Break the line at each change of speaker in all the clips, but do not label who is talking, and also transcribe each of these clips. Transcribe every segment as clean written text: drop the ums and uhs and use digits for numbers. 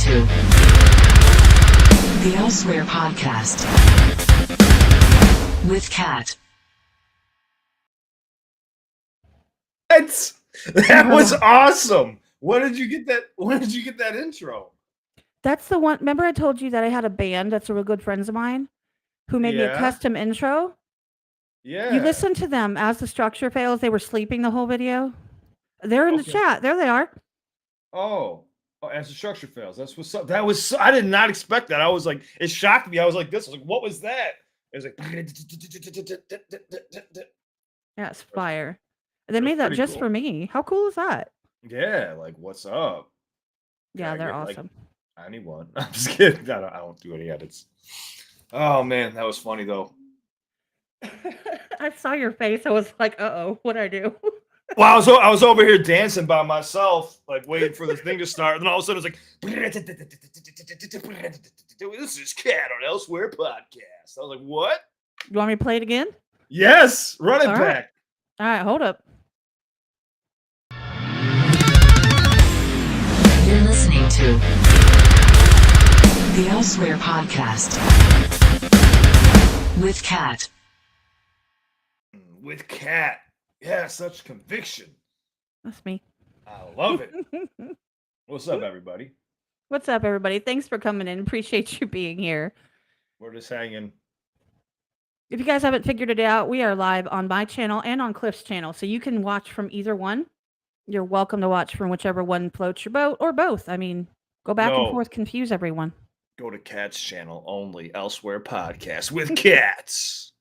to the Elsewhere podcast with Kat.
That was awesome. When did you get that intro?
That's the one. Remember, I told you that I had a band that's a real good friends of mine who made me a custom intro.
Yeah.
You listen to them as the structure fails. They were sleeping the whole video. They're in the chat. There they are.
Oh, as the structure fails. That's what's up. That was. I did not expect that. I was like, it shocked me. I was like, this. I was like, what was that? It was like.
Yeah, it's fire. They made that just for me. How cool is that?
Yeah, like what's up?
Yeah, they're awesome.
I need one. I'm just kidding. I don't do any edits. Oh man, that was funny though.
I saw your face. I was like, "Uh-oh, what'd I do?"
Well, I was over here dancing by myself, like waiting for this thing to start, and then all of a sudden it's like, "This is Kat on Elsewhere podcast." I was like, "What?"
You want me to play it again?
Yes, run it back.
All right, hold up.
You're listening to the Elsewhere podcast with Kat.
With Kat. Yeah, such conviction.
That's me.
I love it. What's up, everybody?
What's up, everybody? Thanks for coming in. Appreciate you being here.
We're just hanging.
If you guys haven't figured it out, we are live on my channel and on Cliff's channel, so you can watch from either one. You're welcome to watch from whichever one floats your boat, or both. I mean, go back and forth, confuse everyone.
Go to Kat's channel only, Elsewhere podcast with Cats.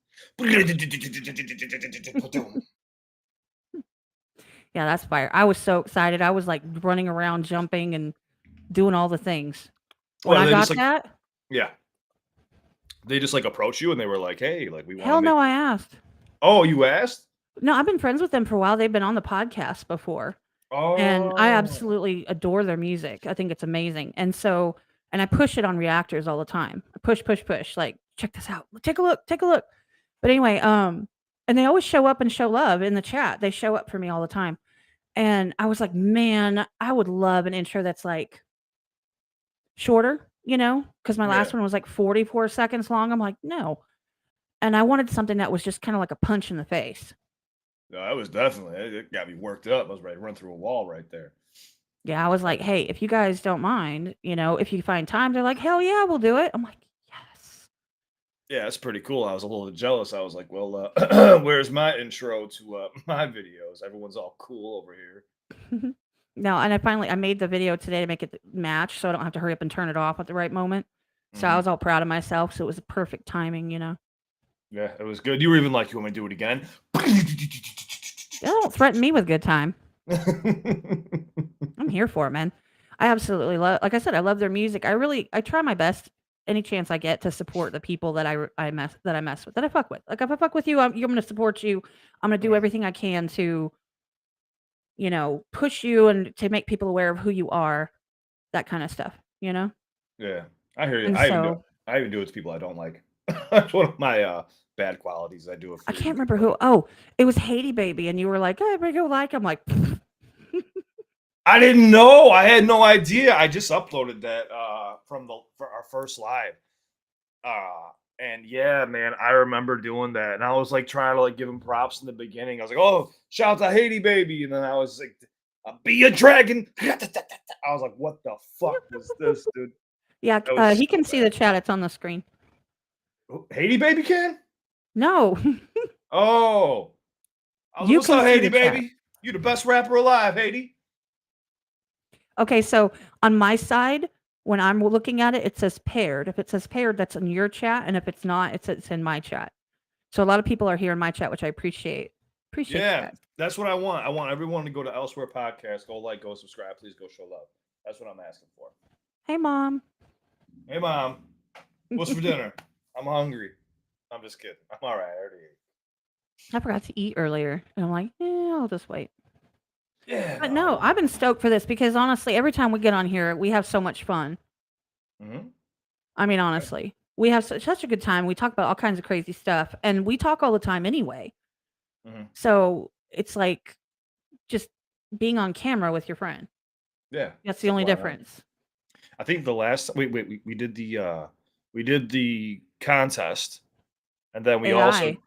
Yeah, that's fire. I was so excited. I was like running around, jumping, and doing all the things. When I got that,
yeah, they just like approached you and they were like, "Hey, like we want."
Hell no, I asked.
Oh, you asked?
No, I've been friends with them for a while. They've been on the podcast before.
Oh,
and I absolutely adore their music. I think it's amazing. And so, and I push it on reactors all the time. I push. Like, check this out. Take a look. But anyway, and they always show up and show love in the chat. They show up for me all the time. And I was like, man, I would love an intro that's like shorter, because my last one was like 44 seconds long. I'm like, no. And I wanted something that was just kind of like a punch in the face.
No, that was definitely, it got me worked up. I was ready to run through a wall right there.
Yeah, I was like, hey, if you guys don't mind, if you find time, they're like, hell yeah, we'll do it. I'm like, yes.
Yeah, it's pretty cool. I was a little jealous. I was like, well, where's my intro to my videos? Everyone's all cool over here.
No, and I made the video today to make it match so I don't have to hurry up and turn it off at the right moment. So I was all proud of myself. So it was perfect timing,
Yeah, it was good. You were even like, you want me to do it again?
Don't threaten me with good time. I'm here for it, man. I absolutely love, like I said, I love their music. I try my best any chance I get to support the people that I mess with, that I fuck with. Like if I fuck with you, I'm going to support you. I'm going to do everything I can to, push you and to make people aware of who you are, that kind of stuff,
Yeah, I hear you. I even do it to people I don't like. That's one of my bad qualities. I do it.
I can't remember who. Oh, it was Haiti Baby, and you were like, "Hey, everybody go like." I'm like,
I didn't know. I had no idea. I just uploaded that for our first live. And yeah, man, I remember doing that, and I was like trying to like give him props in the beginning. I was like, "Oh, shout out to Haiti Baby," and then I was like, "Be a dragon." I was like, "What the fuck was this, dude?"
Yeah, he can see the chat. It's on the screen.
Haiti Baby can?
No.
Oh. What's up, Haiti Baby? You the best rapper alive, Haiti.
Okay, so on my side, when I'm looking at it, it says paired. If it says paired, that's in your chat, and if it's not, it's in my chat. So a lot of people are here in my chat, which I appreciate.
Yeah, that's what I want. I want everyone to go to Elsewhere Podcast, go subscribe, please go show love. That's what I'm asking for.
Hey, Mom.
Hey, Mom. What's for dinner? I'm hungry. I'm just kidding. I'm all right. I already ate.
I forgot to eat earlier, and I'm like, I'll just wait.
Yeah.
But no, I've been stoked for this because honestly, every time we get on here, we have so much fun.
Mm-hmm.
I mean, honestly, we have such a good time. We talk about all kinds of crazy stuff, and we talk all the time anyway.
Mm-hmm.
So it's like just being on camera with your friend.
Yeah.
That's the only difference.
I think the last we did the contest, and then we also
AI.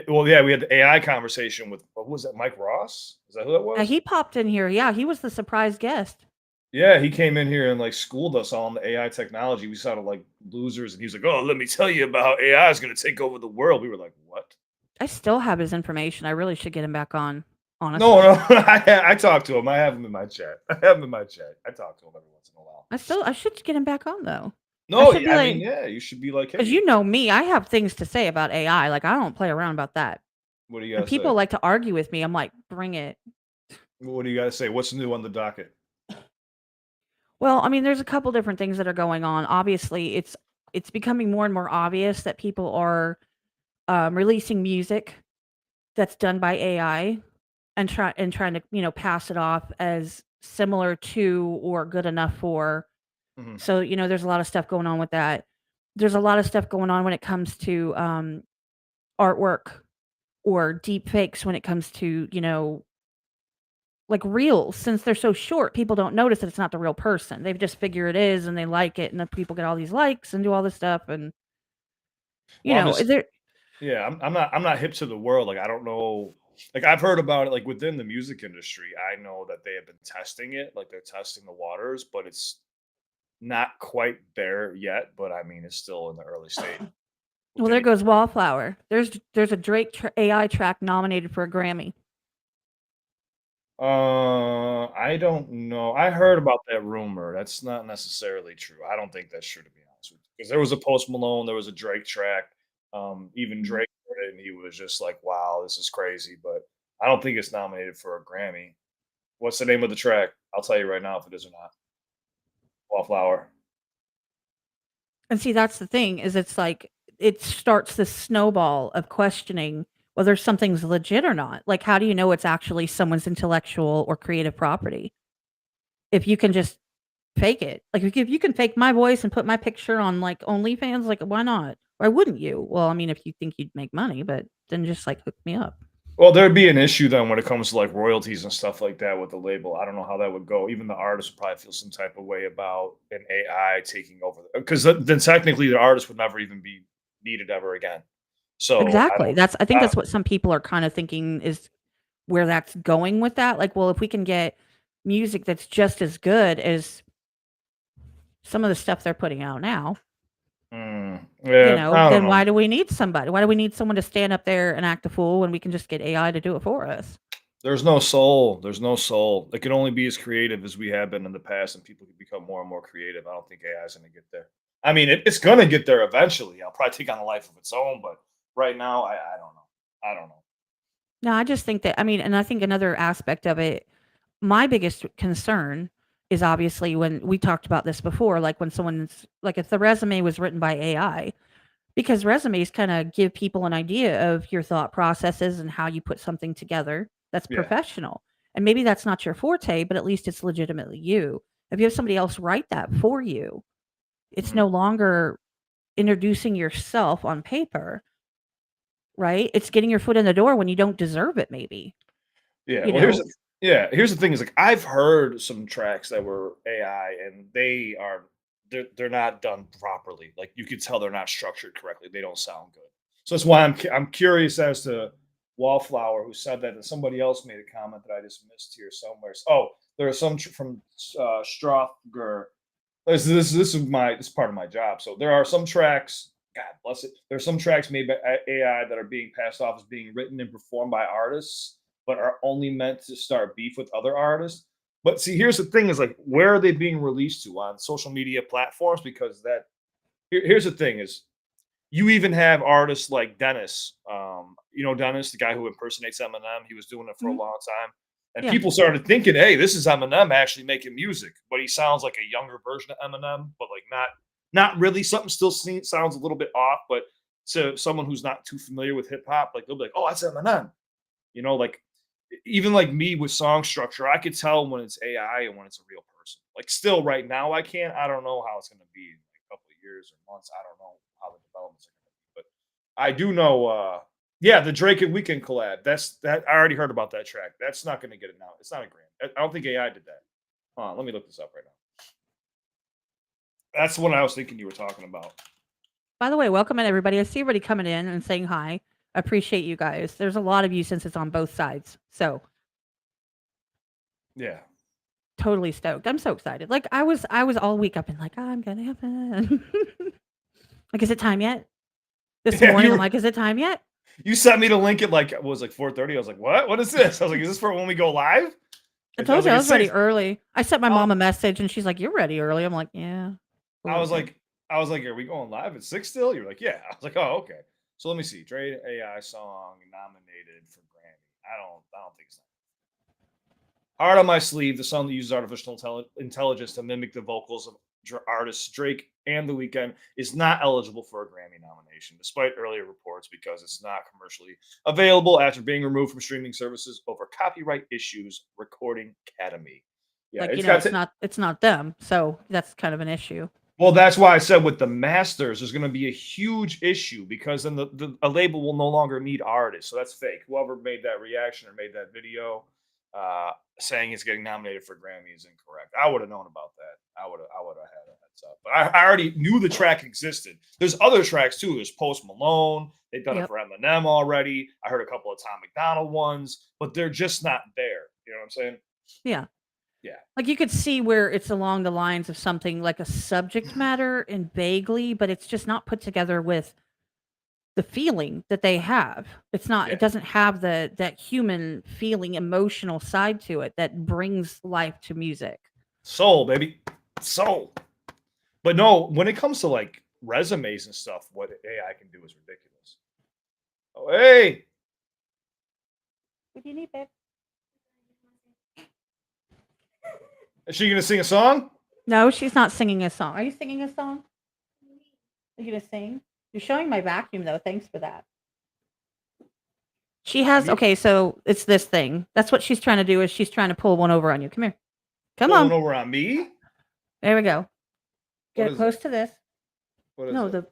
well, yeah, we had the AI conversation with what was that, Mike Ross? Is that who that
Yeah,
was?
he popped in here. Yeah, he was the surprise guest.
Yeah, he came in here and like schooled us all on the AI technology. We sounded like losers, and he was like, "Oh, let me tell you about how AI is going to take over the world." We were like, "What?"
I still have his information. I really should get him back on,
No,
honestly.
no, I talked to him. I have him in my chat. I have him in my chat. I talk to him every once in a while.
I should get him back on though. I
No,
should be
I mean,
like,
yeah, you should be like,
because
"Hey,
you know me, I have things to say about AI. Like I don't play around about that.
what do you
And
gotta say?
people like to argue with me. I'm like, bring it.
What do you gotta say? What's new on the docket?"
Well, I mean, there's a couple different things that are going on. Obviously, it's becoming more and more obvious that people are releasing music that's done by AI and trying to pass it off as similar to or good enough for.
Mhm.
So there's a lot of stuff going on with that. There's a lot of stuff going on when it comes to artwork or deep fakes when it comes to like reels. Since they're so short, people don't notice that it's not the real person. They just figure it is and they like it, and then people get all these likes and do all this stuff. And
Well, I'm just
there.
yeah, I'm not hip to the world. Like I don't know. Like I've heard about it. Like within the music industry, I know that they have been testing it. Like they're testing the waters, but it's not quite there yet. But I mean, it's still in the early stage.
Well,
Within
there goes Wallflower. There's a Drake AI track nominated for a Grammy.
I don't know. I heard about that rumor. That's not necessarily true. I don't think that's true, to be honest with you. Because there was a Post Malone, there was a Drake track. Even
Mhm.
Drake heard it and he was just like, "Wow, this is crazy." But I don't think it's nominated for a Grammy. What's the name of the track? I'll tell you right now if it is or not. Wallflower.
And see, that's the thing is it's like it starts this snowball of questioning whether something's legit or not. Like, how do you know it's actually someone's intellectual or creative property if you can just fake it? Like, if you can fake my voice and put my picture on like OnlyFans, like why not? Why wouldn't you? Well, I mean, if you think you'd make money, but then just like hook me up.
Well, there'd be an issue then when it comes to like royalties and stuff like that with the label. I don't know how that would go. Even the artist would probably feel some type of way about an AI taking over. Because then technically the artist would never even be needed ever again. So
Exactly. I think
I
that's what some people are kind of thinking is where that's going with that. Like, well, if we can get music that's just as good as some of the stuff they're putting out now,
yeah, I don't
then
know.
why do we need somebody? Why do we need someone to stand up there and act a fool when we can just get AI to do it for us?
There's no soul. There's no soul. It can only be as creative as we have been in the past, and people can become more and more creative. I don't think AI is going to get there. I mean, it's going to get there eventually. I'll probably take on a life of its own, but right now, I don't know. I don't know.
No, I just think that, I mean, and I think another aspect of it, my biggest concern is obviously when we talked about this before, like when someone's like if the resume was written by AI, because resumes kind of give people an idea of your thought processes and how you put something together that's
Yeah.
professional. And maybe that's not your forte, but at least it's legitimately you. If you have somebody else write that for you, it's
Mhm.
no longer introducing yourself on paper, right? It's getting your foot in the door when you don't deserve it, maybe,
Yeah,
you
well,
know?
here's the thing is, like, I've heard some tracks that were AI, and they're not done properly, like, you could tell they're not structured correctly, they don't sound good. So that's why I'm curious as to Wallflower who said that, and somebody else made a comment that I just missed here somewhere. Oh, there are some from, Strother. This is part of my job. So there are some tracks, God bless it. There are some tracks made by AI that are being passed off as being written and performed by artists, but are only meant to start beef with other artists. But see, here's the thing: is like, where are they being released to on social media platforms? Because here's the thing: is you even have artists like Dennis. You know Dennis, the guy who impersonates Eminem. He was doing it for a
Mhm.
long time, and
Yeah.
people started thinking, "Hey, this is Eminem actually making music," but he sounds like a younger version of Eminem, but like not really. Something still sounds a little bit off, but to someone who's not too familiar with hip hop, like they'll be like, "Oh, that's Eminem." Like even like me with song structure, I could tell when it's AI and when it's a real person. Like still right now, I can't. I don't know how it's going to be in like a couple of years or months. I don't know how the developments are going to be, but I do know. Yeah, the Drake and Weekend collab. That I already heard about that track. That's not going to get it now. It's not a grand. I don't think AI did that. Hold on, let me look this up right now. That's the one I was thinking you were talking about.
By the way, welcome in everybody. I see everybody coming in and saying hi. I appreciate you guys. There's a lot of you since it's on both sides. So
Yeah.
totally stoked. I'm so excited. Like I was all week up and like, I'm gonna have fun. Like, is it time yet? This
Yeah,
morning, I'm like, is it time yet?
You sent me the link at like, it was like 4:30. I was like, what? What is this? I was like, is this for when we go live?
I told you I
like,
was ready
"It's 6."
early. I sent my
Oh.
mom a message and she's like, "You're ready early." I'm like, "Yeah." a
I
little
was
bit."
like, are we going live at 6 still? You're like, yeah. I was like, oh, okay. So let me see. Dre AI song nominated for Grammy. I don't think it's not. Heart on My Sleeve, the song that uses artificial intelligence to mimic the vocals of artists Drake and The Weeknd, is not eligible for a Grammy nomination, despite earlier reports, because it's not commercially available after being removed from streaming services over copyright issues. Recording Academy. Yeah,
Like,
it's got
it's not them. So that's kind of an issue.
Well, that's why I said with the masters, there's going to be a huge issue because then a label will no longer need artists. So that's fake. Whoever made that reaction or made that video saying it's getting nominated for Grammy is incorrect. I would have known about that. I would have had a heads up. But I already knew the track existed. There's other tracks too. There's Post Malone. They've done it
Yep.
for Eminem already. I heard a couple of Tom McDonald ones, but they're just not there. You know what I'm saying?
Yeah.
Yeah.
Like you could see where it's along the lines of something like a subject matter and vaguely, but it's just not put together with the feeling that they have. It's not.
Yeah.
It doesn't have that human feeling, emotional side to it that brings life to music.
Soul, baby. Soul. But no, when it comes to like resumes and stuff, what AI can do is ridiculous. Oh, hey.
What do you need, babe?
Is she going to sing a song?
No, she's not singing a song. Are you singing a song? Are you gonna sing? You're showing my vacuum though. Thanks for that. She has okay, so it's this thing. That's what she's trying to do. Is she's trying to pull one over on you? Come here. Come
Pulling
on.
over on me?
There we go. Get
What
it
is
close
it?
to this.
What is
No,
it?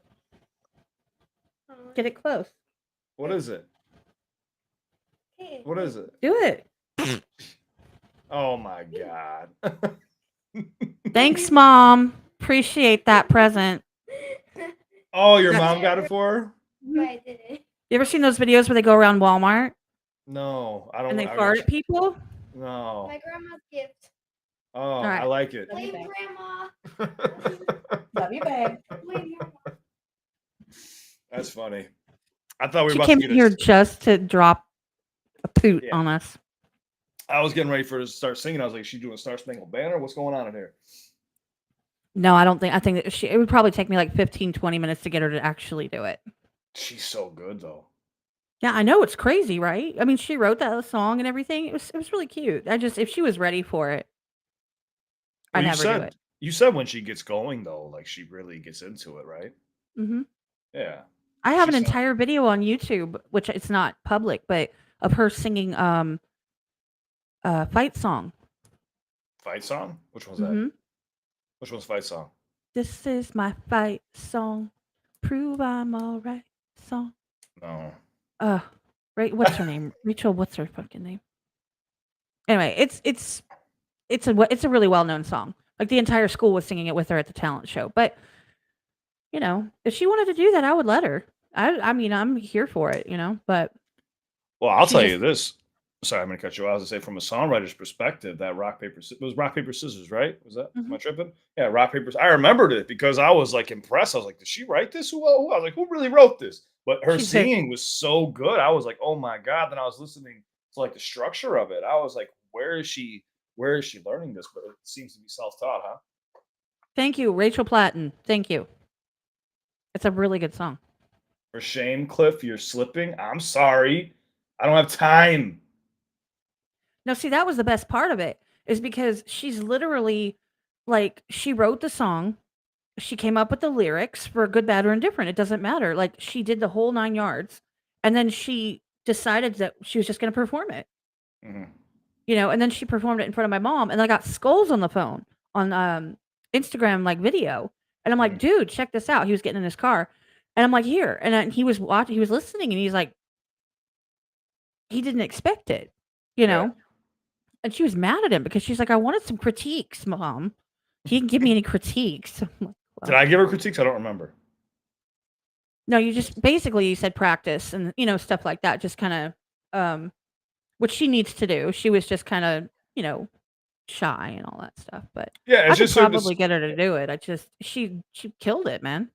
get it close.
What is it? What is it?
Do it.
Oh my God.
Thanks, Mom. Appreciate that present.
Oh, your mom got it for her?
I did it.
You ever seen those videos where they go around Walmart
No, I don't.
and they
I
fart at people?
No.
My grandma's gift.
Oh,
right.
I like it.
Love you,
Blame
babe.
grandma.
Love you, babe.
Blame your mom.
That's funny. I thought we were
She
about
came
to
in
get
here just to drop a poot
Yeah.
on us.
I was getting ready for her to start singing. I was like, is she doing Star Spangled Banner? What's going on in here?
No, I don't think. I think that it would probably take me like 15, 20 minutes to get her to actually do it.
She's so good though.
Yeah, I know it's crazy, right? I mean, she wrote that song and everything. It was really cute. If she was ready for it, I
Well,
never do it.
You said when she gets going though, like she really gets into it, right?
Hmm
Yeah.
I have an
She sound-
entire video on YouTube, which it's not public, but of her singing fight song.
Fight song? Which one's that?
Hmm
Which one's fight song?
This is my fight song. Prove I'm all right song.
No.
Right. What's her name? Rachel. What's her fucking name? Anyway, it's a really well known song. Like the entire school was singing it with her at the talent show. But if she wanted to do that, I would let her. I mean, I'm here for it. But
Well, I'll
She
tell
just-
you this. Sorry, I'm gonna cut you off. I was gonna say from a songwriter's perspective, that it was rock, paper, scissors, right? Was that am I tripping? Yeah, rock, paper. I remembered it because I was like impressed. I was like, did she write this? Who? I was like, who really wrote this? But her
She said-
singing was so good. I was like, oh my God. Then I was listening to like the structure of it. I was like, where is she learning this? But it seems to be self-taught, huh?
thank you, Rachel Platten. Thank you. It's a really good song.
For shame, Cliff, you're slipping. I'm sorry. I don't have time.
No, see, that was the best part of it, is because she's literally like, she wrote the song, she came up with the lyrics for good, bad, or indifferent. It doesn't matter. Like, she did the whole 9 yards, and then she decided that she was just going to perform it.
Mhm.
And then she performed it in front of my mom, and I got Skulls on the phone on Instagram, like video, and I'm like,
Mhm.
dude, check this out. He was getting in his car, and I'm like, here, and then he was watching, he was listening, and he's like, he didn't expect it,
Yeah.
And she was mad at him because she's like, I wanted some critiques, Mom. He didn't give me any critiques. I'm like,
Did I give her critiques? I don't remember.
No, you just basically you said practice and stuff like that. Just kind of which she needs to do. She was just kind of shy and all that stuff. But
Yeah,
I
it's
could
just her.
probably get her to do it. I just she killed it, man.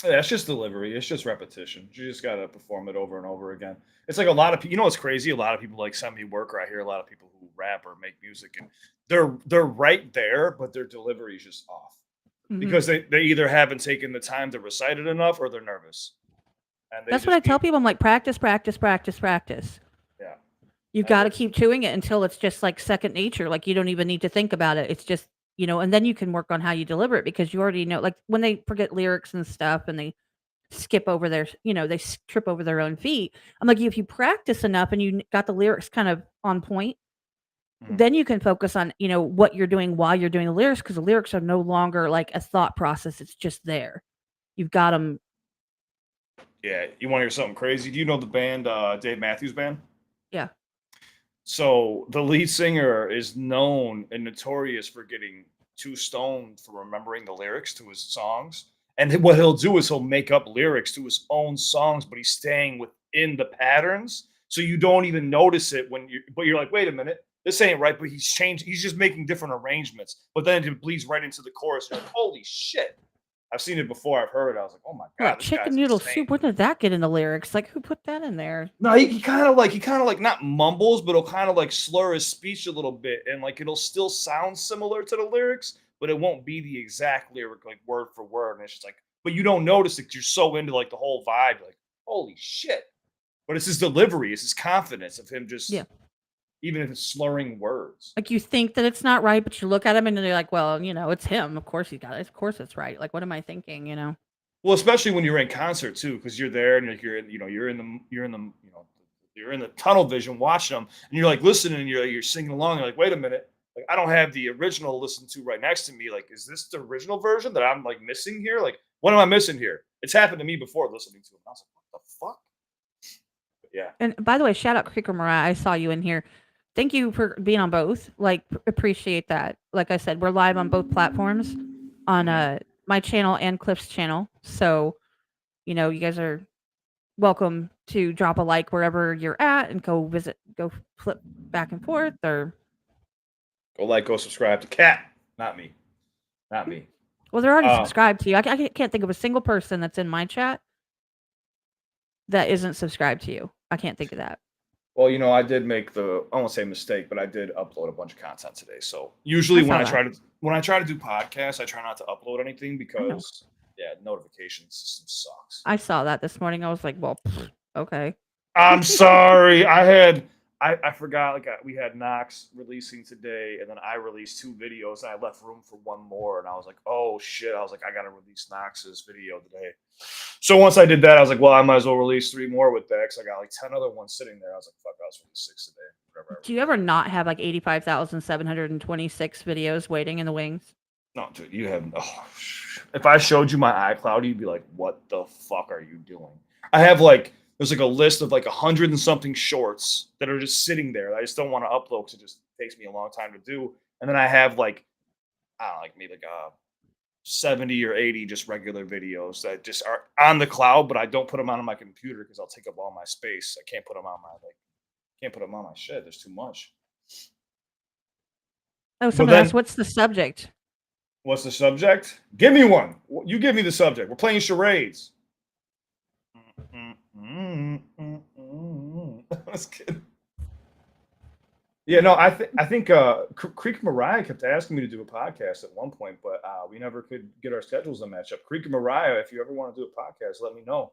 Yeah, it's just delivery. It's just repetition. You just gotta perform it over and over again. It's like a lot of people. You know what's crazy? A lot of people like send me work, or I hear a lot of people who rap or make music, and they're right there, but their delivery is just off
Mhm.
because they either haven't taken the time to recite it enough, or they're nervous, and they
That's what I
just
tell
need.
people. I'm like, practice, practice, practice, practice.
Yeah,
You
and
got to keep chewing it until it's just like second nature. Like you don't even need to think about it. It's just, and then you can work on how you deliver it because you already know. Like when they forget lyrics and stuff and they skip over their, they trip over their own feet. I'm like, if you practice enough and you got the lyrics kind of on point,
Mhm.
then you can focus on, what you're doing while you're doing the lyrics because the lyrics are no longer like a thought process. It's just there. You've got them.
Yeah. You want to hear something crazy? Do you know the band Dave Matthews Band?
Yeah.
So the lead singer is known and notorious for getting too stoned for remembering the lyrics to his songs. And what he'll do is he'll make up lyrics to his own songs, but he's staying within the patterns. So you don't even notice it but you're like, wait a minute, this ain't right. But he's changed, he's just making different arrangements. But then it bleeds right into the chorus. You're like, holy shit. I've seen it before. I've heard it. I was like, oh my
What
God, this
chicken
guy's
noodle
insane.
soup? When did that get in the lyrics? Like who put that in there?
No, he kind of like not mumbles, but he'll kind of like slur his speech a little bit, and like it'll still sound similar to the lyrics, but it won't be the exact lyric like word for word. And it's just like, but you don't notice it 'cause you're so into like the whole vibe, like holy shit. But it's his delivery, it's his confidence of him
Yeah.
just even if it's slurring words.
Like you think that it's not right, but you look at him and you're like, well, it's him. Of course he got it. Of course it's right. Like, what am I thinking?
Well, especially when you're in concert too, because you're there and like you're in the tunnel vision watching them, and you're like listening, and you're singing along. You're like, wait a minute, like I don't have the original to listen to right next to me. Like, is this the original version that I'm like missing here? Like, what am I missing here? It's happened to me before listening to it. I was like, what the fuck? But yeah,
And by the way, shout out Creeker Mariah. I saw you in here. Thank you for being on both. Like, appreciate that. Like I said, we're live on both platforms on
Mhm.
my channel and Cliff's channel. So, you guys are welcome to drop a like wherever you're at and go flip back and forth or
Go like, go subscribe to Cat, not me, not me.
well, they're already
Uh,
subscribed to you. I can't think of a single person that's in my chat that isn't subscribed to you. I can't think of that.
Well, I did make I won't say mistake, but I did upload a bunch of content today. So
I
usually
saw that.
when I try to do podcasts, I try not to upload anything
I know.
because notification system sucks.
I saw that this morning. I was like, well, okay.
I'm sorry. I forgot we had Knox releasing today, and then I released 2 videos, and I left room for one more, and I was like, oh shit. I was like, I gotta release Knox's video today. So once I did that, I was like, well, I might as well release 3 more with that because I got like 10 other ones sitting there. I was like, fuck, I'll just release 6 today. Whatever.
Do you ever not have like 85,726 videos waiting in the wings?
No, dude, you have. Oh, if I showed you my iCloud, you'd be like, "What the fuck are you doing?" I have there's like a list of like 100 and something shorts that are just sitting there. That I just don't want to upload because it just takes me a long time to do. And then I have like, I don't know, like maybe like 70 or 80 just regular videos that just are on the cloud, but I don't put them on my computer because I'll take up all my space. I can't put them on my shit. There's too much.
Oh,
But
someone
then,
else. What's the subject?
what's the subject? Give me one. You give me the subject. We're playing charades. That's good. Yeah, no, I think Creek Mariah kept asking me to do a podcast at one point, but we never could get our schedules to match up. Creek Mariah, if you ever want to do a podcast, let me know.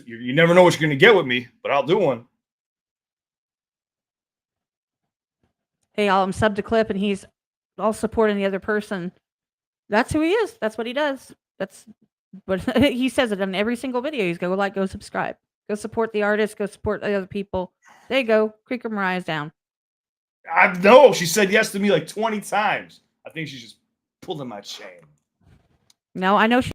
You never know what you're going to get with me, but I'll do one.
Hey, I'm sub to Clip, and he's all supporting the other person. That's who he is. That's what he does. That's but he says it in every single video. He's go like, go subscribe, go support the artist, go support the other people. There you go. Creeker Mariah's down.
I know she said yes to me like 20 times. I think she's just pulling my chain.
No, I know she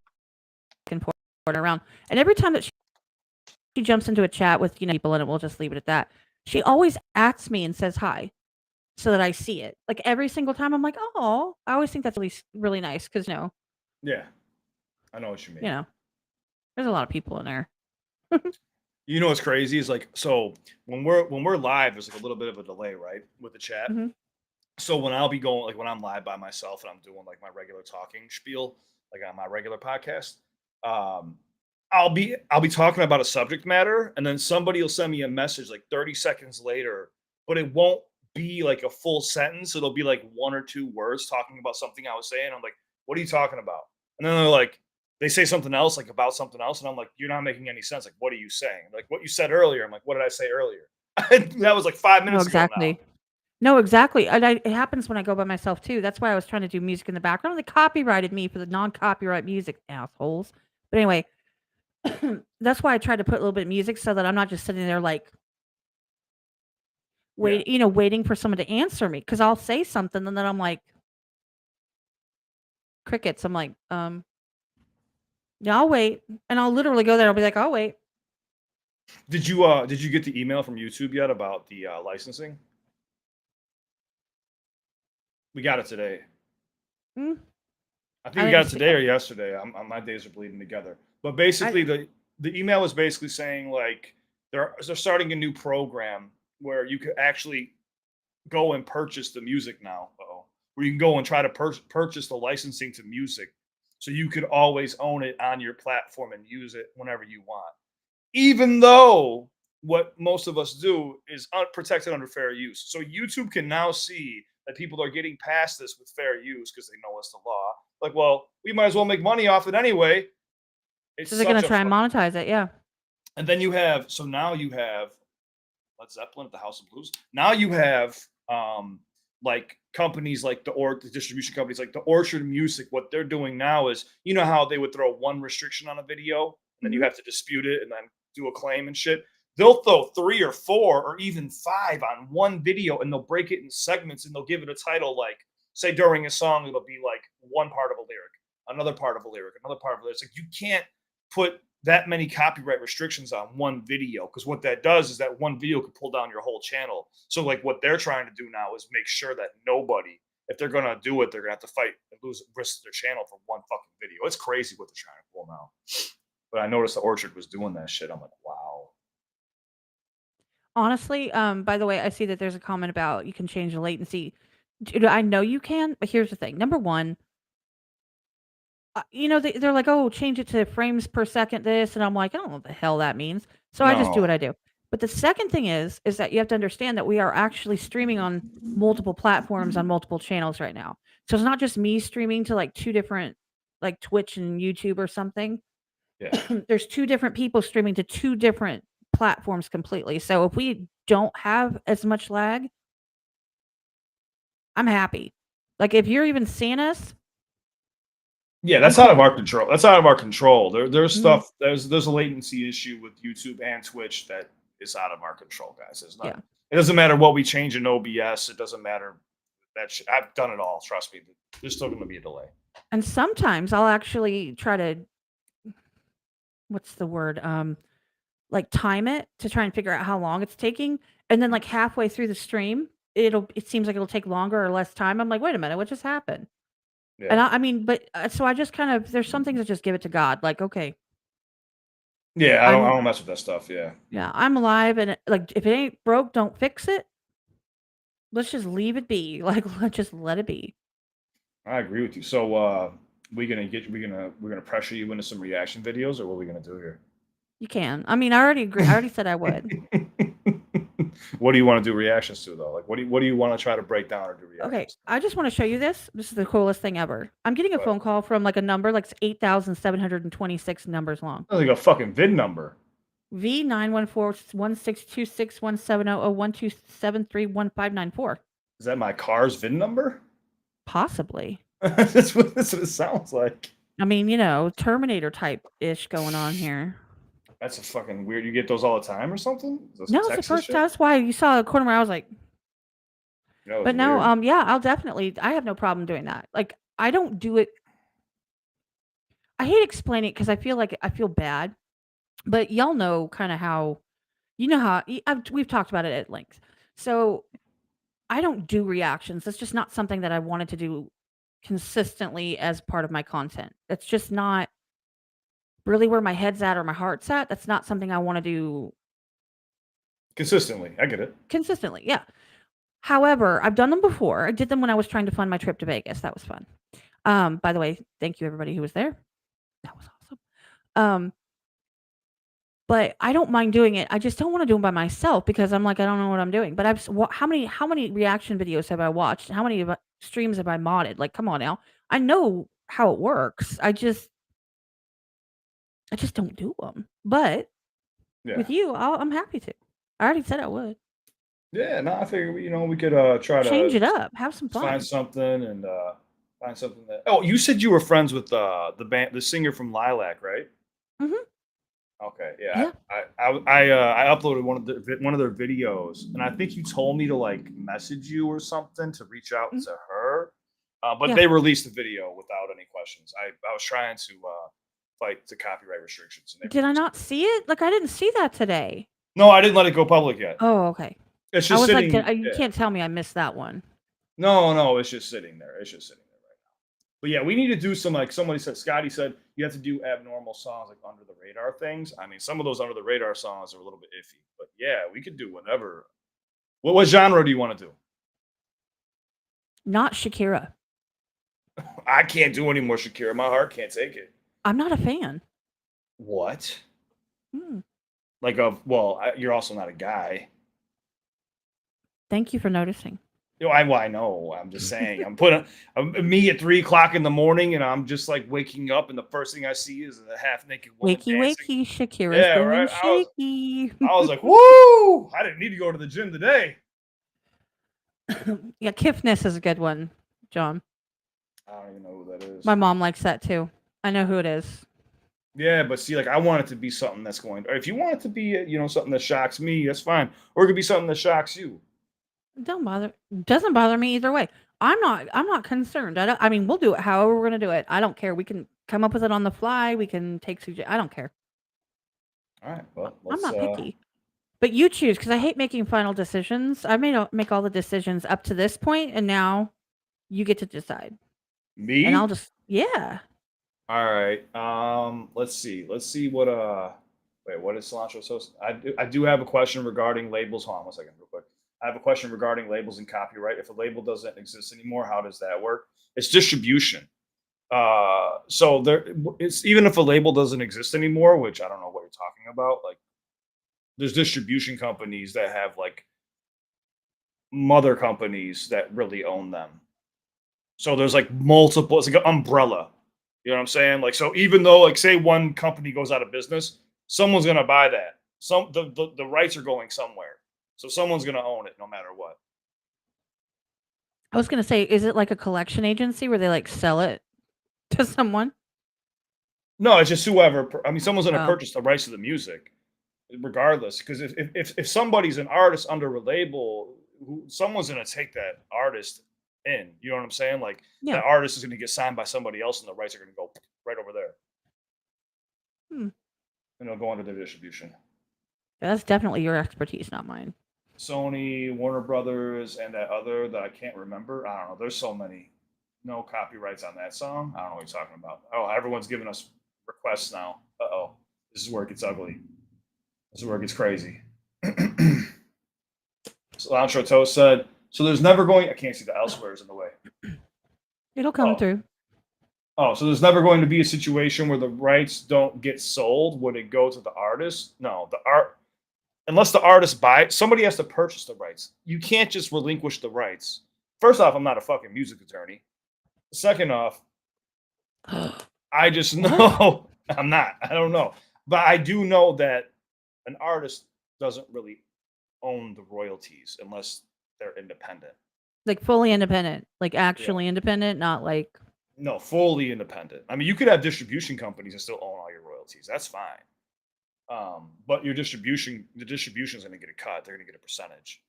can pour it around, and every time that she jumps into a chat with people, and we'll just leave it at that. She always asks me and says hi, so that I see it. Like every single time, I'm like, oh, I always think that's really really nice because
Yeah, I know what you
You
mean.
know, there's a lot of people in there.
You know what's crazy is like so when we're live, there's like a little bit of a delay, right, with the chat.
Hmm.
So when I'll be going like when I'm live by myself and I'm doing like my regular talking spiel, like on my regular podcast, um, I'll be talking about a subject matter, and then somebody will send me a message like 30 seconds later, but it won't be like a full sentence. It'll be like one or two words talking about something I was saying. I'm like, what are you talking about? And then they're like, they say something else, like about something else, and I'm like, you're not making any sense. Like, what are you saying? Like what you said earlier. I'm like, what did I say earlier? That was like five
No,
minutes ago now.
exactly. No, exactly. And it happens when I go by myself too. That's why I was trying to do music in the background. They copyrighted me for the non-copyright music, assholes. But anyway, that's why I tried to put a little bit of music so that I'm not just sitting there like
Yeah.
waiting for someone to answer me. Because I'll say something and then I'm like crickets. I'm like, yeah, I'll wait, and I'll literally go there. I'll be like, I'll wait.
Did you get the email from YouTube yet about the licensing? We got it today.
Mm,
I think
I
we
didn't
got it
see.
today or yesterday. My days are bleeding together. But
I
basically, the email was basically saying like they're starting a new program where you could actually go and purchase the music now. Where you can go and try to purchase the licensing to music, so you could always own it on your platform and use it whenever you want. Even though what most of us do is protected under fair use. So YouTube can now see that people are getting past this with fair use because they know it's the law. Like, well, we might as well make money off it anyway. It's
So they're gonna
such a
try and
fucking.
monetize it. Yeah.
And then you have so now you have Led Zeppelin at the House of Blues. Now you have like companies like the distribution companies like the Orchard Music. What they're doing now is you know how they would throw one restriction on a video and then you
Hmm.
have to dispute it and then do a claim and shit. They'll throw three or four or even five on one video and they'll break it in segments and they'll give it a title like say during a song it'll be like one part of a lyric, another part of a lyric, another part of a lyric. It's like you can't put that many copyright restrictions on one video because what that does is that one video could pull down your whole channel. So like what they're trying to do now is make sure that nobody, if they're gonna do it, they're gonna have to fight and lose risk their channel for one fucking video. It's crazy what they're trying to pull now. But I noticed the Orchard was doing that shit. I'm like, wow.
Honestly, by the way, I see that there's a comment about you can change the latency. Dude, I know you can, but here's the thing. Number one, they're like, oh, change it to frames per second, this, and I'm like, I don't know what the hell that means. So I just do
No.
what I do. But the second thing is that you have to understand that we are actually streaming on multiple platforms on multiple channels right now. So it's not just me streaming to like two different, like Twitch and YouTube or something.
Yeah.
There's two different people streaming to two different platforms completely. So if we don't have as much lag, I'm happy. Like if you're even seeing us,
Yeah,
I'm
that's out of
cool.
our control. That's out of our control. There's
Mhm.
stuff. There's a latency issue with YouTube and Twitch that is out of our control, guys. There's not.
Yeah.
It doesn't matter what we change in OBS. It doesn't matter. I've done it all. Trust me. There's still going to be a delay.
And sometimes I'll actually try to what's the word? Like time it to try and figure out how long it's taking. And then like halfway through the stream, it seems like it'll take longer or less time. I'm like, wait a minute, what just happened? And
Yeah.
I mean, but so I just kind of there's some things that just give it to God. Like, okay,
Yeah. I don't. I
I'm
don't mess with that stuff. Yeah.
yeah, I'm alive, and like if it ain't broke, don't fix it. Let's just leave it be. Like, let's just let it be.
I agree with you. So, we're gonna pressure you into some reaction videos, or what are we gonna do here?
You can. I mean, I already agree. I already said I would.
What do you want to do reactions to though? Like, what do you want to try to break down or do
Okay,
reactions to?
I just want to show you this. This is the coolest thing ever. I'm getting a
But
phone call from like a number like 8,726 numbers long.
sounds like a fucking vid number.
V914-162-6170127311594.
Is that my car's VIN number?
Possibly.
That's what it sounds like.
I mean, Terminator type ish going on here.
That's a fucking weird. You get those all the time or something? Is that some
No, it's the
Texas
first
shit?
time. That's why you saw a corner where I was like,
That was
but no,
weird.
yeah, I'll definitely. I have no problem doing that. Like, I don't do it. I hate explaining it because I feel like I feel bad, but y'all know kind of how we've talked about it at length. So I don't do reactions. That's just not something that I wanted to do consistently as part of my content. That's just not really where my head's at or my heart's at. That's not something I want to do
Consistently. I get it.
consistently. Yeah. However, I've done them before. I did them when I was trying to fund my trip to Vegas. That was fun. By the way, thank you everybody who was there. That was awesome. But I don't mind doing it. I just don't want to do them by myself because I'm like, I don't know what I'm doing. But how many reaction videos have I watched? How many streams have I modded? Like, come on now. I know how it works. I just don't do them. But
Yeah.
with you, I'm happy to. I already said I would.
Yeah, no, I figure we could try
Change
to
it up. Have some fun.
find something and find something that. Oh, you said you were friends with the singer from Lilac, right?
Mhm.
Okay,
Yeah.
I uploaded one of their videos, and I think you told me to like message you or something to reach out
Mhm.
to her, but
Yeah.
they released the video without any questions. I was trying to fight the copyright restrictions, and they
Did I
released
not see it? Like, I didn't see that today.
No, I didn't let it go public yet.
Oh, okay.
It's
I
just
was like,
sitting.
you
Yeah.
can't tell me I missed that one.
No, it's just sitting there. It's just sitting there right now. But yeah, we need to do some like somebody said. Scotty said you have to do abnormal songs like under the radar things. I mean, some of those under the radar songs are a little bit iffy, but yeah, we could do whatever. What genre do you want to do?
Not Shakira.
I can't do any more Shakira. My heart can't take it.
I'm not a fan.
What?
Hmm.
Like you're also not a guy.
Thank you for noticing.
You know, I know. I'm just saying. Me at 3 o'clock in the morning, and I'm just like waking up, and the first thing I see is a half naked woman
Wakey,
dancing.
wakey, Shakira's
Yeah,
going
right.
shaky.
I was like, woo! I didn't need to go to the gym today.
Yeah, Kiffness is a good one, John.
I don't even know who that is.
My mom likes that too. I know who it is.
Yeah, but see, like I want it to be something that's going. Or if you want it to be, something that shocks me, that's fine. Or it could be something that shocks you.
Doesn't bother me either way. I'm not concerned. I mean, we'll do it however we're gonna do it. I don't care. We can come up with it on the fly. We can take I don't care.
All right. Well,
I'm
let's,
not picky. But you choose because I hate making final decisions. I make all the decisions up to this point, and now you get to decide.
Me?
And I'll just yeah.
All right. Let's see. Let's see what wait, what is cilantro sauce? I do have a question regarding labels. Hold on 1 second, real quick. I have a question regarding labels and copyright. If a label doesn't exist anymore, how does that work? It's distribution. So it's even if a label doesn't exist anymore, which I don't know what you're talking about. Like, there's distribution companies that have like mother companies that really own them. So there's like multiple. It's like an umbrella. You know what I'm saying? Like, so even though, like, say one company goes out of business, someone's gonna buy that. The rights are going somewhere, so someone's gonna own it no matter what.
I was gonna say, is it like a collection agency where they like sell it to someone?
No, it's just whoever. I mean, someone's gonna
Oh.
purchase the rights to the music, regardless. Because if somebody's an artist under a label, someone's gonna take that artist in. You know what I'm saying? Like
Yeah.
that artist is gonna get signed by somebody else, and the rights are gonna go right over there.
Hmm.
And they'll go under their distribution.
That's definitely your expertise, not mine.
Sony, Warner Brothers, and that other that I can't remember. I don't know. There's so many. No copyrights on that song. I don't know what you're talking about. Oh, everyone's giving us requests now. Uh-oh. This is where it gets ugly. This is where it gets crazy. Cilantro Toast said, so there's never going, I can't see the elsewheres in the way.
It'll come
Oh.
through.
Oh, so there's never going to be a situation where the rights don't get sold. Would it go to the artist? No, unless the artist somebody has to purchase the rights. You can't just relinquish the rights. First off, I'm not a fucking music attorney. Second off, I just know I'm not. I don't know. But I do know that an artist doesn't really own the royalties unless they're independent.
Like fully independent, like actually independent, not like
No, fully independent. I mean, you could have distribution companies and still own all your royalties. That's fine. But the distribution is going to get a cut. They're going to get a percentage.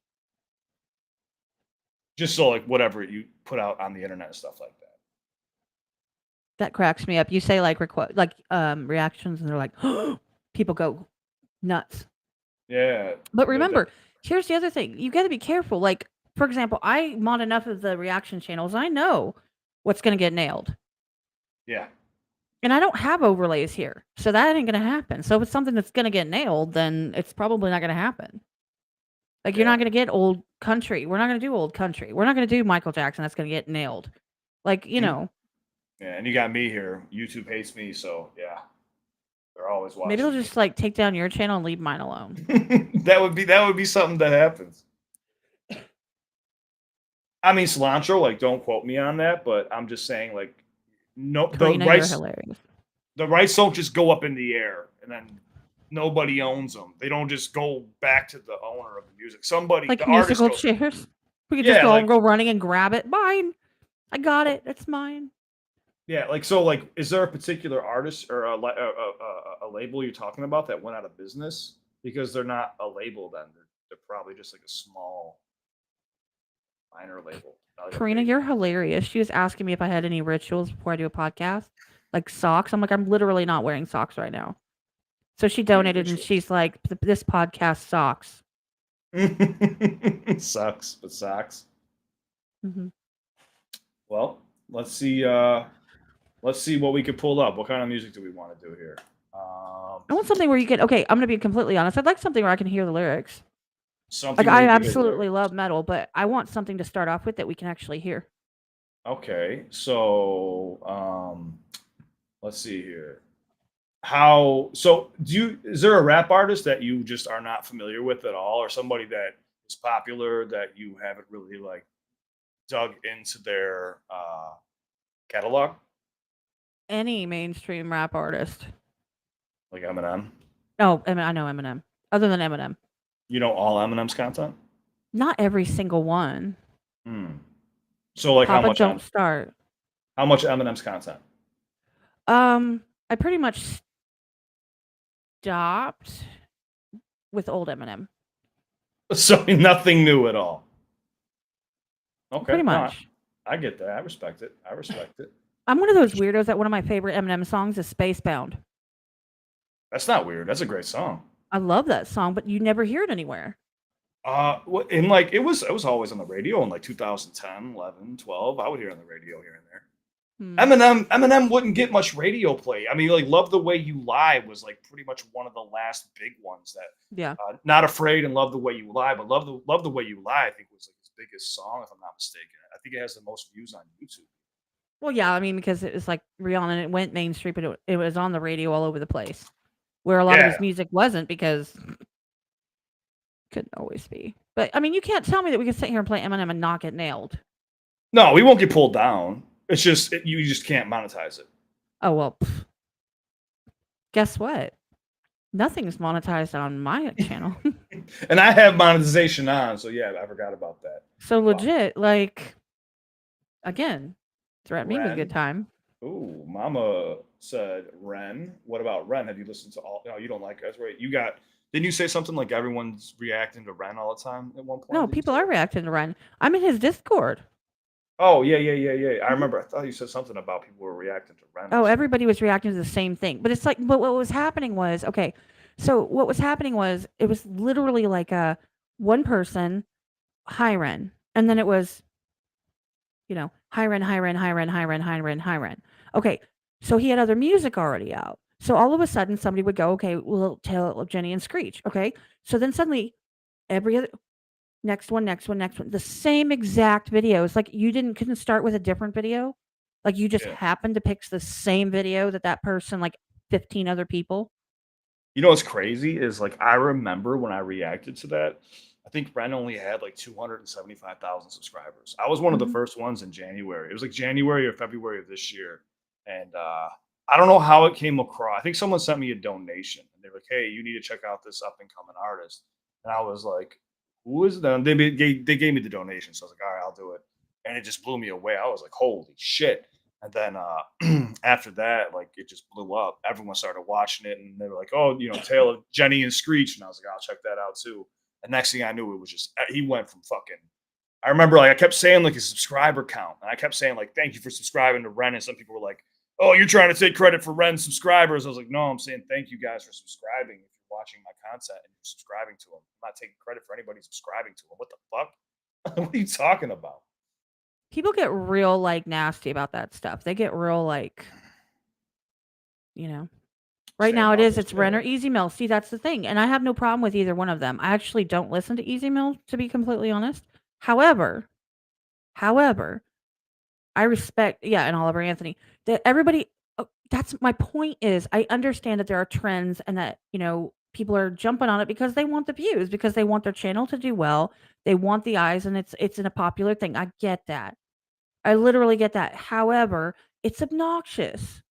Just so like whatever you put out on the internet and stuff like that.
that cracks me up. You say like reactions, and they're like, people go nuts.
Yeah.
But remember, here's the other thing: you got to be careful. Like, for example, I mod enough of the reaction channels. I know what's going to get nailed.
Yeah.
And I don't have overlays here, so that ain't going to happen. So if it's something that's going to get nailed, then it's probably not going to happen. Like you're
Yeah.
not going to get old country. We're not going to do old country. We're not going to do Michael Jackson. That's going to get nailed. Like, you
Mm.
know,
Yeah, and you got me here. YouTube hates me, so yeah. They're always watching.
maybe they'll
me.
just like take down your channel and leave mine alone.
that would be something that happens. I mean, cilantro, like, don't quote me on that, but I'm just saying, like, no,
Karina, you're hilarious.
the rights don't just go up in the air and then nobody owns them. They don't just go back to the owner of the music. Somebody,
Like
the artist,
musical
goes,
chairs. We could
Yeah,
just go
like-
go running and grab it. Mine. I got it. It's mine.
yeah, like so, like, is there a particular artist or a label you're talking about that went out of business because they're not a label? Then they're probably just like a small minor label. not like a
Karina,
big-
you're hilarious. She was asking me if I had any rituals before I do a podcast, like socks. I'm like, I'm literally not wearing socks right now. So she donated, and
rituals?
she's like, this podcast socks.
Sucks, but socks.
hmm
Well, let's see. Let's see what we could pull up. What kind of music do we want to do here?
I want something where you can. Okay, I'm gonna be completely honest. I'd like something where I can hear the lyrics.
Something.
Like
where
I
you can hear the
absolutely
lyrics.
love metal, but I want something to start off with that we can actually hear.
Okay, so let's see here. How so? Is there a rap artist that you just are not familiar with at all, or somebody that is popular that you haven't really like dug into their catalog,
Any mainstream rap artist.
like Eminem?
Oh, I know Eminem. Other than Eminem,
You know all Eminem's content.
not every single one.
Hmm. So like
Papa, don't start.
how much Eminem's content?
I pretty much stopped with old Eminem.
So nothing new at all. Okay,
Pretty
no,
much.
I get that. I respect it. I respect it.
I'm one of those weirdos that one of my favorite Eminem songs is Spacebound.
That's not weird. That's a great song.
I love that song, but you never hear it anywhere.
And like it was always on the radio in like 2010, 11, 12. I would hear it on the radio here and there.
Hmm.
Eminem wouldn't get much radio play. I mean, like Love the Way You Lie was like pretty much one of the last big ones that
Yeah.
Not Afraid and Love the Way You Lie, but Love the Way You Lie, I think was like his biggest song, if I'm not mistaken. I think it has the most views on YouTube.
Well, yeah, I mean, because it was like Rihanna and it went mainstream, but it was on the radio all over the place. Where a lot of his
Yeah.
music wasn't because couldn't always be. But I mean, you can't tell me that we can sit here and play Eminem and not get nailed.
No, we won't get pulled down. It's just you just can't monetize it.
Oh well. Guess what? Nothing's monetized on my channel.
And I have monetization on, so yeah, I forgot about that.
So legit, like again, threaten me with a
Ren.
good time.
Ooh, Mama said Ren. What about Ren? Have you listened to all? No, you don't like us, right? Didn't you say something like everyone's reacting to Ren all the time at one point?
No,
Did you
people
say
are reacting to Ren. I'm in his Discord.
Oh, yeah. I remember. I thought you said something about people were reacting to Ren.
Oh, everybody was reacting to the same thing. But it's like, but what was happening was, okay, so what was happening was it was literally like a one person, hi Ren. And then it was, hi Ren, hi Ren, hi Ren, hi Ren, hi Ren, hi Ren. Okay, so he had other music already out. So all of a sudden somebody would go, okay, we'll tell Jenny and Screech. Okay. So then suddenly every other next one, the same exact videos. Like you couldn't start with a different video. Like you just
Yeah.
happened to pick the same video that person, like 15 other people.
You know what's crazy is like I remember when I reacted to that. I think Ren only had like 275,000 subscribers. I was one of the
Mhm.
first ones in January. It was like January or February of this year, and I don't know how it came across. I think someone sent me a donation, and they were like, "Hey, you need to check out this up and coming artist." And I was like, "Who is that?" They gave me the donation, so I was like, "All right, I'll do it." And it just blew me away. I was like, "Holy shit!" And then after that, like it just blew up. Everyone started watching it, and they were like, "Oh, Tale of Jenny and Screech," and I was like, "I'll check that out too." And next thing I knew, it was just he went from fucking. I remember like I kept saying like his subscriber count, and I kept saying like, "Thank you for subscribing to Ren," and some people were like, "Oh, you're trying to take credit for Ren's subscribers." I was like, "No, I'm saying thank you guys for subscribing. If you're watching my content and you're subscribing to him, I'm not taking credit for anybody subscribing to him. What the fuck? What are you talking about?"
People get real like nasty about that stuff. They get real like, you know. Right now it is.
Standoffish.
It's Ren
Yeah.
or Easy Mill. See, that's the thing, and I have no problem with either one of them. I actually don't listen to Easy Mill, to be completely honest. However, however, I respect, yeah, and Oliver Anthony. That everybody. That's my point. Is I understand that there are trends and that people are jumping on it because they want the views, because they want their channel to do well. They want the eyes, and it's in a popular thing. I get that. I literally get that. However, it's obnoxious.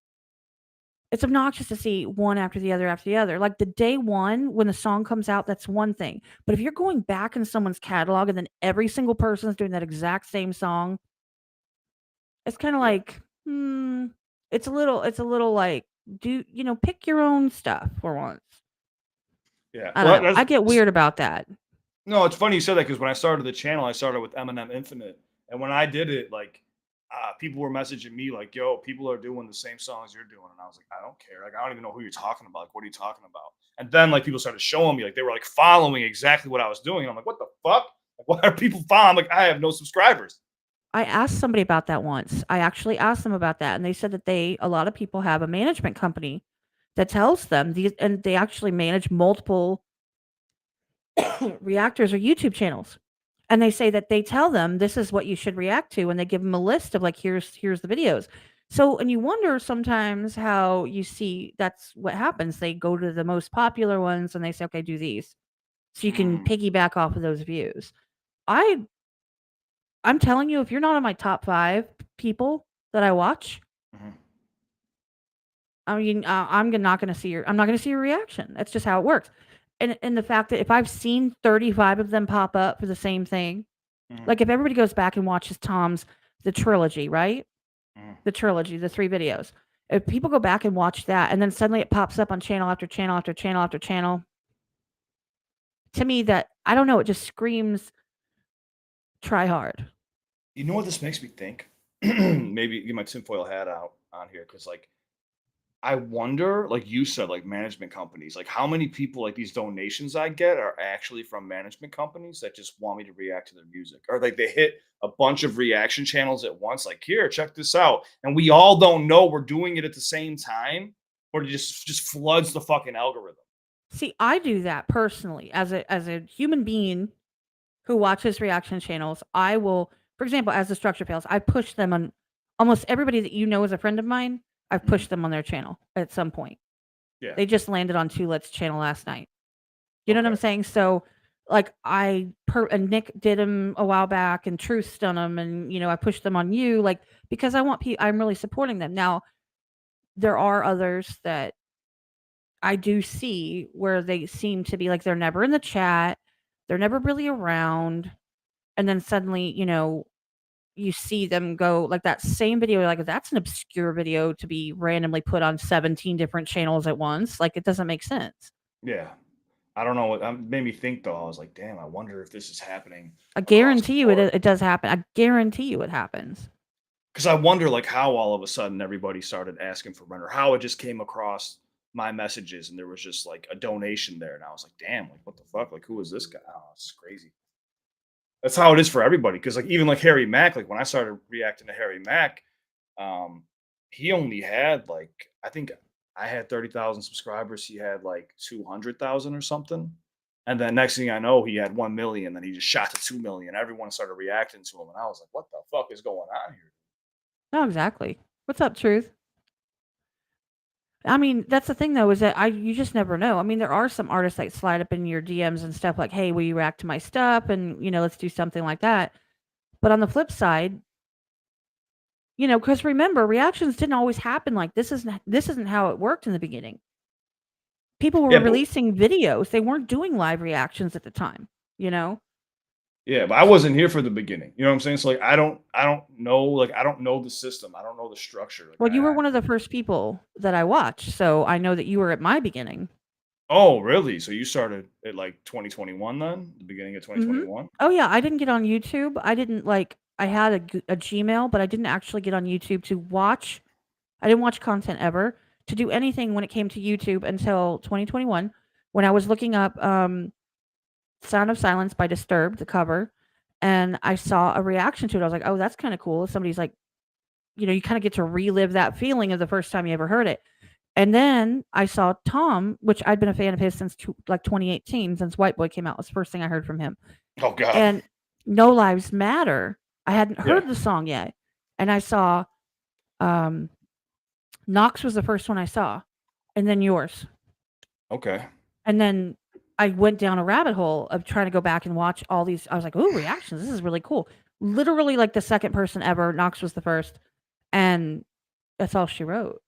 It's obnoxious to see one after the other after the other. Like the day one when the song comes out, that's one thing. But if you're going back in someone's catalog and then every single person is doing that exact same song, it's kind of
Yeah.
like, it's a little like, pick your own stuff for once.
Yeah.
I
Well,
don't know. I get
that's
weird about that.
no. It's funny you said that because when I started the channel, I started with Eminem Infinite, and when I did it, like, people were messaging me like, "Yo, people are doing the same songs you're doing," and I was like, "I don't care. Like, I don't even know who you're talking about. Like, what are you talking about?" And then like people started showing me like they were like following exactly what I was doing. And I'm like, "What the fuck? Like, why are people following?" I'm like, I have no subscribers.
I asked somebody about that once. I actually asked them about that, and they said that a lot of people have a management company that tells them these, and they actually manage multiple reactors or YouTube channels. And they say that they tell them this is what you should react to, and they give them a list of like here's the videos. So, and you wonder sometimes how you see that's what happens. They go to the most popular ones and they say, okay, do these. So you can
Mm,
piggyback off of those views. I I'm telling you, if you're not on my top 5 people that I watch,
mhm.
I mean, I'm not gonna see your reaction. That's just how it works. And the fact that if I've seen 35 of them pop up for the same thing,
Mhm,
like if everybody goes back and watches Tom's the trilogy, right?
mhm.
The trilogy, the 3 videos. If people go back and watch that and then suddenly it pops up on channel after channel after channel after channel, to me that I don't know, it just screams try hard.
You know what this makes me think? Maybe get my tinfoil hat out on here because, like, I wonder, like you said, like management companies, like how many people like these donations I get are actually from management companies that just want me to react to their music, or like they hit a bunch of reaction channels at once, like here, check this out, and we all don't know we're doing it at the same time, or it just floods the fucking algorithm.
See, I do that personally as a human being who watches reaction channels. I will, for example, as the structure fails, I push them on almost everybody that you know is a friend of mine. I've
Mhm.
pushed them on their channel at some point.
Yeah.
They just landed on Tulet's channel last night. You know what I'm
Okay.
saying? So, like, and Nick did them a while back, and Truth's done them, and I pushed them on you, like, because I'm really supporting them. Now, there are others that I do see where they seem to be like they're never in the chat, they're never really around, and then suddenly, you see them go like that same video, you're like, that's an obscure video to be randomly put on 17 different channels at once. Like, it doesn't make sense.
Yeah. I don't know what made me think though. I was like, damn, I wonder if this is happening
I
across the
guarantee you
board.
it does happen. I guarantee you it happens.
Because I wonder, like, how all of a sudden everybody started asking for rent, or how it just came across my messages and there was just like a donation there, and I was like, "Damn, like, what the fuck? Like, who is this guy?" Oh, it's crazy. That's how it is for everybody. Because like even like Harry Mack, like when I started reacting to Harry Mack, um, he only had like I think I had 30,000 subscribers. He had like 200,000 or something. And then next thing I know, he had 1 million. Then he just shot to 2 million. Everyone started reacting to him, and I was like, "What the fuck is going on here?"
No, exactly. What's up, Truth? I mean, that's the thing though, is that you just never know. I mean, there are some artists that slide up in your DMs and stuff like, "Hey, will you react to my stuff?" And let's do something like that. But on the flip side, because remember, reactions didn't always happen like this. Isn't how it worked in the beginning. People were
Yeah, but
releasing videos; they weren't doing live reactions at the time. You know.
yeah, but I wasn't here for the beginning. You know what I'm saying? So like I don't know, like I don't know the system. I don't know the structure. Like
Well, you were one of the first people that I watched, so I know that you were at my beginning.
oh, really? So you started at like 2021 then? The beginning of
Mhm.
2021?
Oh, yeah, I didn't get on YouTube. I didn't, like I had a Gmail, but I didn't actually get on YouTube to watch. I didn't watch content ever, to do anything when it came to YouTube until 2021 when I was looking up, Sound of Silence by Disturbed, the cover, and I saw a reaction to it. I was like, oh, that's kind of cool. Somebody's like, you kind of get to relive that feeling of the first time you ever heard it. And then I saw Tom, which I'd been a fan of his since like 2018, since White Boy came out. Was the first thing I heard from him.
Oh God.
And No Lives Matter. I hadn't
Yeah.
heard the song yet, and I saw Knox was the first one I saw, and then yours.
Okay.
And then I went down a rabbit hole of trying to go back and watch all these. I was like, "Ooh, reactions! This is really cool." Literally, like the second person ever. Knox was the first, and that's all she wrote.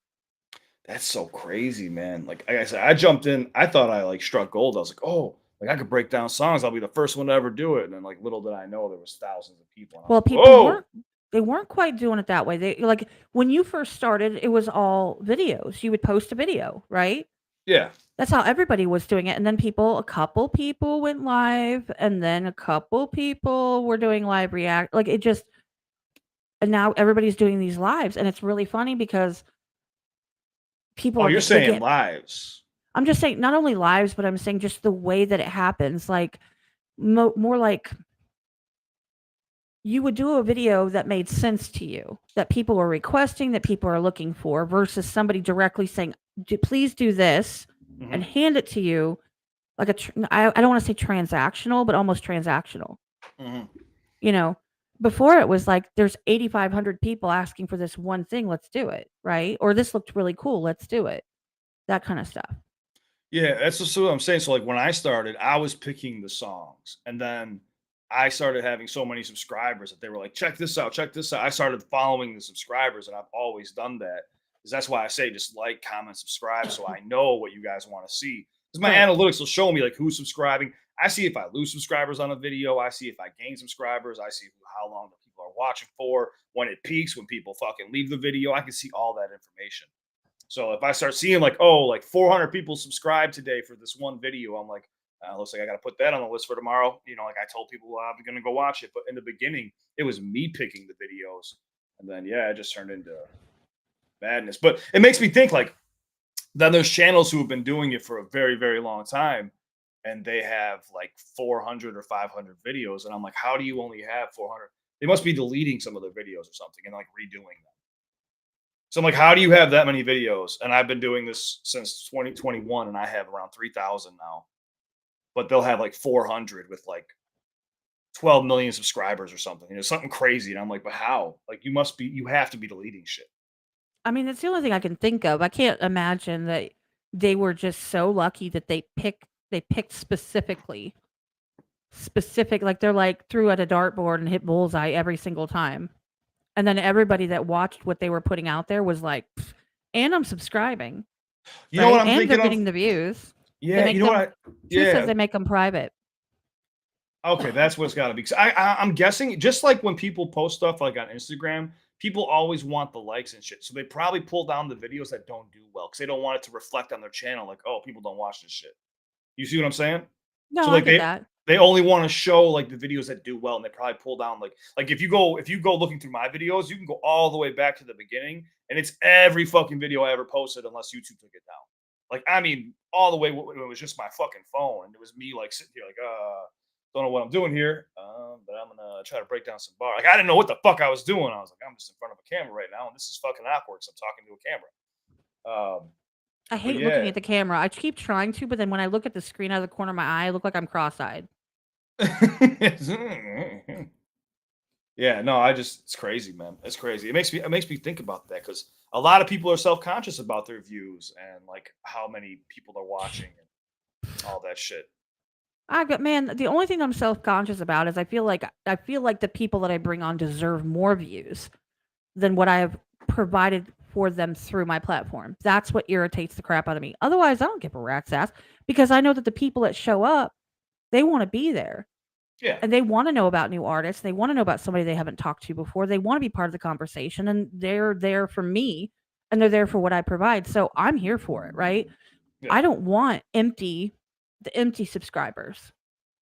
That's so crazy, man. Like I said, I jumped in. I thought I like struck gold. I was like, oh, like I could break down songs. I'll be the first one to ever do it. And then like little did I know there was thousands of people. And I
Well,
was like,
people
whoa.
weren't. They weren't quite doing it that way. They like when you first started, it was all videos. You would post a video, right?
Yeah.
That's how everybody was doing it. And then a couple people went live, and then a couple people were doing live react. Like it just, and now everybody's doing these lives, and it's really funny because people
Oh,
are
you're
they
saying
get.
lives.
I'm just saying not only lives, but I'm saying just the way that it happens. Like more like you would do a video that made sense to you, that people are requesting, that people are looking for, versus somebody directly saying, please do this and
Mhm.
hand it to you like I don't want to say transactional, but almost transactional.
Mhm.
Before it was like there's 8,500 people asking for this one thing, let's do it, right? Or this looked really cool, let's do it. That kind of stuff.
Yeah, that's just what I'm saying. So like when I started, I was picking the songs, and then I started having so many subscribers that they were like, check this out, check this out. I started following the subscribers, and I've always done that. Because that's why I say just like, comment, subscribe, so I know what you guys want to see. Because my
Right.
analytics will show me like who's subscribing. I see if I lose subscribers on a video. I see if I gain subscribers. I see how long the people are watching for, when it peaks, when people fucking leave the video. I can see all that information. So if I start seeing like, oh, like 400 people subscribed today for this one video, I'm like, looks like I got to put that on the list for tomorrow. Like I told people I'm going to go watch it. But in the beginning, it was me picking the videos. And then, yeah, it just turned into madness. But it makes me think like, then there's channels who have been doing it for a very, very long time. And they have like 400 or 500 videos. And I'm like, how do you only have 400? They must be deleting some of their videos or something and like redoing them. So I'm like, how do you have that many videos? And I've been doing this since 2021 and I have around 3,000 now. But they'll have like 400 with like 12 million subscribers or something. Something crazy. And I'm like, but how? Like you have to be deleting shit.
I mean, it's the only thing I can think of. I can't imagine that they were just so lucky that they picked specific, like they're like threw at a dartboard and hit bullseye every single time. And then everybody that watched what they were putting out there was like, "Pff, and I'm subscribing,
You know what
right?
I'm
And they're
thinking
getting
of?
the views. They
Yeah,
make
you know
them.
what?
Truth says
Yeah.
they make them private.
Okay, that's what it's got to be. 'Cause I'm guessing just like when people post stuff like on Instagram, people always want the likes and shit. So they probably pull down the videos that don't do well because they don't want it to reflect on their channel. Like, oh, people don't watch this shit. You see what I'm saying?
No,
So
I
like
get that.
they only want to show like the videos that do well, and they probably pull down like if you go looking through my videos, you can go all the way back to the beginning, and it's every fucking video I ever posted unless YouTube took it down. Like I mean, all the way when it was just my fucking phone, and it was me like sitting here like don't know what I'm doing here, but I'm gonna try to break down some bar. Like I didn't know what the fuck I was doing. I was like, I'm just in front of a camera right now, and this is fucking awkward. So I'm talking to a camera.
I
But
hate looking
yeah.
at the camera. I keep trying to, but then when I look at the screen out of the corner of my eye, I look like I'm cross-eyed.
Yeah, no, it's crazy, man. It's crazy. It makes me think about that because a lot of people are self-conscious about their views and like how many people are watching and all that shit.
Man, the only thing I'm self-conscious about is I feel like the people that I bring on deserve more views than what I have provided for them through my platform. That's what irritates the crap out of me. Otherwise, I don't give a rat's ass because I know that the people that show up, they want to be there
Yeah,
and they want to know about new artists. They want to know about somebody they haven't talked to before. They want to be part of the conversation and they're there for me and they're there for what I provide. So I'm here for it, right?
yeah,
I don't want the empty subscribers.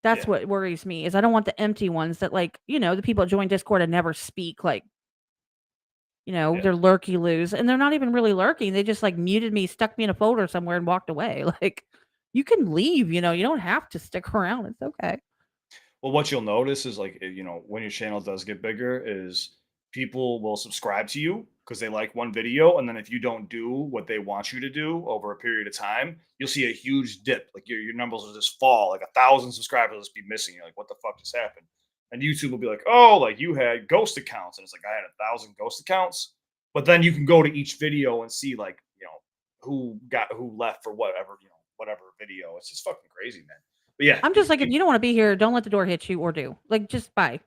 That's
yeah,
what worries me is I don't want the empty ones that the people that join Discord and never speak
yeah.
they're lurky loos and they're not even really lurking. They just like muted me, stuck me in a folder somewhere and walked away. Like you can leave, you don't have to stick around. It's okay.
Well, what you'll notice is like, when your channel does get bigger, is people will subscribe to you because they like one video, and then if you don't do what they want you to do over a period of time, you'll see a huge dip. Like your numbers will just fall, like 1,000 subscribers will just be missing. You're like, what the fuck just happened? And YouTube will be like, oh, like you had ghost accounts, and it's like I had 1,000 ghost accounts. But then you can go to each video and see like who left for whatever video. It's just fucking crazy, man. But yeah,
I'm just like, if you don't want to be here, don't let the door hit you or do. Like, just bye.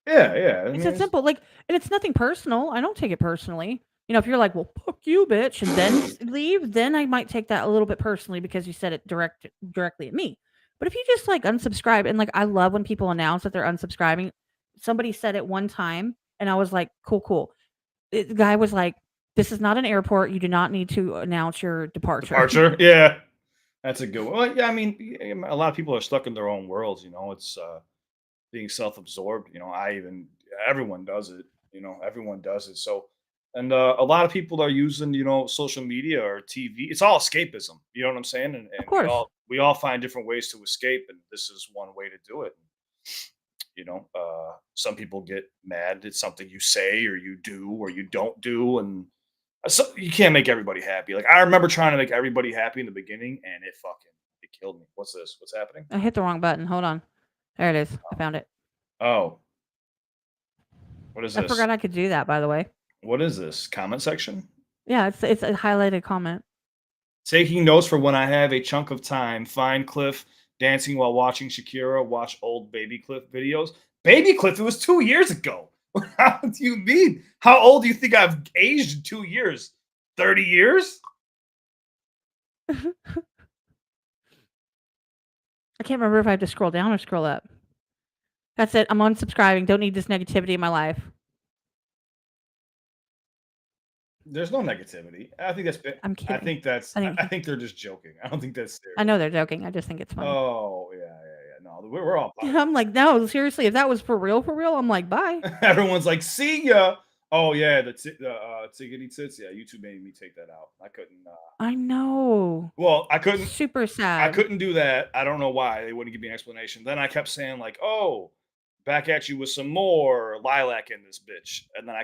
yeah. I
It's
mean,
that simple. Like, and it's nothing personal. I don't take it personally. If you're like, well, fuck you, bitch, and then leave, then I might take that a little bit personally because you said it directly at me. But if you just like unsubscribe, and like, I love when people announce that they're unsubscribing. Somebody said it one time, and I was like, cool, cool. The guy was like, this is not an airport. You do not need to announce your departure.
Yeah, that's a good one. Well, yeah, I mean, a lot of people are stuck in their own worlds. It's being self-absorbed. Everyone does it. Everyone does it. So, and a lot of people are using social media or TV. It's all escapism. You know what I'm saying? And
Of
we
course.
all find different ways to escape, and this is one way to do it. Some people get mad at something you say or you do or you don't do, and so you can't make everybody happy. Like I remember trying to make everybody happy in the beginning, and it killed me. What's this? What's happening?
I hit the wrong button. Hold on. There it is. I found it.
Oh, what is
I
this?
forgot I could do that, by the way.
What is this? Comment section?
Yeah, it's a highlighted comment.
Taking notes for when I have a chunk of time. Find Cliff dancing while watching Shakira. Watch old Baby Cliff videos. Baby Cliff, it was 2 years ago. How do you mean? How old do you think I've aged in 2 years? 30 years?
I can't remember if I have to scroll down or scroll up. That's it. I'm unsubscribing. Don't need this negativity in my life.
There's no negativity. I think that's.
I'm kidding.
I think they're just joking. I don't think that's serious.
I know they're joking. I just think it's funny.
Oh yeah. No, we're all.
I'm like, no, seriously. If that was for real, I'm like, bye.
Everyone's like, see ya. Oh yeah, the tiggity tits. Yeah, YouTube made me take that out. I couldn't.
I know.
Well, I couldn't.
Super sad.
I couldn't do that. I don't know why they wouldn't give me an explanation. Then I kept saying like, "Oh, back at you with some more lilac in this bitch," and then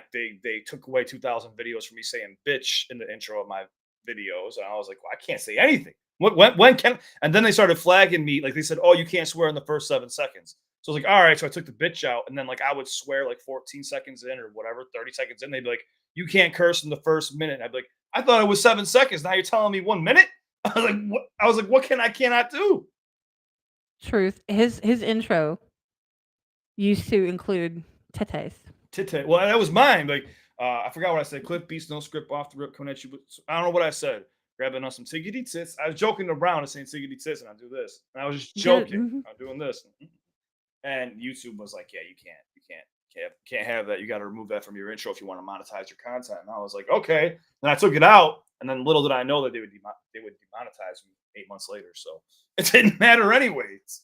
they took away 2,000 videos from me saying "bitch" in the intro of my videos, and I was like, "Well, I can't say anything. When can?" And then they started flagging me, like they said, "Oh, you can't swear in the first 7 seconds." So I was like, "All right." So I took the bitch out, and then like I would swear like 14 seconds in or whatever, 30 seconds in. They'd be like, "You can't curse in the first minute." And I'd be like, "I thought it was 7 seconds. Now you're telling me 1 minute." I was like, "What?" I was like, "What cannot do?"
Truth. His intro used to include tetes.
Well, that was mine. Like, I forgot what I said. Cliff Beast, no script, off the rip, coming at you. I don't know what I said. Grabbing on some tiggity tits. I was joking around and saying tiggity tits, and I do this. And I was just joking. I'm doing this. And YouTube was like, "Yeah, you can't have that. You got to remove that from your intro if you want to monetize your content." And I was like, "Okay." And I took it out, and then little did I know that they would demonetize me 8 months later. So it didn't matter anyways.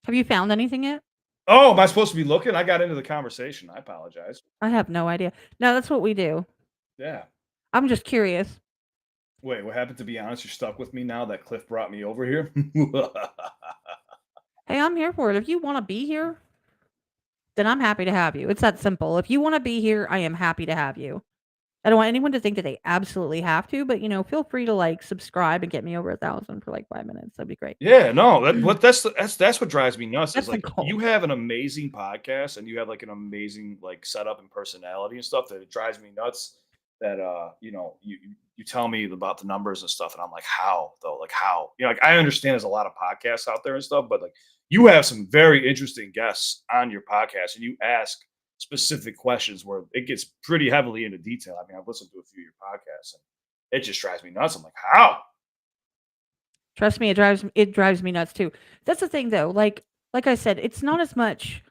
Have you found anything yet?
Oh, am I supposed to be looking? I got into the conversation. I apologize.
I have no idea. No, that's what we do.
Yeah.
I'm just curious.
Wait, what happened? To be honest, you're stuck with me now that Cliff brought me over here.
Hey, I'm here for it. If you want to be here, then I'm happy to have you. It's that simple. If you want to be here, I am happy to have you. I don't want anyone to think that they absolutely have to, but feel free to like subscribe and get me over 1,000 for like 5 minutes. That'd be great.
Yeah, no, that's what drives me nuts.
That's
Is
the
like
goal.
you have an amazing podcast and you have like an amazing like setup and personality and stuff that it drives me nuts. That you tell me about the numbers and stuff, and I'm like, how though? Like how? Like I understand there's a lot of podcasts out there and stuff, but like you have some very interesting guests on your podcast, and you ask specific questions where it gets pretty heavily into detail. I mean, I've listened to a few of your podcasts, and it just drives me nuts. I'm like, how?
Trust me, it drives me nuts too. That's the thing though. Like I said, it's not as much.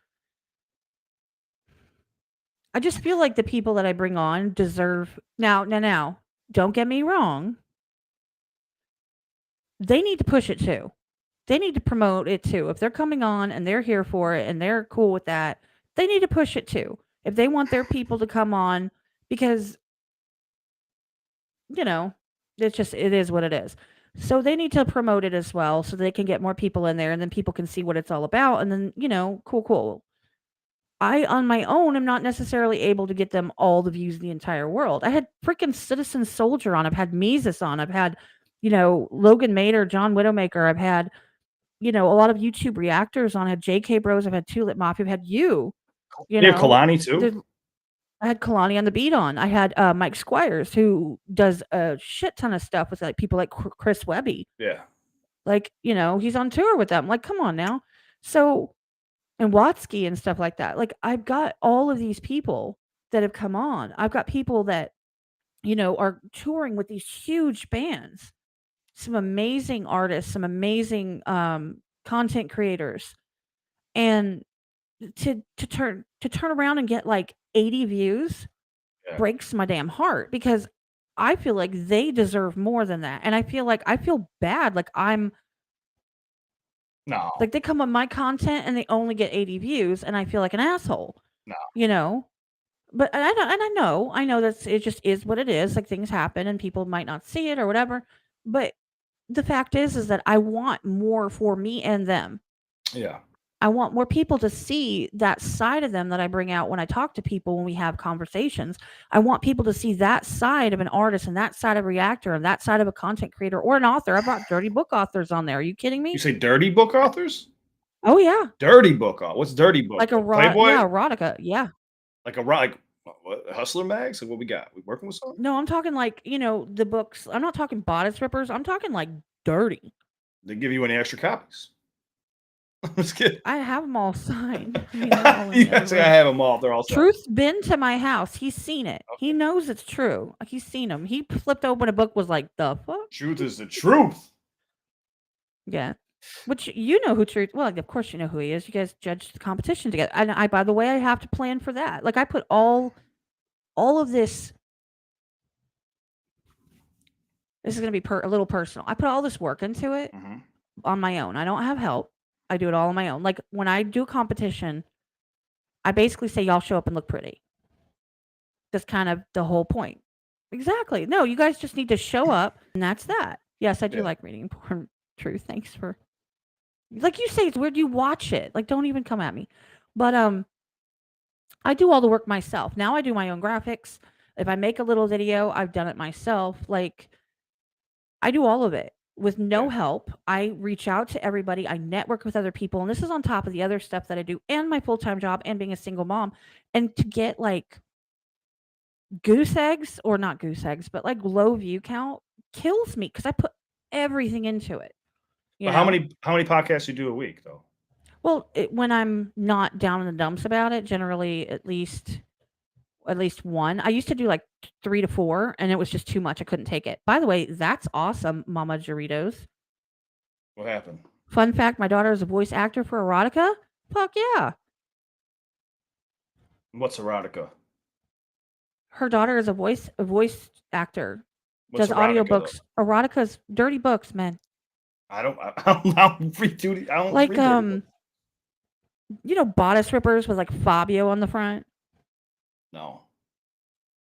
I just feel like the people that I bring on deserve now. Don't get me wrong. They need to push it too. They need to promote it too. If they're coming on and they're here for it and they're cool with that, they need to push it too. If they want their people to come on, because it is what it is. So they need to promote it as well so they can get more people in there and then people can see what it's all about. And then, cool. I, on my own, am not necessarily able to get them all the views in the entire world. I had freaking Citizen Soldier on. I've had Mises on. I've had, Logan Mader, John Widowmaker. I've had, a lot of YouTube reactors on. I had JK Bros. I've had Tulip Mafia. I've had you.
You have Kalani too?
I had Kalani on the beat on. I had Mike Squires, who does a shit ton of stuff with like people like Chris Webby.
Yeah.
Like, he's on tour with them. Like, come on now. So, and Watsky and stuff like that. Like, I've got all of these people that have come on. I've got people that, are touring with these huge bands. Some amazing artists, some amazing content creators. And to turn around and get like 80 views breaks my damn heart because I feel like they deserve more than that. And I feel bad. Like
No.
like they come on my content and they only get 80 views and I feel like an asshole.
No.
But I know that it just is what it is. Like things happen and people might not see it or whatever. But the fact is that I want more for me and them.
Yeah.
I want more people to see that side of them that I bring out when I talk to people, when we have conversations. I want people to see that side of an artist and that side of a reactor and that side of a content creator or an author. I brought dirty book authors on there. Are you kidding me?
You say dirty book authors?
Oh yeah.
Dirty book author. What's dirty book?
Like
Playboy?
Yeah, erotica. Yeah.
Like what, Hustler Mags? Like what we got? We working with something?
No, I'm talking like, the books. I'm not talking bodice rippers. I'm talking like dirty.
They give you any extra copies? I'm just kidding.
I have them all signed.
You guys say I have them all. They're all signed.
Truth's been to my house. He's seen it. Okay. He knows it's true. Like he's seen them. He flipped open a book, was like, the fuck?
Truth is the truth.
Yeah. Which you know who Truth. Well, of course you know who he is. You guys judged the competition together. And I, by the way, I have to plan for that. Like I put all of this. This is going to be a little personal. I put all this work into it on my own. I don't have help. I do it all on my own. Like when I do a competition, I basically say y'all show up and look pretty. That's kind of the whole point. Exactly. No, you guys just need to show up, and that's that. Yes, I do like reading porn. Truth. Thanks for. Like you say, it's weird you watch it. Like don't even come at me. But I do all the work myself. Now I do my own graphics. If I make a little video, I've done it myself. Like I do all of it. With no help, I reach out to everybody. I network with other people. And this is on top of the other stuff that I do and my full-time job and being a single mom. And to get like goose eggs, or not goose eggs, but like low view count kills me because I put everything into it.
But how many podcasts you do a week though?
Well, when I'm not down in the dumps about it, generally at least one. I used to do like 3 to 4 and it was just too much. I couldn't take it. By the way, that's awesome, Mama Doritos.
What happened?
Fun fact, my daughter is a voice actor for erotica. Fuck yeah.
What's erotica?
Her daughter is a voice actor.
What's
does audiobooks. Erotica's dirty books, man.
I don't read duty. I don't
like
read
bodice rippers with like Fabio on the front.
No.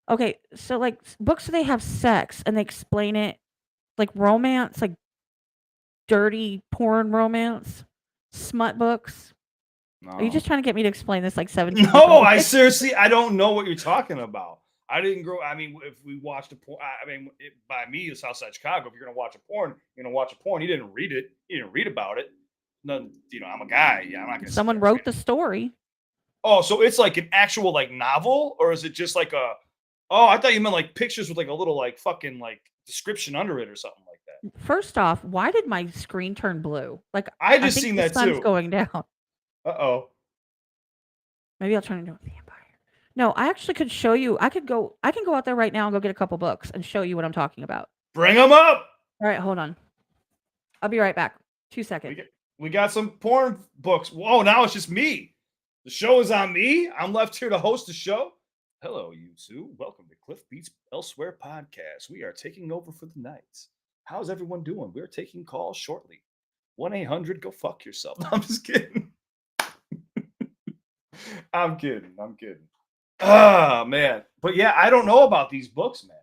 Okay, so like books where they have sex and they explain it, like romance, like dirty porn romance, smut books. No. Are you just trying to get me to explain this like 17?
No, I seriously, I don't know what you're talking about. I didn't grow. I mean, if we watched a porn, by me, it's Southside Chicago. If you're gonna watch a porn, you're gonna watch a porn. You didn't read it. You didn't read about it. Nothing. I'm a guy. Yeah, I'm not gonna.
Someone wrote the story.
Oh, so it's like an actual like novel, or is it just like a? Oh, I thought you meant like pictures with like a little like fucking like description under it or something like that.
First off, why did my screen turn blue? Like
I just seen that too.
Going down.
Uh-oh.
Maybe I'll turn into a vampire. No, I actually could show you. I can go out there right now and go get a couple books and show you what I'm talking about.
Bring them up.
All right, hold on. I'll be right back. 2 seconds.
We got some porn books. Whoa, now it's just me. The show is on me. I'm left here to host the show. Hello, you two. Welcome to Cliff Beats Elsewhere podcast. We are taking over for the night. How's everyone doing? We're taking calls shortly. 1-800 go fuck yourself. No, I'm just kidding. I'm kidding. Oh, man. But yeah, I don't know about these books, man.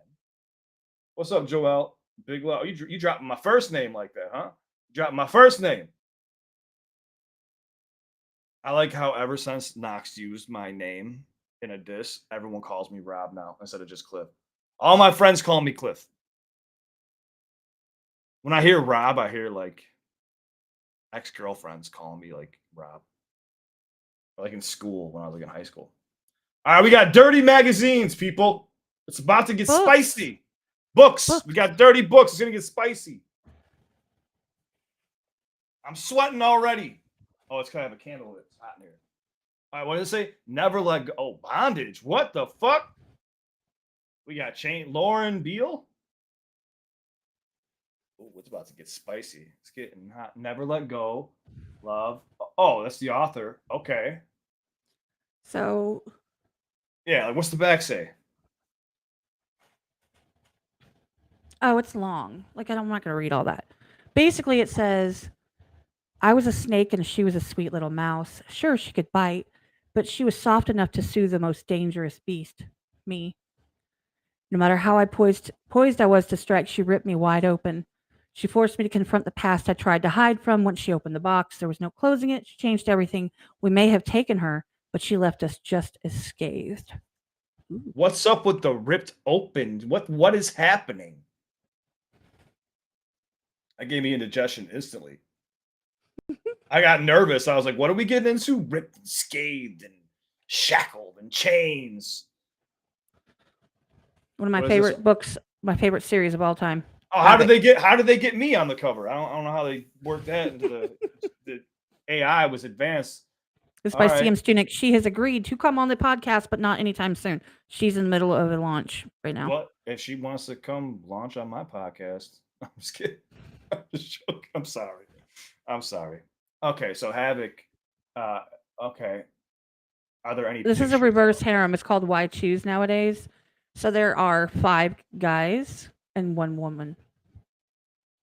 What's up, Joel? Big love. You dropping my first name like that, huh? Dropping my first name. I like how ever since Knox used my name in a diss, everyone calls me Rob now instead of just Cliff. All my friends call me Cliff. When I hear Rob, I hear like ex-girlfriends calling me like Rob. Like in school when I was like in high school. All right, we got dirty magazines, people. It's about to get
Books.
spicy. Books.
Books.
We got dirty books. It's gonna get spicy. I'm sweating already. Oh, it's kind of a candle. It's hot in here. All right, what does it say? Never let go. Oh, bondage. What the fuck? We got Lauren Beal. Oh, it's about to get spicy. It's getting hot. Never let go. Love. Oh, that's the author. Okay.
So
Yeah, like what's the back say?
oh, it's long. Like I'm not gonna read all that. Basically, it says, I was a snake and she was a sweet little mouse. Sure, she could bite, but she was soft enough to soothe the most dangerous beast, me. No matter how poised I was to strike, she ripped me wide open. She forced me to confront the past I tried to hide from. Once she opened the box, there was no closing it. She changed everything. We may have taken her, but she left us just as scathed.
What's up with the ripped open? What is happening? That gave me indigestion instantly. I got nervous. I was like, what are we getting into? Ripped and scathed and shackled and chains.
One of my
What is this?
favorite books, my favorite series of all time.
Oh, how did they get me on the cover? I don't know how they worked that into the AI was advanced.
This is by
All right.
CM Stunek. She has agreed to come on the podcast, but not anytime soon. She's in the middle of a launch right now.
What if she wants to come launch on my podcast? I'm just kidding. I'm just joking. I'm sorry. Okay, so Havoc. Okay. Are there any?
This is a
pictures
reverse
of-
harem. It's called Why Choose nowadays. So there are 5 guys and 1 woman.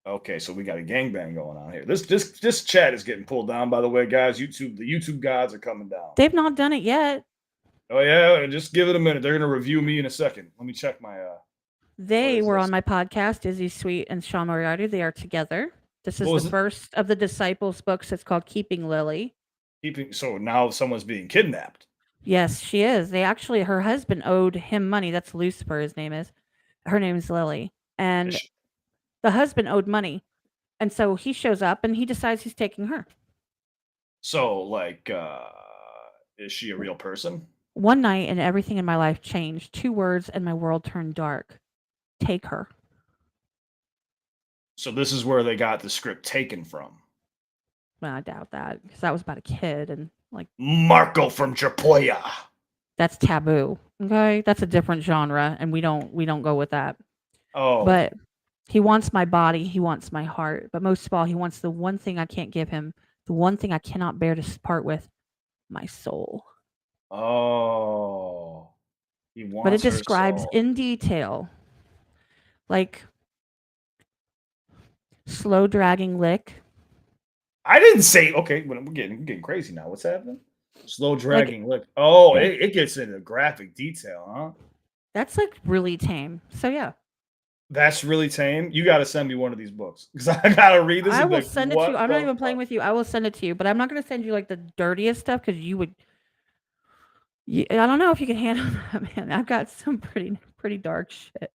Okay, so we got a gangbang going on here. This chat is getting pulled down, by the way, guys. The YouTube gods are coming down.
They've not done it yet.
Oh yeah, just give it a minute. They're gonna review me in a second. Let me check my.
They
is
were
this?
on my podcast, Izzy Sweet and Sean Moriarty. They are together. This is
What was
the
it?
first of the Disciples books. It's called Keeping Lily.
So now someone's being kidnapped.
Yes, she is. Her husband owed him money. That's Lucifer, his name is. Her name is Lily. And the husband owed money. And so he shows up and he decides he's taking her.
So like, is she a real person?
One night and everything in my life changed. 2 words and my world turned dark. Take her.
So this is where they got the script taken from.
Well, I doubt that because that was about a kid and like
Marco from Chapoya.
that's taboo. Okay, that's a different genre, and we don't go with that.
Oh,
But he wants my body, he wants my heart, but most of all, he wants the one thing I can't give him, the one thing I cannot bear to part with, my soul.
oh, he wants.
But it
her
describes
soul.
in detail, like slow dragging lick.
I didn't say okay. We're getting crazy now. What's happening? Slow dragging lick. Oh,
Yeah.
it gets into graphic detail, huh?
That's like really tame. So yeah,
That's really tame. You got to send me one of these books because I gotta read this.
I
and be
will
like,
send it to you.
what
I'm not
the
even playing
fuck?
with you. I will send it to you, but I'm not going to send you like the dirtiest stuff because you would. I don't know if you can handle that, man. I've got some pretty dark shit.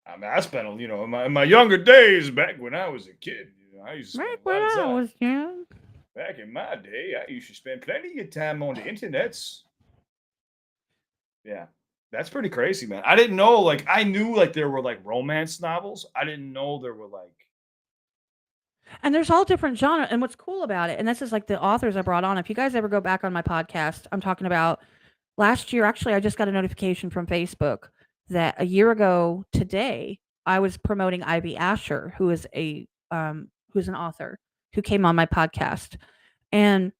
I mean, I spent, in my younger days back when I was a kid. I used to spend
Right
a lot
when
of
I
time.
was young.
Back in my day, I used to spend plenty of time on the internets. Yeah, that's pretty crazy, man. I didn't know, like, I knew, like, there were, like, romance novels. I didn't know there were, like...
And there's all different genre. And what's cool about it, and this is like the authors I brought on. If you guys ever go back on my podcast, I'm talking about last year. Actually, I just got a notification from Facebook that a year ago today, I was promoting Ivy Asher, who is who's an author who came on my podcast. And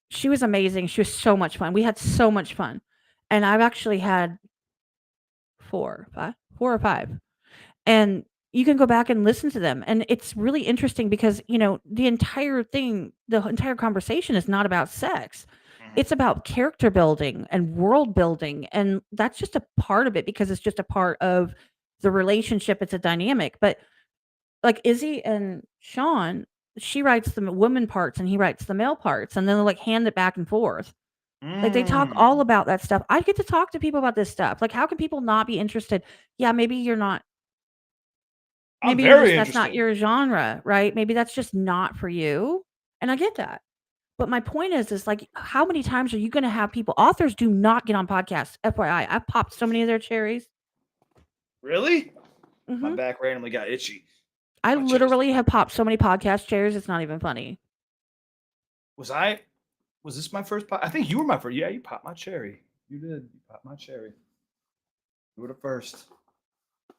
she was amazing. She was so much fun. We had so much fun. And I've actually had 4 or 5. And you can go back and listen to them. And it's really interesting because, the entire conversation is not about sex. It's about character building and world building. And that's just a part of it because it's just a part of the relationship, it's a dynamic. But like Izzy and Sean, she writes the women parts and he writes the male parts, and then they like hand it back and forth. Like they talk all about that stuff. I get to talk to people about this stuff. Like, how can people not be interested? Yeah, maybe you're not.
I'm
Maybe you're
very
just that's not
interested.
your genre, right? Maybe that's just not for you, and I get that. But my point is like, how many times are you going to have people? Authors do not get on podcasts. FYI, I popped so many of their cherries.
Really? My
Hmm
back randomly got itchy.
I
My chair's
literally have popped so many podcast chairs. It's not even funny.
was I was this my first I think you were my first. Yeah, you popped my cherry. You did. You popped my cherry. You were the first.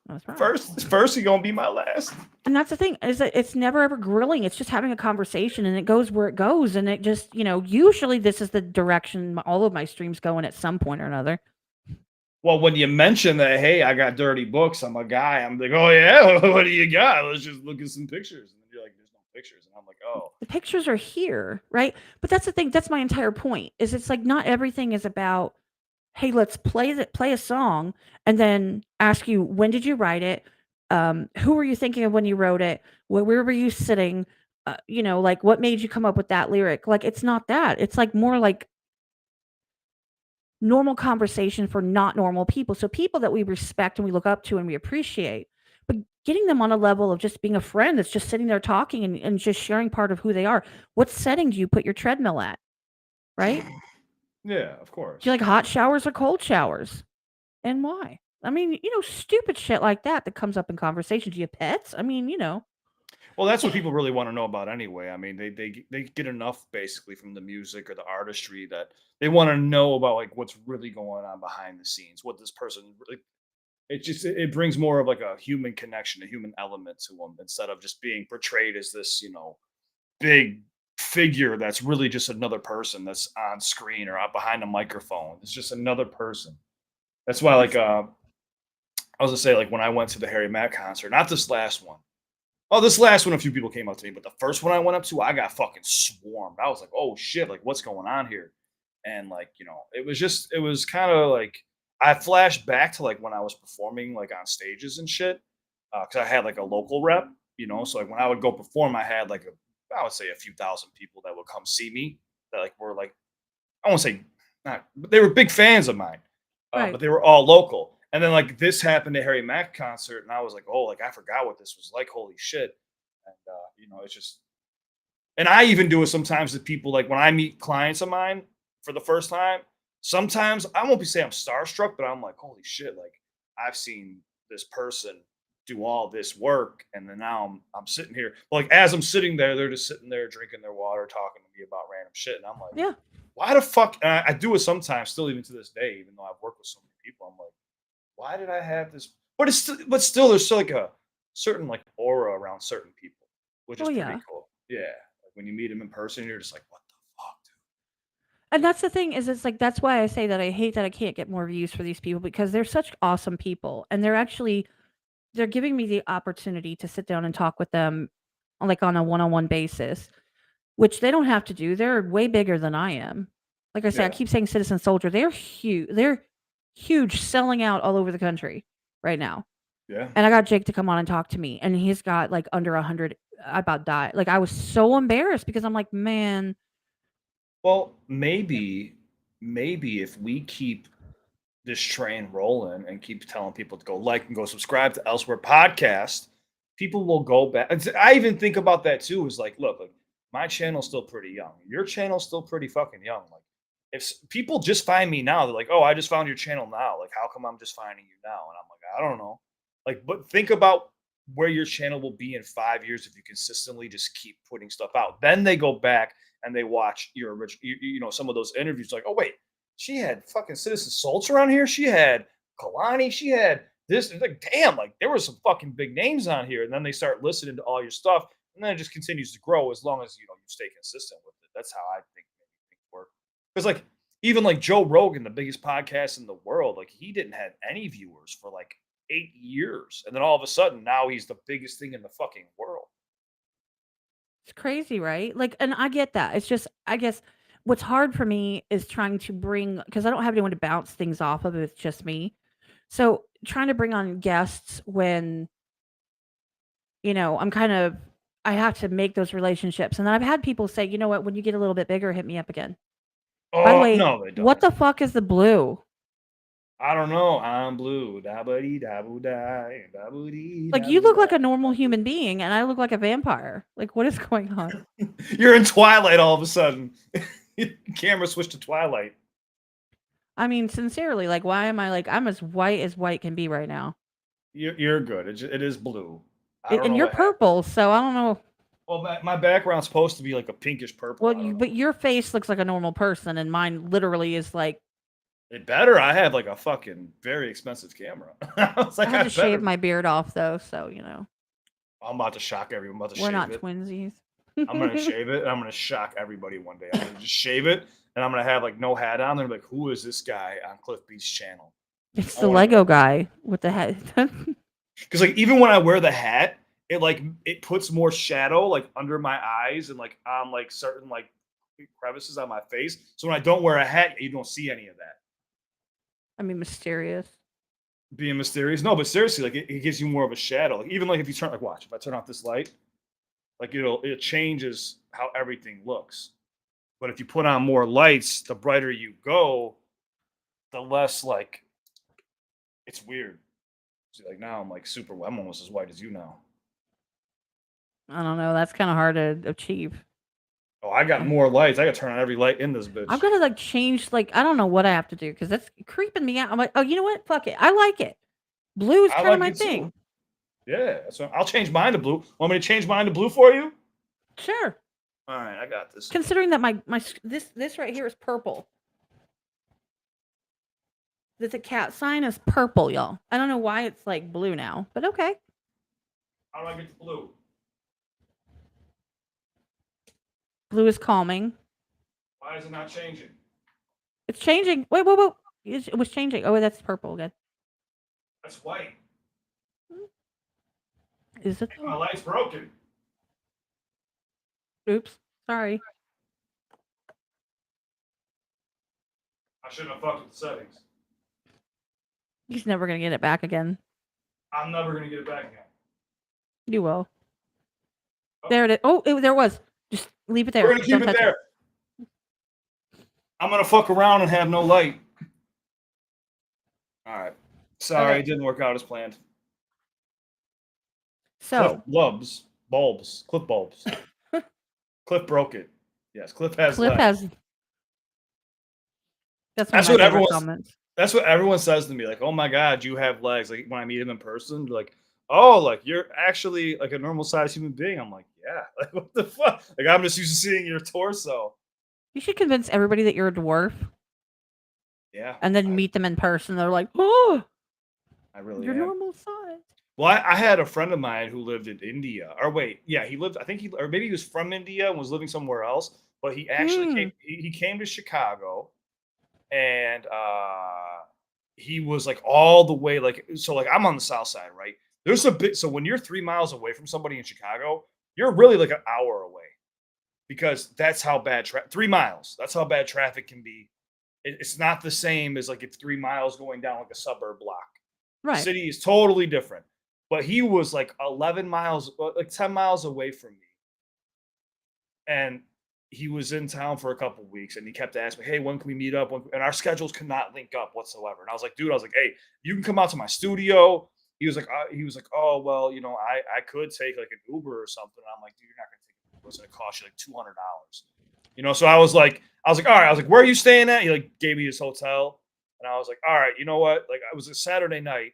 That's right.
First is gonna be my last.
And that's the thing is that it's never ever grilling. It's just having a conversation, and it goes where it goes. And it just, usually this is the direction all of my streams go in at some point or another.
Well, when you mention that, hey, I got dirty books, I'm a guy. I'm like, oh yeah, what do you got? Let's just look at some pictures. And you're like, there's no pictures, and I'm like, oh,
The pictures are here, right? But that's the thing. That's my entire point. Is it's like not everything is about, hey, let's play a song, and then ask you when did you write it, who were you thinking of when you wrote it, where were you sitting, like what made you come up with that lyric? Like it's not that. It's like more like normal conversation for not normal people. So people that we respect and we look up to and we appreciate. But getting them on a level of just being a friend that's just sitting there talking and just sharing part of who they are. What setting do you put your treadmill at? Right?
yeah, of course.
Do you like hot showers or cold showers? And why? I mean, stupid shit like that comes up in conversation. Do you have pets? I mean,
Well, that's what people really want to know about anyway. I mean, they get enough basically from the music or the artistry that they want to know about like what's really going on behind the scenes, what this person really. It brings more of like a human connection, a human element to them instead of just being portrayed as this big figure that's really just another person that's on screen or out behind a microphone. It's just another person. That's why like I was gonna say like when I went to the Harry Mack concert, not this last one. Oh, this last one, a few people came up to me, but the first one I went up to, I got fucking swarmed. I was like, "Oh shit! Like, what's going on here?" And like, it was kind of like I flashed back to like when I was performing like on stages and shit, because I had like a local rep, So like when I would go perform, I had like I would say a few thousand people that would come see me that like were like I won't say not, but they were big fans of mine,
right.
but they were all local. And then like this happened at Harry Mack concert, and I was like, oh, like I forgot what this was like. Holy shit! And it's just, and I even do it sometimes to people like when I meet clients of mine for the first time. Sometimes I won't be saying I'm starstruck, but I'm like, holy shit! Like I've seen this person do all this work, and then now I'm sitting here. Like as I'm sitting there, they're just sitting there drinking their water, talking to me about random shit, and I'm like,
Yeah.
why the fuck? And I do it sometimes, still even to this day, even though I've worked with so many people. I'm like, why did I have this? But still, there's still like a certain like aura around certain people, which is
Oh
pretty
yeah.
cool. Yeah, like when you meet them in person, you're just like, what the fuck, dude?
And that's the thing is it's like that's why I say that I hate that I can't get more views for these people because they're such awesome people and they're giving me the opportunity to sit down and talk with them like on a one-on-one basis, which they don't have to do. They're way bigger than I am. Like I say, I
Yeah,
keep saying Citizen Soldier. They're huge. They're huge, selling out all over the country right now.
yeah.
And I got Jake to come on and talk to me, and he's got like under 100. I about died. Like I was so embarrassed because I'm like, man,
Well, maybe if we keep this train rolling and keep telling people to go like and go subscribe to Elsewhere Podcast, people will go back. I even think about that too. Is like, look, my channel's still pretty young. Your channel's still pretty fucking young. Like, if people just find me now, they're like, oh, I just found your channel now. Like, how come I'm just finding you now? And I'm like, I don't know. Like, but think about where your channel will be in 5 years if you consistently just keep putting stuff out. Then they go back and they watch your original, some of those interviews. Like, oh wait, she had fucking Citizen Soldier on here. She had Kalani. She had this. Like, damn, like there were some fucking big names on here. And then they start listening to all your stuff, and then it just continues to grow as long as you stay consistent with it. That's how I think things work. Because like even like Joe Rogan, the biggest podcast in the world, like he didn't have any viewers for like 8 years, and then all of a sudden now he's the biggest thing in the fucking world.
it's crazy, right? Like, and I get that. It's just, I guess, what's hard for me is trying to bring because I don't have anyone to bounce things off of. It's just me. So trying to bring on guests when, I have to make those relationships. And then I've had people say, you know what, when you get a little bit bigger, hit me up again. By the
Oh
way,
no, they
what
don't.
the fuck is the blue?
I don't know. I'm blue. Da ba dee da boo da da boo dee
Like,
da
you
boo
look like
da.
a normal human being, and I look like a vampire. Like, what is going on?
You're in Twilight all of a sudden. Camera switched to Twilight.
I mean, sincerely, like, why am I like, I'm as white can be right now.
You're good. It is blue. I don't
And
know
you're
what happened.
purple, so I don't know.
Well, my background's supposed to be like a pinkish purple.
Well,
I don't know.
but your face looks like a normal person, and mine literally is like,
It better. I have like a fucking very expensive camera. I was like,
I had to shave
better.
my beard off, though, so,
I'm about to shock everyone. I'm about to
we're
shave
not
it.
twinsies.
I'm gonna shave it and I'm gonna shock everybody one day. I'm gonna just shave it and I'm gonna have like no hat on. They're like, who is this guy on Cliff B's channel?
It's
I
the
wanna
Lego guy with the head.
Because like even when I wear the hat, it puts more shadow like under my eyes and like on like certain like crevices on my face. So when I don't wear a hat, you don't see any of that.
I mean, mysterious.
Being mysterious. No, but seriously, like it gives you more of a shadow. Like even like if you turn like watch, if I turn off this light, like it changes how everything looks. But if you put on more lights, the brighter you go, the less like it's weird. See, like now I'm like I'm almost as white as you now.
I don't know. That's kind of hard to achieve.
Oh, I got more lights. I got to turn on every light in this bitch.
I've got to like change. Like, I don't know what I have to do because that's creeping me out. I'm like, oh, you know what? Fuck it. I like it. Blue is
I
kind of
like
my
it too.
thing.
Yeah, I'll change mine to blue. Want me to change mine to blue for you?
Sure.
All right, I got this.
Considering that this right here is purple. The cat sign is purple, y'all. I don't know why it's like blue now, but okay.
How do I get to blue?
Blue is calming.
Why is it not changing?
It's changing. Wait, whoa, whoa. It was changing. Oh, that's purple again.
That's white.
Is it?
My light's broken.
Oops. Sorry.
I shouldn't have fucked with the settings.
He's never gonna get it back again.
I'm never gonna get it back again.
You will.
Oh.
There it is. Oh, there it was. Just leave it there.
We're gonna keep
Don't
it
touch
there. I'm gonna fuck around and have no light. All right. Sorry,
Okay.
it didn't work out as planned.
So
Cliff bulbs. Cliff broke it. Yes, Cliff has
Cliff
legs.
has. That's
That's
one of
what
my favorite
everyone's-
comments.
That's what everyone says to me. Like, oh my God, you have legs. Like when I meet him in person, they're like, oh, like you're actually like a normal sized human being. I'm like, yeah. Like what the fuck? Like I'm just used to seeing your torso.
You should convince everybody that you're a dwarf,
Yeah.
and then meet them in person. They're like, oh,
I really
you're
am.
normal size.
Well, I had a friend of mine who lived in India. Or wait, yeah, he lived. I think or maybe he was from India and was living somewhere else. But he actually came. He came to Chicago, and he was like all the way like so. Like I'm on the south side, right? There's a bit. So when you're 3 miles away from somebody in Chicago, you're really like an hour away, because that's how bad 3 miles. That's how bad traffic can be. It's not the same as like it's 3 miles going down like a suburb block.
Right.
City is totally different. But he was like 11 miles, like 10 miles away from me. And he was in town for a couple of weeks and he kept asking me, hey, when can we meet up? And our schedules could not link up whatsoever. And I was like, dude, hey, you can come out to my studio. He was like, oh, well, you know, I could take like an Uber or something. And I'm like, dude, you're not going to take an Uber. It's going to cost you like $200. You know, so I was like, all right. I was like, where are you staying at? He like gave me his hotel. And I was like, all right, you know what? Like, it was a Saturday night.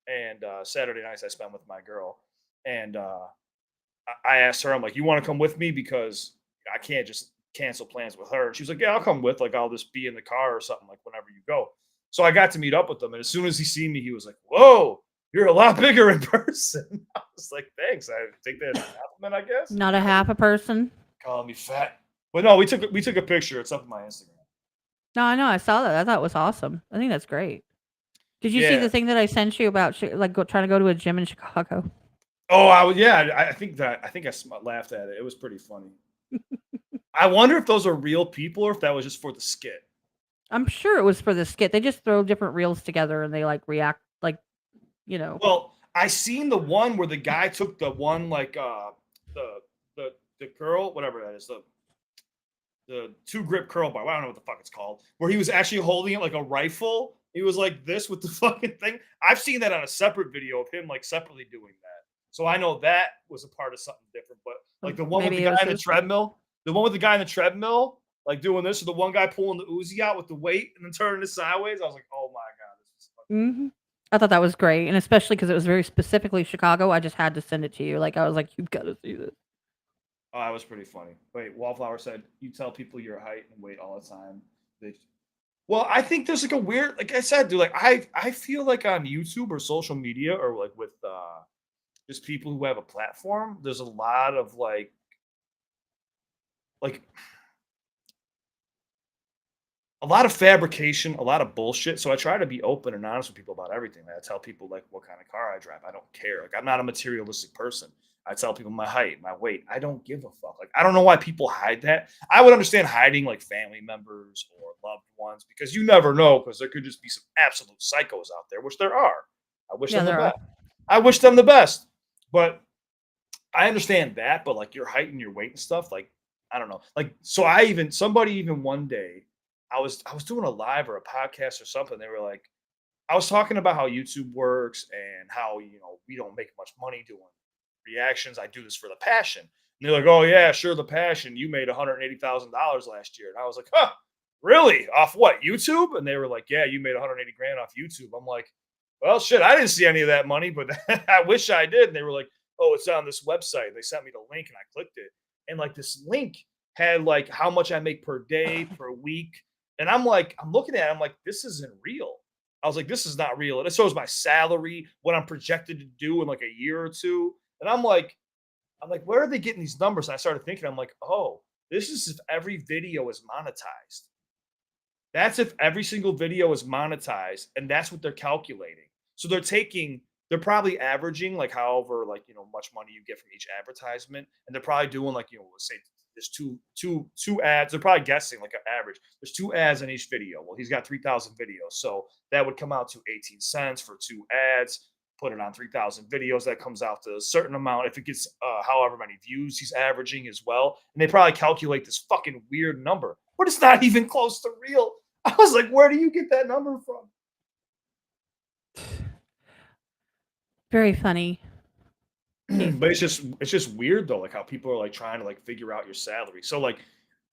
And Saturday nights I spent with my girl. And I asked her, I'm like, you want to come with me? Because I can't just cancel plans with her. And she was like, yeah, I'll come with. Like, I'll just be in the car or something, like whenever you go. So I got to meet up with them. And as soon as he seen me, he was like, whoa, you're a lot bigger in person. I was like, thanks. I think that's a compliment, I guess.
Not a half a person.
Calling me fat. But no, we took a picture. It's up on my Instagram.
No, I know. I saw that. I thought it was awesome. I think that's great. Did you see the thing that I sent you about trying to go to a gym in Chicago?
Oh, I think I laughed at it. It was pretty funny. I wonder if those are real people or if that was just for the skit.
I'm sure it was for the skit. They just throw different reels together and they like react like, you know.
Well, I seen the one where the guy took the one like the the curl, whatever that is, the two grip curl bar. I don't know what the fuck it's called. Where he was actually holding it like a rifle. He was like this with the fucking thing. I've seen that on a separate video of him like separately doing that. So I know that was a part of something different. But like the one with
Maybe
the
it was
guy in the
his.
treadmill, the one with the guy in the treadmill, like doing this, or the one guy pulling the Uzi out with the weight and then turning it sideways. I was like, oh my god, this is fucking.
Mhm. I thought that was great, and especially because it was very specifically Chicago, I just had to send it to you. Like, I was like, "You've gotta see this."
Oh, that was pretty funny. Wait, Wallflower said you tell people your height and weight all the time. They, well, I think there's like a weird, like I said, dude. Like I feel like on YouTube or social media or like with just people who have a platform, there's a lot of like a lot of fabrication, a lot of bullshit. So I try to be open and honest with people about everything. I tell people like what kind of car I drive. I don't care. Like I'm not a materialistic person. I tell people my height, my weight. I don't give a fuck. Like I don't know why people hide that. I would understand hiding like family members or loved ones because you never know because there could just be some absolute psychos out there, which there are. I wish
Yeah,
them the
there are.
best. I wish them the best. But I understand that, but like your height and your weight and stuff, like I don't know. Like so I even somebody even one day I was doing a live or a podcast or something. They were like, I was talking about how YouTube works and how we don't make much money doing reactions. I do this for the passion. And they're like, oh yeah, sure, the passion. You made $180,000 last year. And I was like, huh, really? Off what? YouTube? And they were like, yeah, you made 180 grand off YouTube. I'm like, well, shit, I didn't see any of that money, but I wish I did. And they were like, oh, it's on this website. They sent me the link and I clicked it. And like this link had like how much I make per day, per week. And I'm like, I'm looking at it, I'm like, this isn't real. I was like, this is not real. And it shows my salary, what I'm projected to do in like a year or two. And I'm like, where are they getting these numbers? And I started thinking, I'm like, oh, this is if every video is monetized. That's if every single video is monetized, and that's what they're calculating. So they're probably averaging like however like much money you get from each advertisement, and they're probably doing like let's say there's two ads. They're probably guessing like an average. There's two ads in each video. Well, he's got 3,000 videos, so that would come out to 18 cents for two ads. Put it on 3,000 videos, that comes out to a certain amount. If it gets however many views he's averaging as well, and they probably calculate this fucking weird number, but it's not even close to real. I was like, where do you get that number from?
Very funny.
But it's just weird though, like how people are like trying to like figure out your salary. So like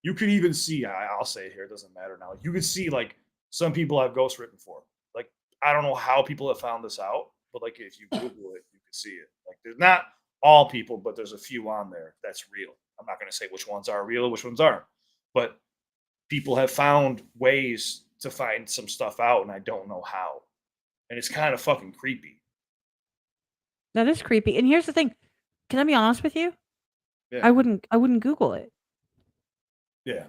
you could even see, I'll say it here, it doesn't matter now. You could see like some people have ghost written for. Like I don't know how people have found this out, but like if you Google it, you can see it. Like there's not all people, but there's a few on there that's real. I'm not gonna say which ones are real, which ones aren't. But people have found ways to find some stuff out, and I don't know how. And it's kind of fucking creepy.
That is creepy. And here's the thing. Can I be honest with you?
Yeah.
I wouldn't Google it.
Yeah.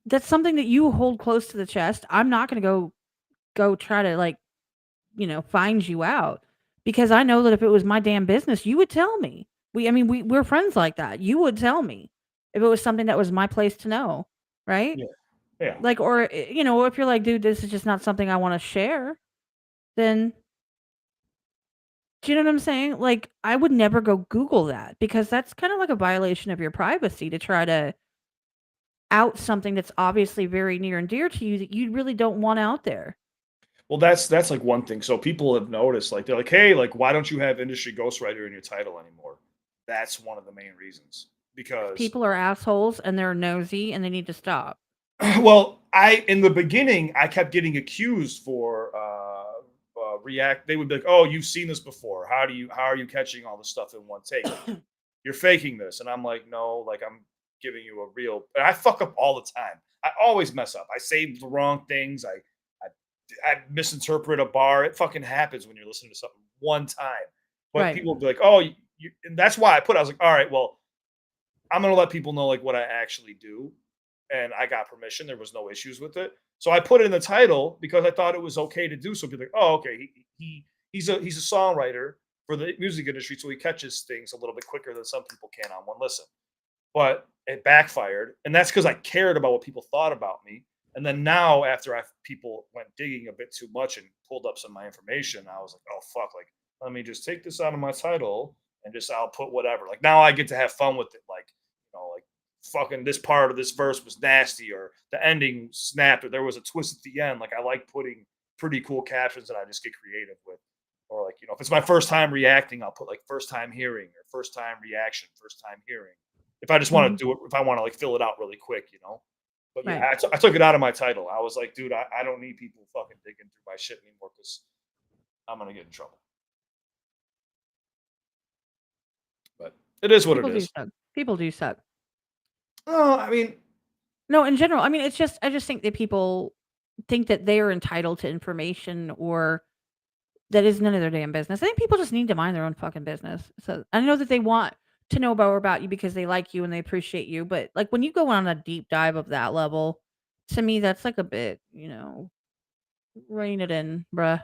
That's something that you hold close to the chest. I'm not gonna go try to like, find you out because I know that if it was my damn business, you would tell me. We're friends like that. You would tell me if it was something that was my place to know, right?
Yeah. Yeah.
Like, or if you're like, dude, this is just not something I want to share, then do you know what I'm saying? Like, I would never go Google that because that's kind of like a violation of your privacy to try to out something that's obviously very near and dear to you that you really don't want out there.
Well, that's like one thing. So people have noticed, like they're like, hey, like why don't you have industry ghostwriter in your title anymore? That's one of the main reasons. Because
People are assholes and they're nosy and they need to stop.
well, I in the beginning I kept getting accused for react. They would be like, "Oh, you've seen this before. How are you catching all this stuff in one take? You're faking this." And I'm like, "No, like I'm giving you a real." And I fuck up all the time. I always mess up. I say the wrong things. I misinterpret a bar. It fucking happens when you're listening to something one time. But
Right.
people will be like, "Oh, and that's why I was like, all right, well, I'm gonna let people know like what I actually do, and I got permission. There was no issues with it, so I put it in the title because I thought it was okay to do. So people like, oh, okay, he's a songwriter for the music industry, so he catches things a little bit quicker than some people can on one listen. But it backfired, and that's because I cared about what people thought about me. And then now, after people went digging a bit too much and pulled up some of my information, I was like, oh fuck, like let me just take this out of my title and just I'll put whatever. Like now I get to have fun with it. Like, like fucking this part of this verse was nasty or the ending snapped or there was a twist at the end. Like I like putting pretty cool captions that I just get creative with. Or like, if it's my first time reacting, I'll put like first time hearing or first time reaction, first time hearing. If I just want
Mhm.
to do it, if I want to like fill it out really quick. But yeah,
Right.
I took it out of my title. I was like, dude, I don't need people fucking digging through my shit anymore because I'm gonna get in trouble. But it is what it
People do
is.
suck. People do suck.
Oh, I mean,
No, in general, I mean, it's just I just think that people think that they are entitled to information or that is none of their damn business. I think people just need to mind their own fucking business. So I know that they want to know more about you because they like you and they appreciate you, but like when you go on a deep dive of that level, to me that's like a bit, rein it in, bruh.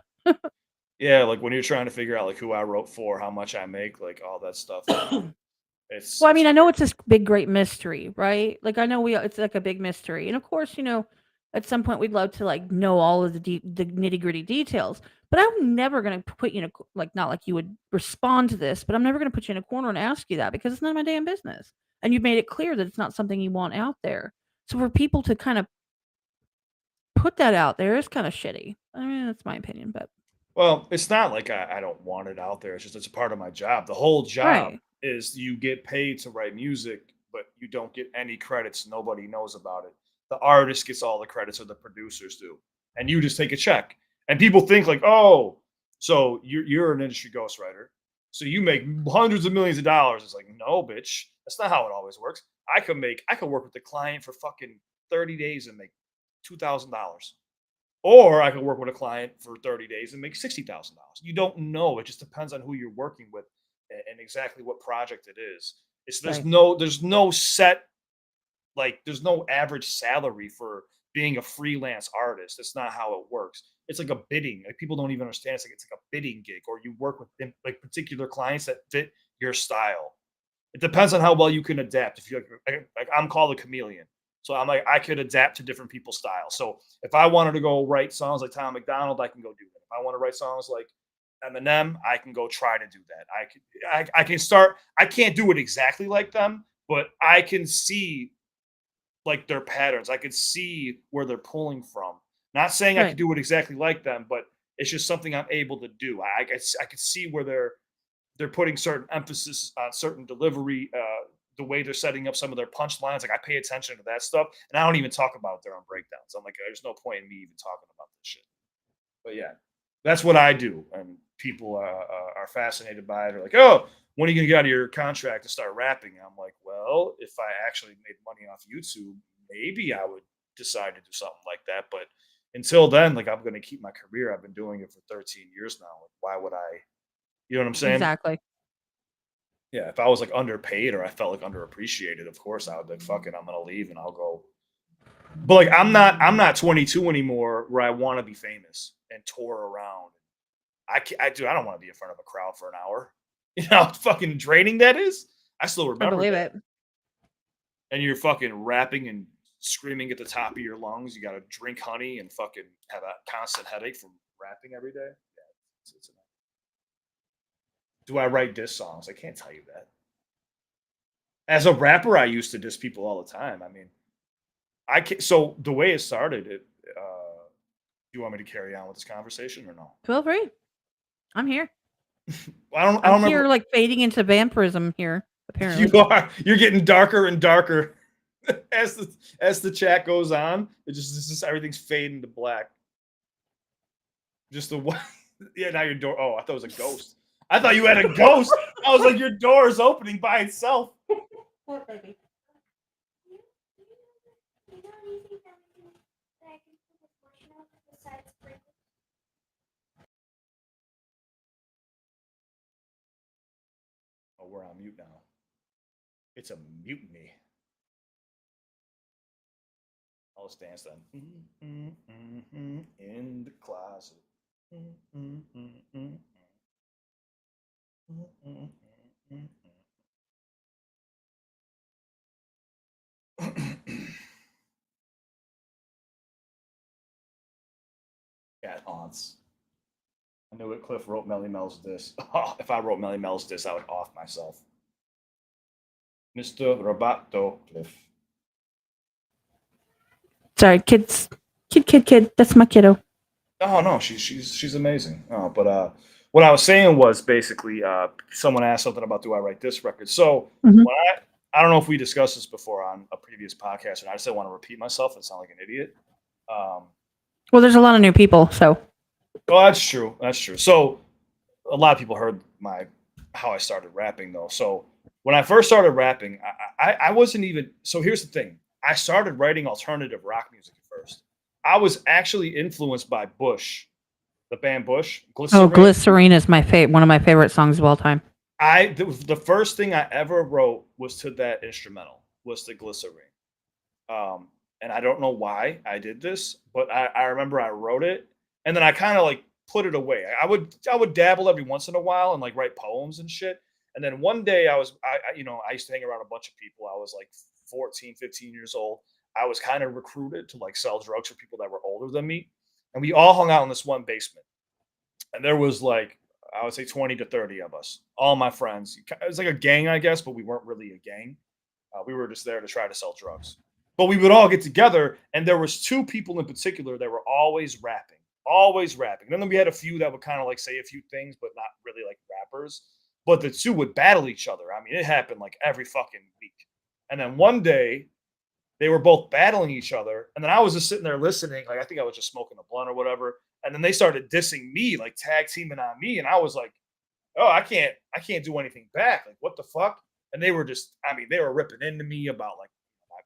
yeah, like when you're trying to figure out like who I wrote for, how much I make, like all that stuff. It's
Well, I
it's
mean, I know
crazy.
it's this big, great mystery, right? Like, I know it's like a big mystery, and of course, at some point we'd love to like know all of the nitty gritty details. But I'm never gonna put you in like not like you would respond to this, but I'm never gonna put you in a corner and ask you that because it's none of my damn business. And you've made it clear that it's not something you want out there. So for people to kind of put that out there is kind of shitty. I mean, that's my opinion, but
Well, it's not like I don't want it out there. It's just it's a part of my job. The whole job
right,
is you get paid to write music, but you don't get any credits. Nobody knows about it. The artist gets all the credits, or the producers do, and you just take a check. And people think like, oh, so you're an industry ghostwriter, so you make hundreds of millions of dollars. It's like, no, bitch, that's not how it always works. I could work with the client for fucking 30 days and make $2,000. Or I could work with a client for 30 days and make $60,000. You don't know. It just depends on who you're working with and exactly what project it is. It's
right,
there's no set like there's no average salary for being a freelance artist. That's not how it works. It's like a bidding. Like people don't even understand. It's like a bidding gig, or you work with like particular clients that fit your style. It depends on how well you can adapt. If you like I'm called a chameleon. So I'm like I could adapt to different people's styles. So if I wanted to go write songs like Tom McDonald, I can go do that. If I want to write songs like Eminem, I can go try to do that. I can start. I can't do it exactly like them, but I can see like their patterns. I can see where they're pulling from. Not saying I
right,
could do it exactly like them, but it's just something I'm able to do. I could see where they're putting certain emphasis on certain delivery, the way they're setting up some of their punchlines. Like I pay attention to that stuff, and I don't even talk about their own breakdowns. I'm like, there's no point in me even talking about this shit. But yeah, that's what I do, and people are fascinated by it. They're like, oh, when are you gonna get out of your contract to start rapping? And I'm like, well, if I actually made money off YouTube, maybe I would decide to do something like that. But until then, like I'm gonna keep my career. I've been doing it for 13 years now. Like, why would I? You know what I'm saying?
exactly.
Yeah, if I was like underpaid or I felt like underappreciated, of course I would be like, fuck it, I'm gonna leave and I'll go. But like I'm not 22 anymore where I want to be famous and tour around. I don't want to be in front of a crowd for an hour. You know how fucking draining that is? I still
I
remember
believe
that.
it.
And you're fucking rapping and screaming at the top of your lungs. You gotta drink honey and fucking have a constant headache from rapping every day. Yeah, it's do I write diss songs? I can't tell you that. As a rapper, I used to diss people all the time. I mean, I can so the way it started, do you want me to carry on with this conversation or no?
Feel free. I'm here.
I
I'm
don't
here
remember.
like fading into vampirism here, apparently.
You're getting darker and darker as the chat goes on. Everything's fading to black. Just the one. Yeah, now your door. Oh, I thought it was a ghost. I thought you had a ghost. I was like, your door is opening by itself.
What baby?
You know anything that I can put a portion of besides bread?
Oh, we're on mute now. It's a mutiny. I'll just dance then. In the closet. Cat haunts. I knew it. Cliff wrote Melly Mel's diss. Oh, if I wrote Melly Mel's diss, I would off myself. Mr. Roboto Cliff.
Sorry, kids. Kid. That's my kiddo.
Oh no, she's amazing. Oh, but what I was saying was basically someone asked something about do I write this record. So
Mhm.
when I don't know if we discussed this before on a previous podcast, and I just didn't want to repeat myself and sound like an idiot.
Well, there's a lot of new people, so.
Well, that's true. That's true. So a lot of people heard how I started rapping though. So when I first started rapping, I wasn't even. So here's the thing: I started writing alternative rock music at first. I was actually influenced by Bush, the band Bush.
Oh, Glycerine is one of my favorite songs of all time.
The first thing I ever wrote was to that instrumental, was to Glycerine. And I don't know why I did this, but I remember I wrote it and then I kind of like put it away. I would dabble every once in a while and like write poems and shit. And then one day I used to hang around a bunch of people. I was like 14, 15 years old. I was kind of recruited to like sell drugs for people that were older than me. And we all hung out in this one basement. And there was like, I would say 20 to 30 of us, all my friends. It was like a gang, I guess, but we weren't really a gang. We were just there to try to sell drugs. But we would all get together, and there was two people in particular that were always rapping. And then we had a few that would kind of like say a few things, but not really like rappers. But the two would battle each other. I mean, it happened like every fucking week. And then one day, they were both battling each other, and then I was just sitting there listening. Like I think I was just smoking a blunt or whatever. And then they started dissing me, like tag teaming on me, and I was like, "Oh, I can't do anything back. Like, what the fuck?" And they were just, I mean, they were ripping into me about like my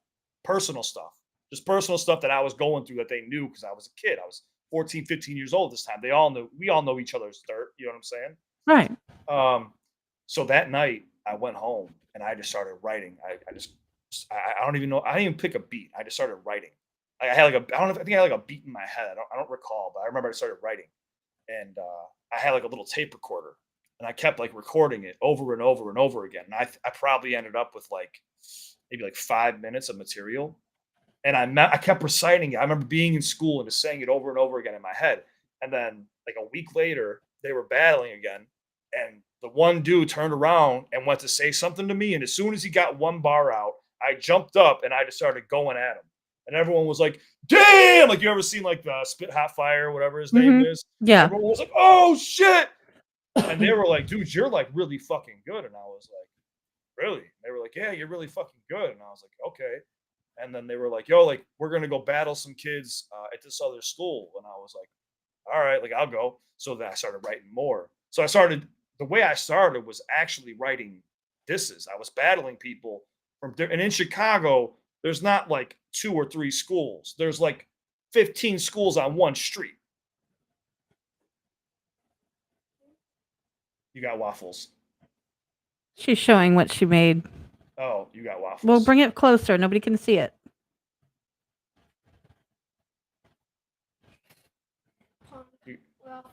personal stuff, just personal stuff that I was going through that they knew because I was a kid. I was 14, 15 years old this time. We all know each other's dirt. You know what I'm saying?
Right.
So that night I went home and I just started writing. I don't even know. I didn't even pick a beat. I just started writing. I had like I don't know. I think I had like a beat in my head. I don't recall, but I remember I started writing, and I had like a little tape recorder, and I kept like recording it over and over and over again. And I probably ended up with like maybe like 5 minutes of material, and I kept reciting it. I remember being in school and just saying it over and over again in my head. And then like a week later, they were battling again, and the one dude turned around and went to say something to me. And as soon as he got one bar out, I jumped up and I just started going at him. And everyone was like, "Damn!" Like you ever seen like the Spit Hot Fire, whatever his name is?
Yeah.
Everyone was like, "Oh shit!" And they were like, "Dude, you're like really fucking good." And I was like, "Really?" They were like, "Yeah, you're really fucking good." And I was like, "Okay." And then they were like, "Yo, like we're gonna go battle some kids at this other school." And I was like, "All right, like I'll go." So then I started writing more. So the way I started was actually writing disses. I was battling people and in Chicago, there's not like 2 or 3 schools. There's like 15 schools on one street. You got waffles.
She's showing what she made.
Oh, you got waffles.
Well, bring it closer. Nobody can see it.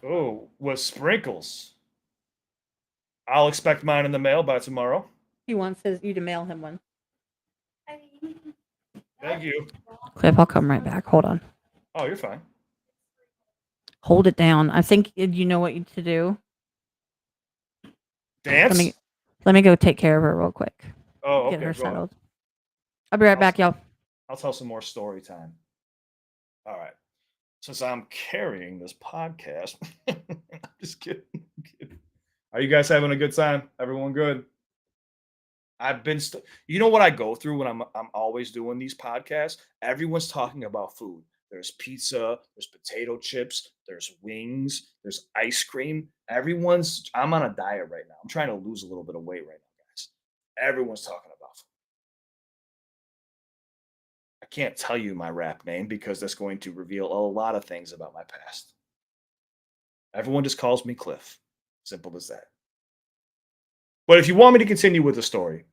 Oh, with sprinkles. I'll expect mine in the mail by tomorrow.
He wants you to mail him one.
Thank you.
Cliff, I'll come right back. Hold on.
Oh, you're fine.
Hold it down. I think you know what to do.
Dance?
Let me go take care of her real quick.
Oh, okay.
Get her
go ahead.
settled. I'll be right back, y'all.
I'll tell some more story time. All right. Since I'm carrying this podcast, I'm just kidding. Are you guys having a good time? Everyone good? I've been, you know what I go through when I'm always doing these podcasts? Everyone's talking about food. There's pizza, there's potato chips, there's wings, there's ice cream. I'm on a diet right now. I'm trying to lose a little bit of weight right now, guys. Everyone's talking about food. I can't tell you my rap name because that's going to reveal a lot of things about my past. Everyone just calls me Cliff. Simple as that. But if you want me to continue with the story,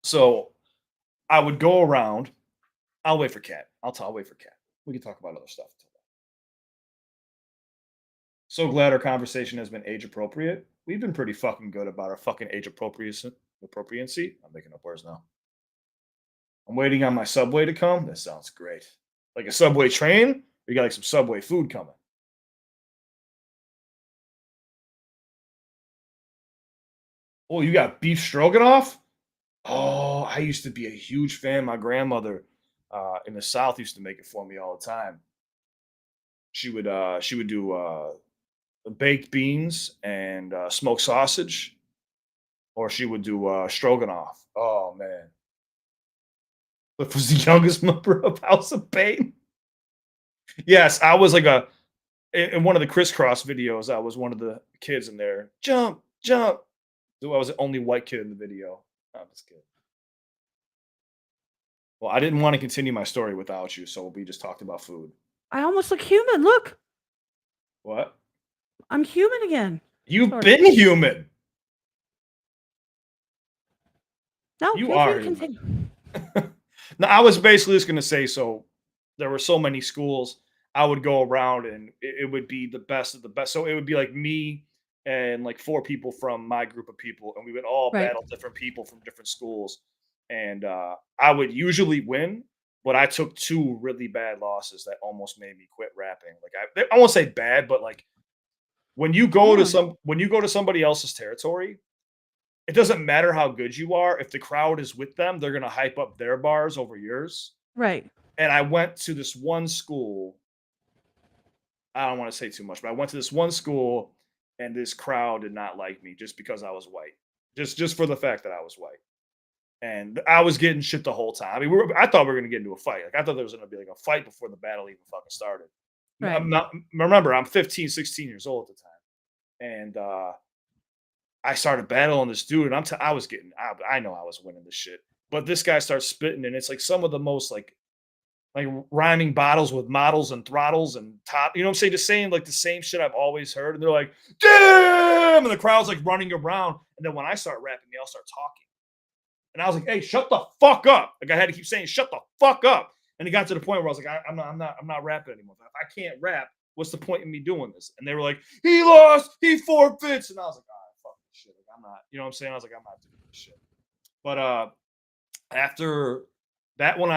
so I would go around. I'll wait for Kat. I'll wait for Kat. We can talk about other stuff. So glad our conversation has been age appropriate. We've been pretty fucking good about our fucking age appropriacy. I'm making up words now. I'm waiting on my Subway to come. That sounds great. Like a Subway train? We got like some Subway food coming. Oh, you got beef stroganoff? Oh, I used to be a huge fan. My grandmother in the South used to make it for me all the time. She would do baked beans and smoked sausage, or she would do stroganoff. Oh man, Cliff was the youngest member of House of Pain. Yes, I was like in one of the crisscross videos. I was one of the kids in there. Jump, jump. So I was the only white kid in the video. I'm just kidding. Well, I didn't want to continue my story without you, so we just talked about food.
I almost look human. Look,
What?
I'm human again.
You've
Sorry.
been human.
No,
You
feel
are
free to
human.
continue.
No, I was basically just gonna say, so there were so many schools. I would go around and it would be the best of the best. So it would be like me and like four people from my group of people, and we would all
Right.
battle different people from different schools. And I would usually win, but I took two really bad losses that almost made me quit rapping. Like I won't say bad, but like
Yeah.
when you go to somebody else's territory, it doesn't matter how good you are. If the crowd is with them, they're gonna hype up their bars over yours.
Right.
And I went to this one school. I don't want to say too much, but I went to this one school, and this crowd did not like me just because I was white. Just for the fact that I was white. And I was getting shit the whole time. I mean, I thought we were gonna get into a fight. Like I thought there was gonna be like a fight before the battle even fucking started.
Right.
I'm not remember, I'm 15, 16 years old at the time. And I started battling this dude, and I was getting I know I was winning this shit. But this guy starts spitting, and it's like some of the most like rhyming bottles with models and throttles and top, you know what I'm saying? Just saying like the same shit I've always heard. And they're like, damn! And the crowd's like running around. And then when I start rapping, they all start talking. And I was like, hey, shut the fuck up. Like I had to keep saying, shut the fuck up. And it got to the point where I was like, I'm not rapping anymore. If I can't rap, what's the point in me doing this? And they were like, he lost, he forfeits. And I was like, all right, fuck this shit. Like I'm not, you know what I'm saying? I was like, I'm not doing this shit. But after that one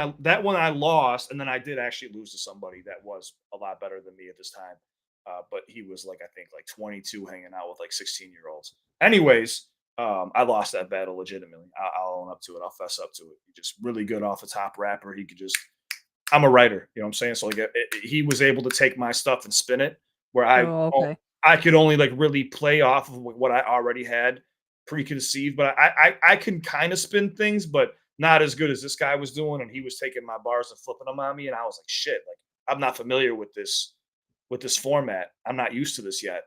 I lost, and then I did actually lose to somebody that was a lot better than me at this time. But he was like I think like 22, hanging out with like 16-year-olds. Anyways, I lost that battle legitimately. I'll own up to it. I'll fess up to it. He's just really good off the top rapper. He could just. I'm a writer. You know what I'm saying? So like he was able to take my stuff and spin it where
Oh, okay.
I could only like really play off of what I already had preconceived. But I can kind of spin things, but not as good as this guy was doing. And he was taking my bars and flipping them on me, and I was like, shit, like I'm not familiar with this format. I'm not used to this yet.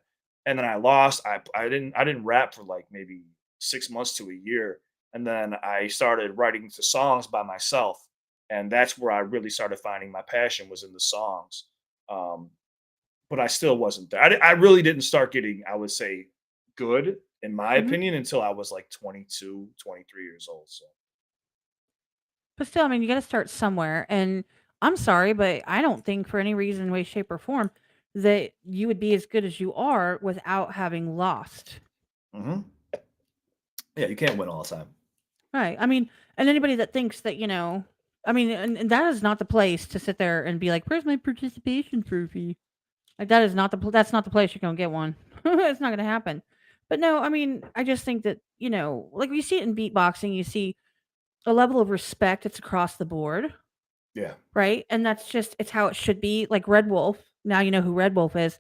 And then I lost. I didn't rap for like maybe 6 months to a year. And then I started writing the songs by myself. And that's where I really started finding my passion was in the songs. Um, but I still wasn't there. I really didn't start getting, I would say, good, in my
Hmm.
opinion, until I was like 22, 23 years old. So,
But still, I mean, you got to start somewhere. And I'm sorry, but I don't think for any reason, way, shape, or form that you would be as good as you are without having lost.
mhm. Yeah, you can't win all the time.
Right. I mean, and anybody that thinks that, I mean, and that is not the place to sit there and be like, "Where's my participation trophy?" Like that is not that's not the place you're gonna get one. It's not gonna happen. But no, I mean, I just think that like you see it in beatboxing, you see a level of respect. It's across the board,
Yeah.
right? And that's just it's how it should be. Like Red Wolf. Now you know who Red Wolf is.
Mhm.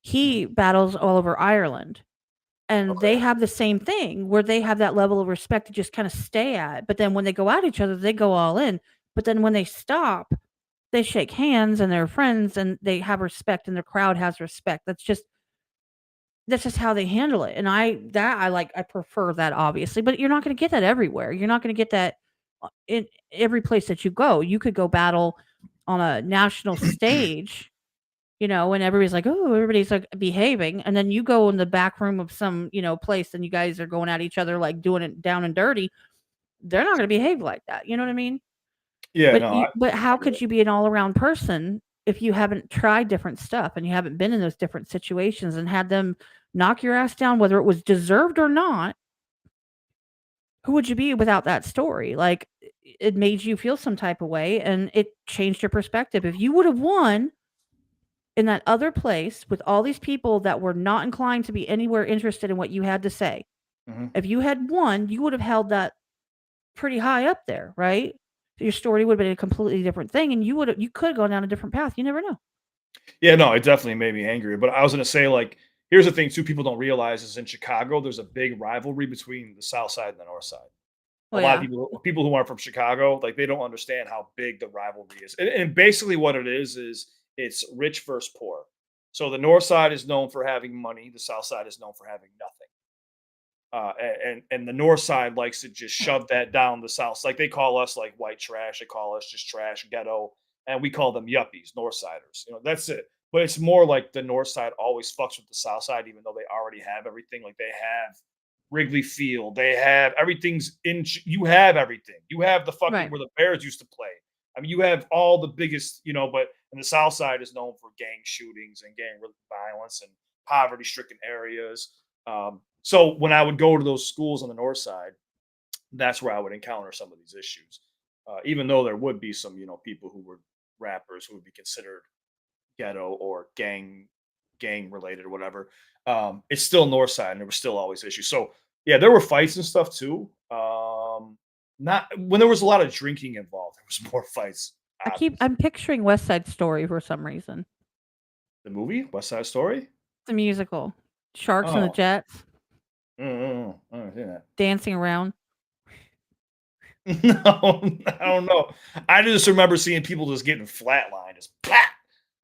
He battles all over Ireland. And they
Okay.
have the same thing where they have that level of respect to just kind of stay at. But then when they go at each other, they go all in. But then when they stop, they shake hands and they're friends and they have respect and their crowd has respect. That's just how they handle it. And I prefer that obviously, but you're not going to get that everywhere. You're not going to get that in every place that you go. You could go battle on a national stage, and everybody's like, "Oh, everybody's like behaving," and then you go in the back room of some, place, and you guys are going at each other like doing it down and dirty. They're not going to behave like that. You know what I mean?
Yeah,
But
no,
but
I
how
get
could
it.
you be an all around person if you haven't tried different stuff and you haven't been in those different situations and had them knock your ass down, whether it was deserved or not? Who would you be without that story? Like it made you feel some type of way, and it changed your perspective. If you would have won in that other place with all these people that were not inclined to be anywhere interested in what you had to say.
Mhm.
If you had won, you would have held that pretty high up there, right? Your story would have been a completely different thing, and you could have gone down a different path. You never know.
Yeah, no, it definitely made me angry. But I was gonna say, like, here's the thing too, people don't realize is in Chicago, there's a big rivalry between the South Side and the North Side. A
Well,
lot of
yeah.
people who aren't from Chicago, like they don't understand how big the rivalry is. And basically what it is it's rich versus poor. So the North Side is known for having money, the South Side is known for having nothing. And the North Side likes to just shove that down the South. Like they call us like white trash, they call us just trash, ghetto, and we call them yuppies, North Siders. That's it. But it's more like the North Side always fucks with the South Side, even though they already have everything. Like they have Wrigley Field, they have everything's in. You have everything. You have the fucking
Right.
where the Bears used to play. I mean, you have all the biggest, but and the South Side is known for gang shootings and gang violence and poverty-stricken areas. So when I would go to those schools on the North Side, that's where I would encounter some of these issues. Even though there would be some, people who were rappers who would be considered ghetto or gang related or whatever. It's still North Side, and there were still always issues. So yeah, there were fights and stuff too. Not when there was a lot of drinking involved, there was more fights. Obviously.
I'm picturing West Side Story for some reason.
The movie West Side Story.
The musical, Sharks and the
Oh,
Jets
I don't see that.
dancing around.
No, I don't know. I just remember seeing people just getting flatlined, just pat.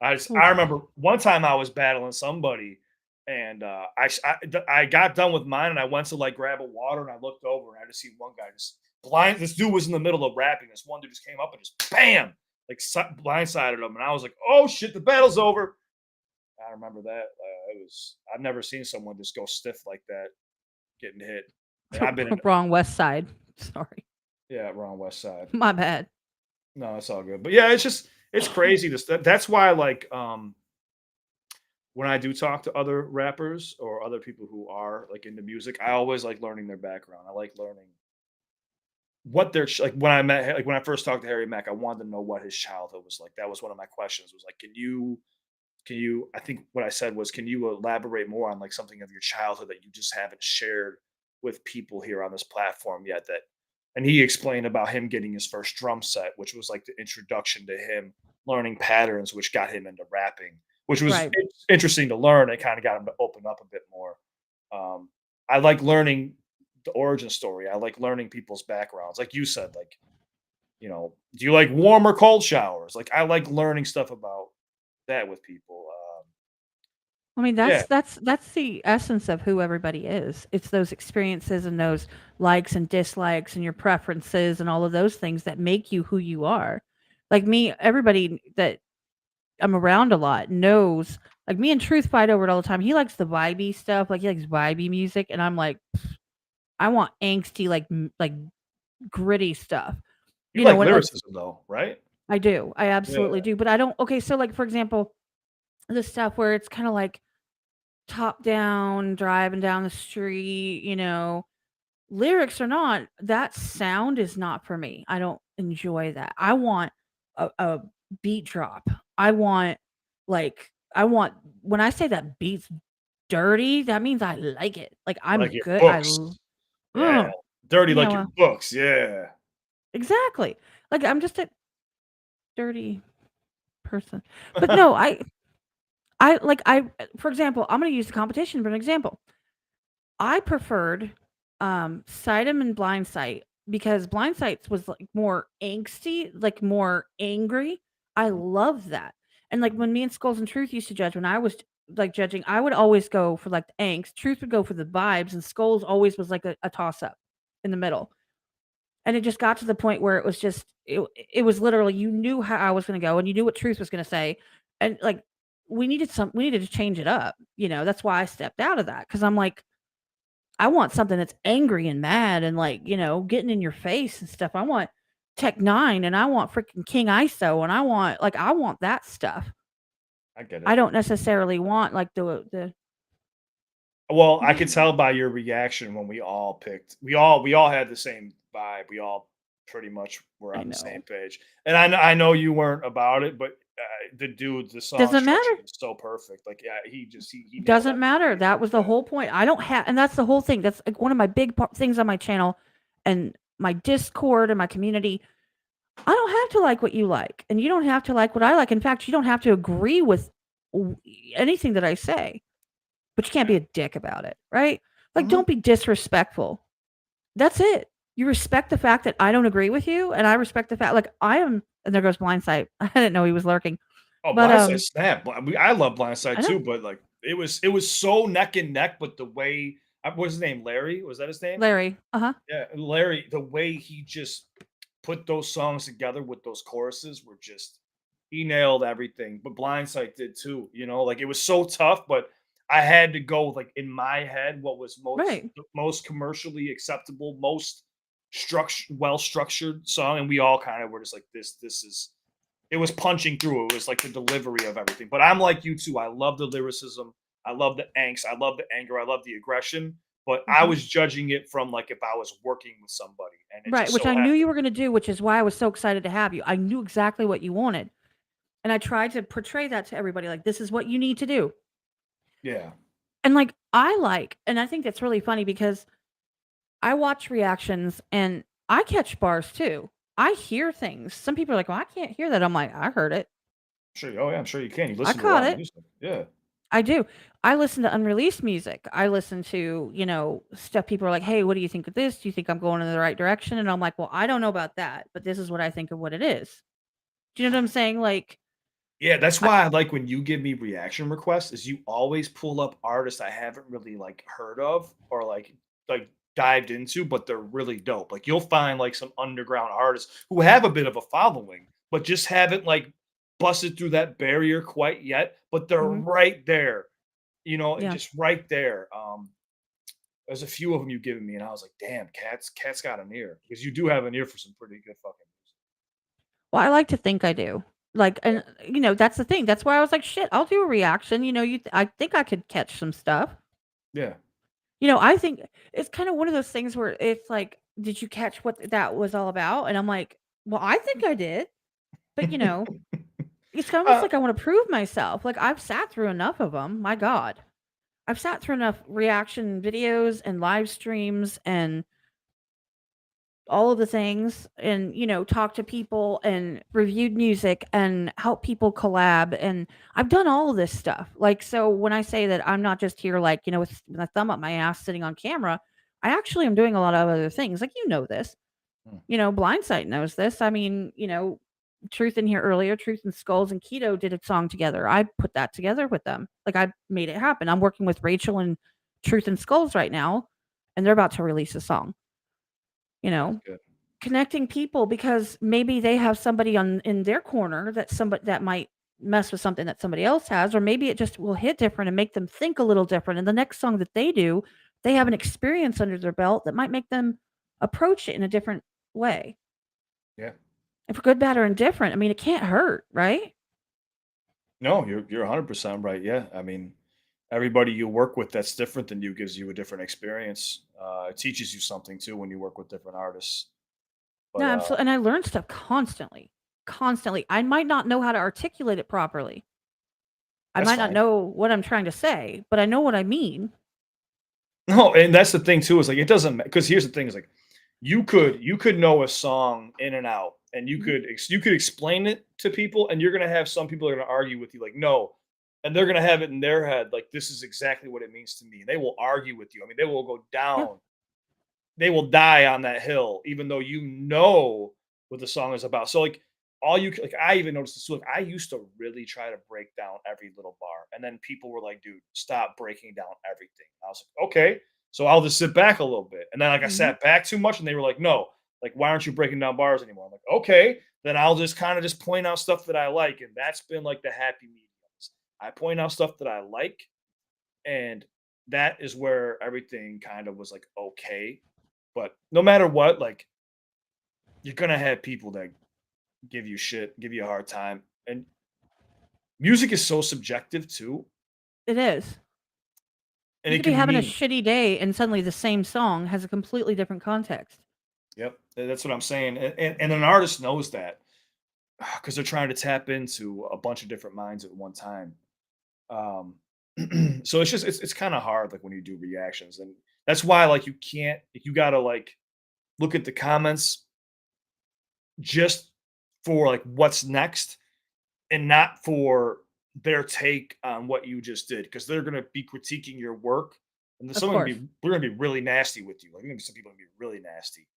I
Oof.
remember one time I was battling somebody, and I got done with mine, and I went to like grab a water, and I looked over, and I just see one guy just blind. This dude was in the middle of rapping. This one dude just came up and just bam, like blindsided him, and I was like, oh shit, the battle's over. I remember that. I've never seen someone just go stiff like that, getting hit. And I've been in,
Wrong West Side. Sorry,
yeah, wrong West Side.
my bad.
No, it's all good. But yeah, it's crazy. That's why like when I do talk to other rappers or other people who are like into music, I always like learning their background. I like learning what they're like when I met like when I first talked to Harry Mack, I wanted to know what his childhood was like. That was one of my questions was like, can you I think what I said was, can you elaborate more on like something of your childhood that you just haven't shared with people here on this platform yet that and he explained about him getting his first drum set, which was like the introduction to him learning patterns, which got him into rapping, which was
Right.
interesting to learn. It kind of got him to open up a bit more. I like learning the origin story. I like learning people's backgrounds. Like you said, like, do you like warm or cold showers? Like I like learning stuff about that with people.
I mean,
Yeah,
that's the essence of who everybody is. It's those experiences and those likes and dislikes and your preferences and all of those things that make you who you are. Like me, everybody that I'm around a lot knows. Like me and Truth fight over it all the time. He likes the vibey stuff, like he likes vibey music, and I'm like, I want angsty, like gritty stuff.
you like
When like
lyricism though, right?
I do, I
Yeah,
absolutely do. But I don't. Okay, so like for example, the stuff where it's kind of like top down, driving down the street, lyrics or not, that sound is not for me. I don't enjoy that. I want a beat drop. I want I want when I say that beat's dirty, that means I like it. Like I'm
like your
good.
books. Yeah,
Mm,
dirty
you
like
know,
your books. Yeah,
exactly. Like I'm just a dirty person. But no, I for example, I'm going to use the competition for an example. I preferred Sightem and Blind Sight because Blind Sight was like more angsty, like more angry. I love that. And like when me and Skulls and Truth used to judge, when I was like judging, I would always go for like the angst. Truth would go for the vibes, and Skulls always was like a toss up in the middle. And it just got to the point where it was literally you knew how I was going to go, and you knew what Truth was going to say, and like we needed to change it up. That's why I stepped out of that because I'm like I want something that's angry and mad and like, getting in your face and stuff. I want Tech 9 and I want freaking King ISO and I want that stuff.
I get
I
it.
don't necessarily want like the
Well, I could tell by your reaction when we all had the same vibe. We all pretty much were
I
on the same
know.
page. And I know you weren't about it, but the song
Doesn't
structure
matter.
is so perfect. Like, yeah, he nailed
Doesn't matter.
everything.
That was the
Yeah.
whole point. I don't have, and that's the whole thing. That's like one of my big things on my channel and my Discord and my community. I don't have to like what you like, and you don't have to like what I like. In fact, you don't have to agree with anything that I say, but you can't be
Yeah.
a dick about it, right? Like,
Mhm.
don't be disrespectful. That's it. You respect the fact that I don't agree with you, and I respect the fact, like, I am. And there goes Blindsight. I didn't know he was lurking,
Oh,
but
Blindside snap. I love
I
Blindside
know
too, but like it was so neck and neck. But the way what's his name? Larry? Was that his name?
Larry. Uh huh.
Yeah, Larry. The way he just put those songs together with those choruses were just he nailed everything. But Blindside did too. Like it was so tough, but I had to go like in my head what was
Right.
the most commercially acceptable, most well structured song, and we all kind of were just like this is it was punching through. It was like the delivery of everything. But I'm like you too. I love the lyricism. I love the angst. I love the anger. I love the aggression. But I
Hmm.
was judging it from like if I was working with somebody, and it
Right.
just
Which
so
I knew you
happened.
were going to do, which is why I was so excited to have you. I knew exactly what you wanted. And I tried to portray that to everybody, like, this is what you need to do.
Yeah,
And like, and I think that's really funny because I watch reactions and I catch bars too. I hear things. Some people are like, well, I can't hear that. I'm like, I heard it.
sure. Oh yeah, I'm sure you can. You
I
listen to a
caught
lot of
it.
music. Yeah,
I do. I listen to unreleased music. I listen to, stuff people are like, hey, what do you think of this? Do you think I'm going in the right direction? And I'm like, well, I don't know about that, but this is what I think of what it is. Do you know what I'm saying? Like,
yeah. That's
I,
why I like when you give me reaction requests. Is you always pull up artists I haven't really like heard of or like dived into, but they're really dope. Like you'll find like some underground artists who have a bit of a following, but just haven't like busted through that barrier quite yet. But they're
mhm,
right there, and
yeah.
just right there. There's a few of them you've given me, and I was like, damn, Cat's got an ear because you do have an ear for some pretty good fucking
Well, I like to think I do. Like,
music.
and that's the thing. That's why I was like, shit, I'll do a reaction. I think I could catch some stuff.
Yeah,
I think it's kind of one of those things where it's like, did you catch what that was all about? And I'm like, well, I think I did. But,
yeah.
it's almost
uh,
like I want to prove myself. Like, I've sat through enough of them. My God. I've sat through enough reaction videos and live streams and all of the things and talk to people and reviewed music and help people collab, and I've done all of this stuff. Like, so when I say that I'm not just here, like, with a thumb up my ass sitting on camera, I actually am doing a lot of other things. Like, this,
mm,
Blindsight knows this. I mean, Truth in here earlier, Truth and Skulls and Keto did a song together. I put that together with them. Like, I made it happen. I'm working with Rachel and Truth and Skulls right now, and they're about to release a song, you
that's
know
good.
connecting people because maybe they have somebody on in their corner that might mess with something that somebody else has, or maybe it just will hit different and make them think a little different. And the next song that they do, they have an experience under their belt that might make them approach it in a different way.
Yeah.
And for good, bad, or indifferent, I mean, it can't hurt, right?
No, you're 100% right. Yeah, I mean, everybody you work with that's different than you gives you a different experience. It teaches you something too when you work with different artists.
No,
But
absolutely. And I learn stuff constantly. Constantly. I might not know how to articulate it properly. I
that's
might not
fine.
know what I'm trying to say, but I know what I mean.
No, and that's the thing too is like it doesn't because here's the thing is like you could know a song in and out and you
Mhm.
could explain it to people and you're gonna have some people that are gonna argue with you like no, and they're gonna have it in their head like this is exactly what it means to me. And they will argue with you. I mean, they will go
Yeah.
down, they will die on that hill, even though you know what the song is about. So like like I even noticed this too. Like I used to really try to break down every little bar, and then people were like, "Dude, stop breaking down everything." I was like, "Okay." So I'll just sit back a little bit, and then like I
Mhm.
sat back too much, and they were like, "No, like why aren't you breaking down bars anymore?" I'm like, "Okay." Then I'll just kind of just point out stuff that I like, and that's been like the happy mediums. I point out stuff that I like, and that is where everything kind of was like okay. But no matter what, like you're gonna have people that give you shit, give you a hard time, and music is so subjective too,
It is.
and
You
it
could be
can
having a
mean
shitty day and suddenly the same song has a completely different context.
yep, that's what I'm saying, and an artist knows that. because they're trying to tap into a bunch of different minds at one time. Um, so it's kind of hard like when you do reactions, and that's why like you gotta like look at the comments just for like what's next and not for their take on what you just did because they're gonna be critiquing your work and then
Of
some gonna
course.
be we're gonna be really nasty with you. Like gonna be some people gonna be really nasty.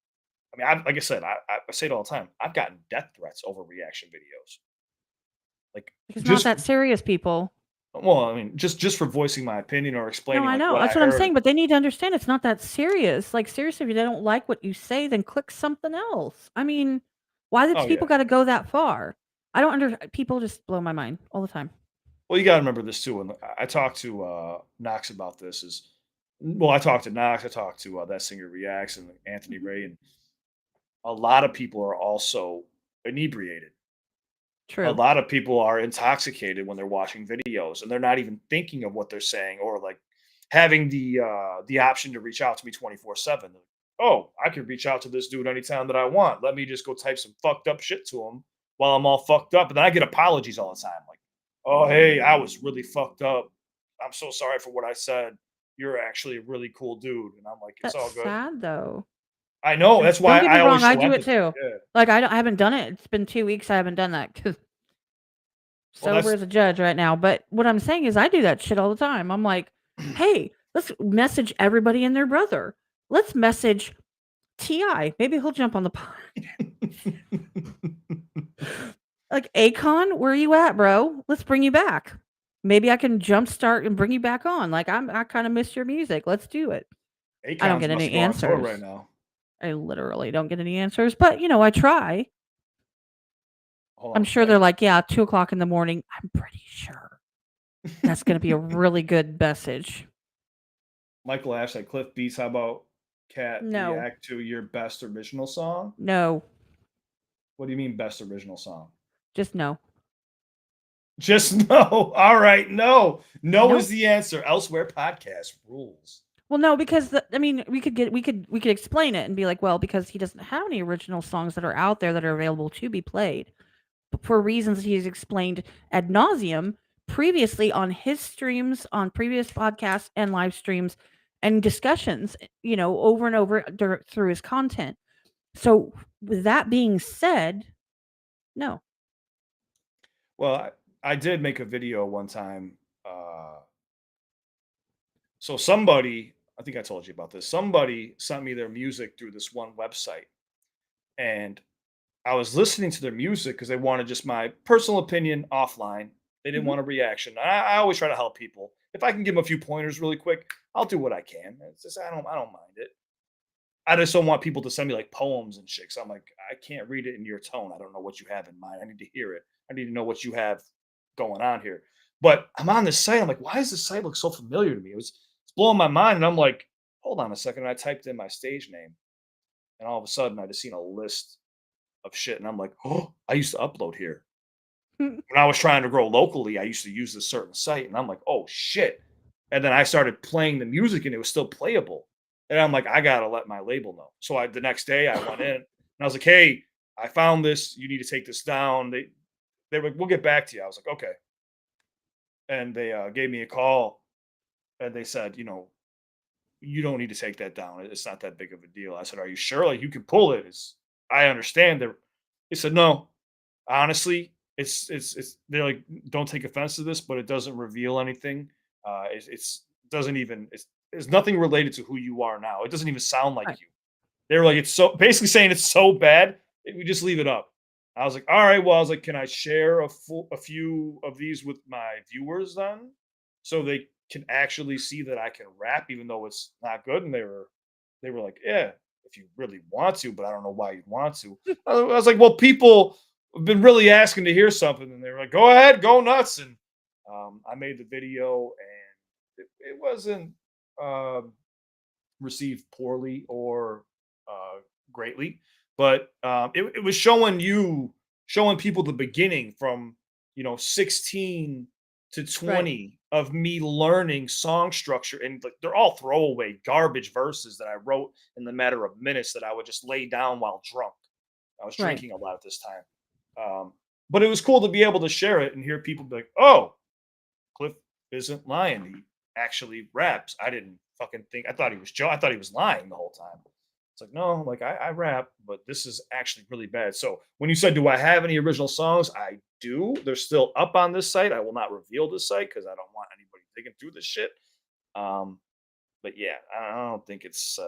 I mean, like I said, I say it all the time. I've gotten death threats over reaction videos. Like
It's not
just
that serious, people.
well, I mean, just for voicing my opinion or
No,
explaining
I
like
know.
what I
That's what I'm
heard.
saying, but they need to understand it's not that serious. Like, seriously, if they don't like what you say, then click something else. I mean, why do
Oh
people
yeah.
gotta go that far? I don't under people just blow my mind all the time.
Well, you got to remember this too. And I talked to Knox about this. Is well, I talked to Knox. I talked to that singer reacts and Anthony
Mhm.
Ray, and a lot of people are also inebriated. A
True.
lot of people are intoxicated when they're watching videos, and they're not even thinking of what they're saying or like having the option to reach out to me 24/7. Oh, I can reach out to this dude anytime that I want. Let me just go type some fucked up shit to him while I'm all fucked up, and then I get apologies all the time, like, "Oh, hey, I was really fucked up. I'm so sorry for what I said. You're actually a really cool dude," and I'm like, "It's
That's
all good."
sad though.
I know.
And
That's
don't
why
get me
I
wrong,
always
I
show
do it
empathy.
too.
Yeah.
Like, I haven't done it. It's been 2 weeks I haven't done that 'cause
Well,
sober
that's
as a judge right now, but what I'm saying is I do that shit all the time. I'm like, "Hey, let's message everybody and their brother. Let's message Ti. Maybe he'll jump on the pod." Like, "Akon, where you at, bro? Let's bring you back. Maybe I can jumpstart and bring you back on. Like, I kinda miss your music. Let's do it." I don't
Akon's
get
must
any
go on tour right
answers.
now.
I literally don't get any answers, but, I try.
Hold
I'm
on.
sure they're like, "Yeah, 2 o'clock in the morning." I'm pretty sure that's gonna be a really good message.
Michael Ash said, Cliff Beats, how about Cat
No.
react to your best original song?
No.
What do you mean best original song?
Just no.
Just no. All right. No. No is
Nope.
the answer. Elsewhere podcast rules.
Well, no, because I mean, we could explain it and be like, well, because he doesn't have any original songs that are out there that are available to be played for reasons he's explained ad nauseum previously on his streams, on previous podcasts and live streams and discussions, over and over through his content. So, with that being said, no.
Well, I did make a video one time. So somebody, I think I told you about this. Somebody sent me their music through this one website. And I was listening to their music because they wanted just my personal opinion offline. They didn't
Mhm.
want a reaction. I always try to help people. If I can give them a few pointers really quick, I'll do what I can. It's just I don't mind it. I just don't want people to send me like poems and shit. 'Cause I'm like, I can't read it in your tone. I don't know what you have in mind. I need to hear it. I need to know what you have going on here. But I'm on this site. I'm like, why does this site look so familiar to me? It's blowing my mind. And I'm like, hold on a second. And I typed in my stage name, and all of a sudden I just seen a list of shit. And I'm like, oh, I used to upload here. When I was trying to grow locally, I used to use this certain site, and I'm like, "Oh shit!" And then I started playing the music, and it was still playable. And I'm like, "I gotta let my label know." So the next day I went in and I was like, "Hey, I found this. You need to take this down." They were like, "We'll get back to you." I was like, "Okay." And they gave me a call, and they said, "You don't need to take that down. It's not that big of a deal." I said, "Are you sure? Like you can pull it. I understand." They said, "No, honestly, it's they're like, don't take offense to this, but it doesn't reveal anything. It's doesn't even it's nothing related to who you are now. It doesn't even sound like
Right.
you." They were like, it's so basically saying it's so bad, we just leave it up. I was like, all right, well, I was like, can I share a few of these with my viewers then, so they can actually see that I can rap even though it's not good? And they were like, yeah, if you really want to, but I don't know why you'd want to. I was like, well, people have been really asking to hear something, and they were like, go ahead, go nuts. And I made the video, and it wasn't um, received poorly or greatly, but it was showing people the beginning from 16 to
Right.
20 of me learning song structure, and like they're all throwaway garbage verses that I wrote in the matter of minutes that I would just lay down while drunk. I was
Right.
drinking a lot at this time. But it was cool to be able to share it and hear people be like, "Oh, Cliff isn't lying. He actually raps." I didn't fucking think. I thought he was Joe. I thought he was lying the whole time. It's like, no, like I rap, but this is actually really bad. So when you said, "Do I have any original songs?" I do. They're still up on this site. I will not reveal this site because I don't want anybody digging through this shit. Um, but yeah, I don't think it's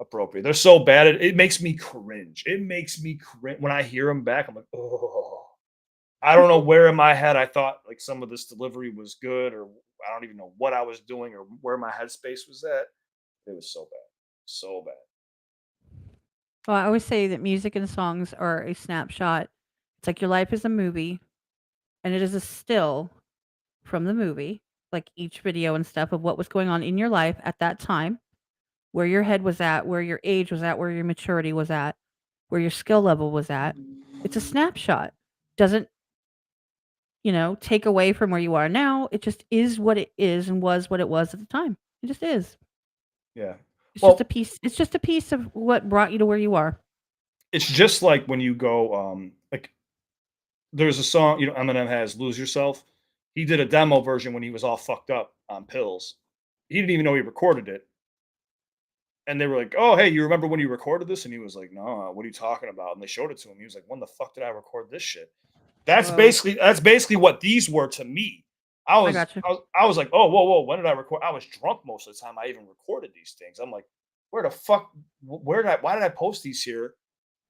appropriate. They're so bad. It makes me cringe. It makes me cringe when I hear them back. I'm like, oh. I don't know where in my head I thought like some of this delivery was good, or I don't even know what I was doing or where my headspace was at. It was so bad, so bad.
Well, I always say that music and songs are a snapshot. It's like your life is a movie, and it is a still from the movie, like each video and stuff of what was going on in your life at that time, where your head was at, where your age was at, where your maturity was at, where your skill level was at. It's a snapshot. Doesn't, take away from where you are now. It just is what it is and was what it was at the time. It just is.
Yeah.
It's
Well,
just a piece of what brought you to where you are.
it's just like when you go, like there's a song, Eminem has "Lose Yourself." He did a demo version when he was all fucked up on pills. He didn't even know he recorded it, and they were like, "Oh, hey, you remember when you recorded this?" And he was like, "No, what are you talking about?" And they showed it to him. He was like, "When the fuck did I record this shit?"
Whoa.
That's basically what these were to me. I
I
was
got you.
I was I was like, "Oh, whoa, whoa, when did I record?" I was drunk most of the time I even recorded these things. I'm like, "Where the fuck where did I why did I post these here?"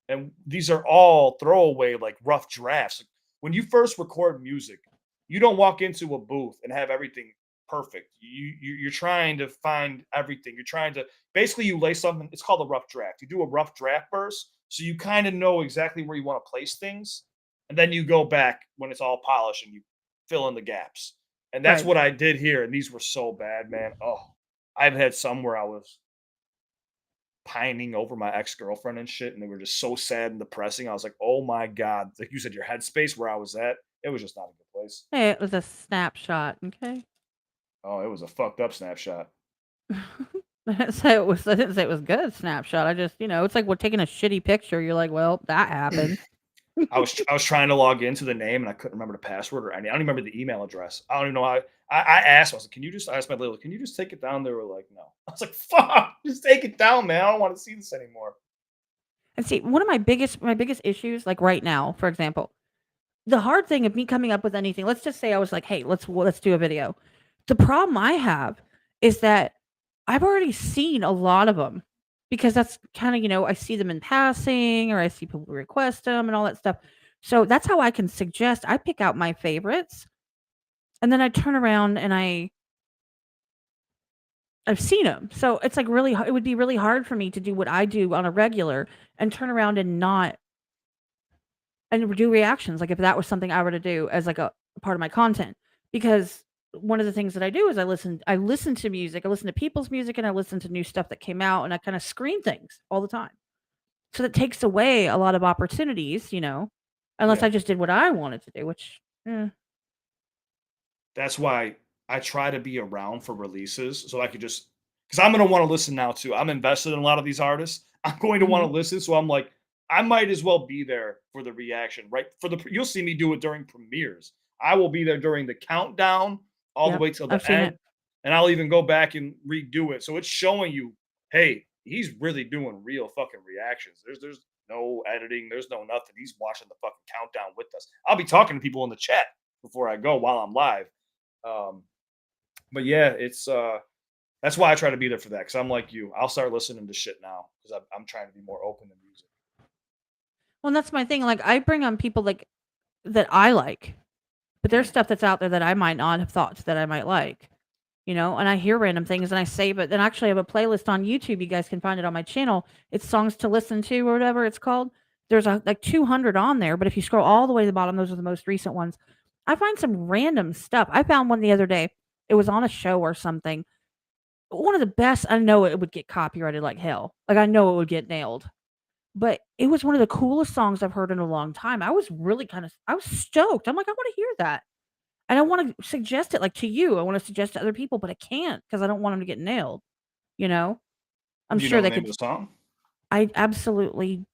And these are all throwaway like rough drafts. Like, when you first record music, you don't walk into a booth and have everything perfect. You're trying to find everything. You're trying to basically you lay something. It's called a rough draft. You do a rough draft burst, so you kind of know exactly where you want to place things, and then you go back when it's all polished and you fill in the gaps. And that's
Right.
what I did here. And these were so bad, man. Oh, I've had some where I was pining over my ex-girlfriend and shit, and they were just so sad and depressing. I was like, "Oh my god." Like you said, your headspace where I was at, it was just not a good place.
Hey, it was a snapshot, okay?
Oh, it was a fucked up snapshot.
I didn't say it was good snapshot. I just, it's like we're taking a shitty picture. You're like, well, that happened.
I was trying to log into the name and I couldn't remember the password or any. I don't even remember the email address. I don't even know how. I asked. I was like, "Can you just?" I asked my little, "Can you just take it down?" They were like, "No." I was like, "Fuck, just take it down, man. I don't want to see this anymore."
And see, one of my biggest issues, like right now, for example, the hard thing of me coming up with anything, let's just say I was like, hey, let's do a video. The problem I have is that I've already seen a lot of them because that's kind of, I see them in passing or I see people request them and all that stuff. So that's how I can suggest I pick out my favorites and then I turn around and I've seen them. So it's like it would be really hard for me to do what I do on a regular and turn around and not and do reactions, like, if that was something I were to do as, like, a part of my content, because one of the things that I do is I listen to music, I listen to people's music, and I listen to new stuff that came out, and I kinda screen things all the time. So that takes away a lot of opportunities, unless
Yeah.
I just did what I wanted to do, which,
That's why I try to be around for releases so I could just because I'm gonna want to listen now too. I'm invested in a lot of these artists. I'm going to want
mhm,
to listen, so I'm like, I might as well be there for the reaction, right? You'll see me do it during premieres. I will be there during the countdown all the
yep,
way till
I've
the
seen
end,
it.
and I'll even go back and redo it. So it's showing you, hey, he's really doing real fucking reactions. There's no editing. There's no nothing. He's watching the fucking countdown with us. I'll be talking to people in the chat before I go while I'm live. Um, but yeah, it's that's why I try to be there for that because I'm like you. I'll start listening to shit now because I'm trying to be more open to music.
Well, and that's my thing, like, I bring on people, like, that I like, but there's
Mm,
stuff that's out there that I might not have thought that I might like. And I hear random things and I save it. Then actually I have a playlist on YouTube. You guys can find it on my channel. It's songs to listen to or whatever it's called. There's like 200 on there, but if you scroll all the way to the bottom, those are the most recent ones. I find some random stuff. I found one the other day. It was on a show or something. One of the best. I know it would get copyrighted like hell. Like I know it would get nailed. But it was one of the coolest songs I've heard in a long time. I was stoked. I'm like, I want to hear that. I don't wanna suggest it, like, to you, I wanna suggest to other people, but I can't because I don't want them to get nailed, you know? I'm
do you
sure
know the
they
name of
could
the song?
I absolutely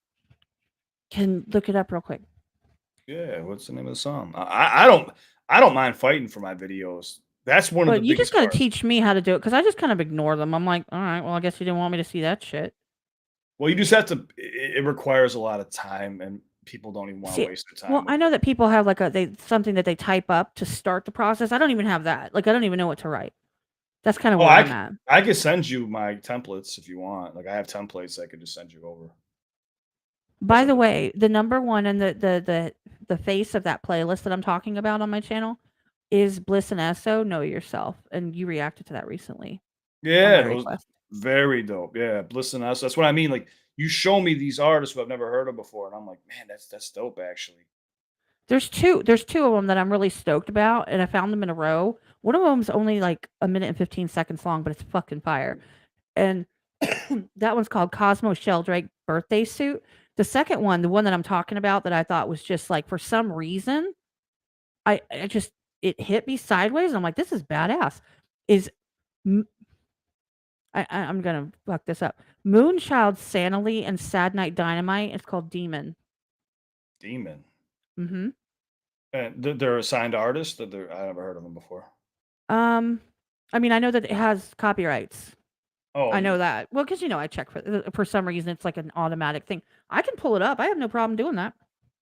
can look it up real quick.
Yeah, what's the name of the song? I don't mind fighting for my videos. That's one of the
But you just
biggest
gotta
parts.
teach me how to do it because I just kind of ignore them. I'm like, all right, well, I guess you didn't want me to see that shit.
Well, you just have to. It requires a lot of time, and people don't even want to
See,
waste their
well,
time with
I know
it.
that people have like something that they type up to start the process. I don't even have that. Like, I don't even know what to write. That's kind of
Oh,
where I'm at.
I could send you my templates if you want. Like I have templates I could just send you over. That's
By
up
the
to
way, the number one and the face of that playlist that I'm talking about on my channel is Bliss and Esso, Know Yourself, and you reacted to that recently on
yeah,
my
it was
request.
very dope. Yeah, listen us. That's what I mean. Like you show me these artists who I've never heard of before, and I'm like, man, that's dope actually.
There's two of them that I'm really stoked about, and I found them in a row. One of them's only like a minute and 15 seconds long, but it's fucking fire. And that one's called Cosmo Sheldrake Birthday Suit. The second one, the one that I'm talking about that I thought was just like for some reason, I just it hit me sideways. And I'm like, this is badass. Is M- I'm gonna fuck this up. Moonchild Sanally and Sad Night Dynamite. It's called Demon.
Demon.
Mm-hmm.
And they're a signed artist. That I never heard of them before.
Um, I mean, I know that it has copyrights.
Oh,
I know that. Well, because I check for some reason it's like an automatic thing. I can pull it up. I have no problem doing that.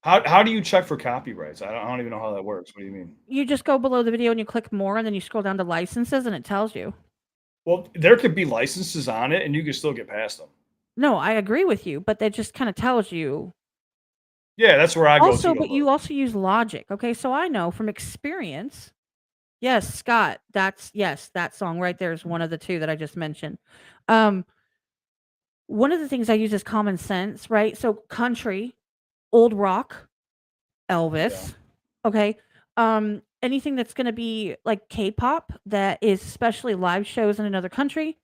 how do you check for copyrights? I don't even know how that works. What do you mean?
You just go below the video and you click more, and then you scroll down to licenses, and it tells you.
Well, there could be licenses on it, and you can still get past them.
No, I agree with you, but that just kind of tells you.
Yeah, that's where I go to
Also,
to
but
look.
you also use logic. Okay, so I know from experience. Yes, Scott. Yes, that song right there is one of the two that I just mentioned. Um, one of the things I use is common sense, right? So country, old rock,
Yeah.
Elvis, okay? Anything that's gonna be like K-pop that is especially live shows in another country.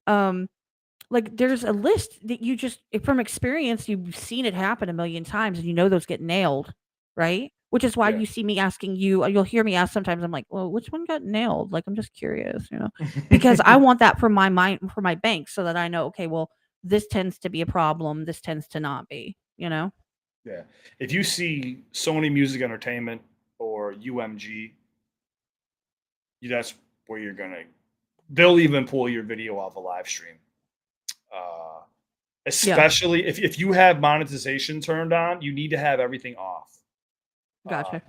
Um, like there's a list that you just from experience, you've seen it happen a million times and you know those get nailed, right? Which is why
Yeah.
you see me asking you, you'll hear me ask sometimes, I'm like, well, which one got nailed? Like, I'm just curious, because I want that for my mind, for my bank, so that I know, okay, well, this tends to be a problem. This tends to not be.
Yeah. If you see Sony Music Entertainment or UMG, that's where you're gonna. They'll even pull your video off a live stream. Uh,
Yeah,
especially if you have monetization turned on, you need to have everything off. Uh,
gotcha.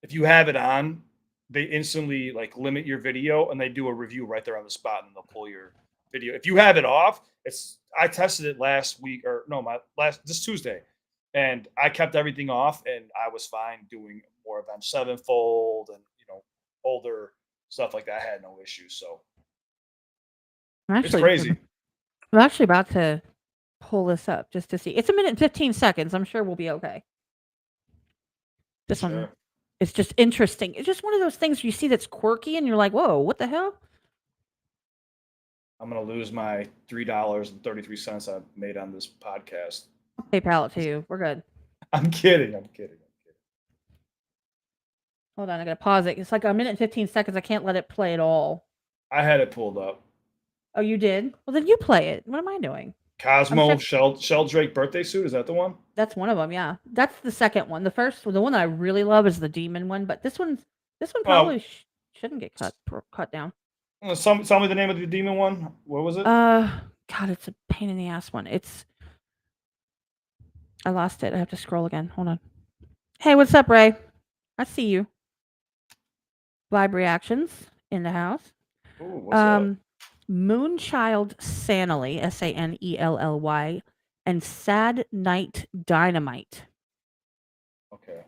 if you have it on, they instantly like limit your video and they do a review right there on the spot and they'll pull your video. If you have it off, I tested it last week or no, my last this Tuesday, and I kept everything off and I was fine doing more Avenged Sevenfold and older stuff like that. I had no issues. So
I'm
it's
actually,
crazy.
I'm actually about to pull this up just to see. It's a minute and 15 seconds. I'm sure we'll be okay. This one,
Sure.
it's just interesting. It's just one of those things you see that's quirky, and you're like, whoa, what the hell?
I'm gonna lose my $3.33 I made on this podcast.
I'll PayPal it to you. We're good.
I'm kidding. I'm kidding.
Hold on, I gotta pause it. It's like a minute and 15 seconds. I can't let it play at all.
I had it pulled up.
Oh, you did? Well, then you play it. What am I doing? I'm
Cosmo
check.
Sheldrake birthday suit. Is that the one?
That's one of them. Yeah, that's the second one. The one that I really love is the demon one, but this one
Well,
probably shouldn't get cut down.
tell me the name of the demon one. What was it?
God, it's a pain in the ass one. I lost it. I have to scroll again. Hold on. Hey, what's up, Ray? I see you. Vibe reactions in the house.
Ooh, what's up?
Moonchild Sanally, Sanelly, and Sad Night Dynamite.
Okay.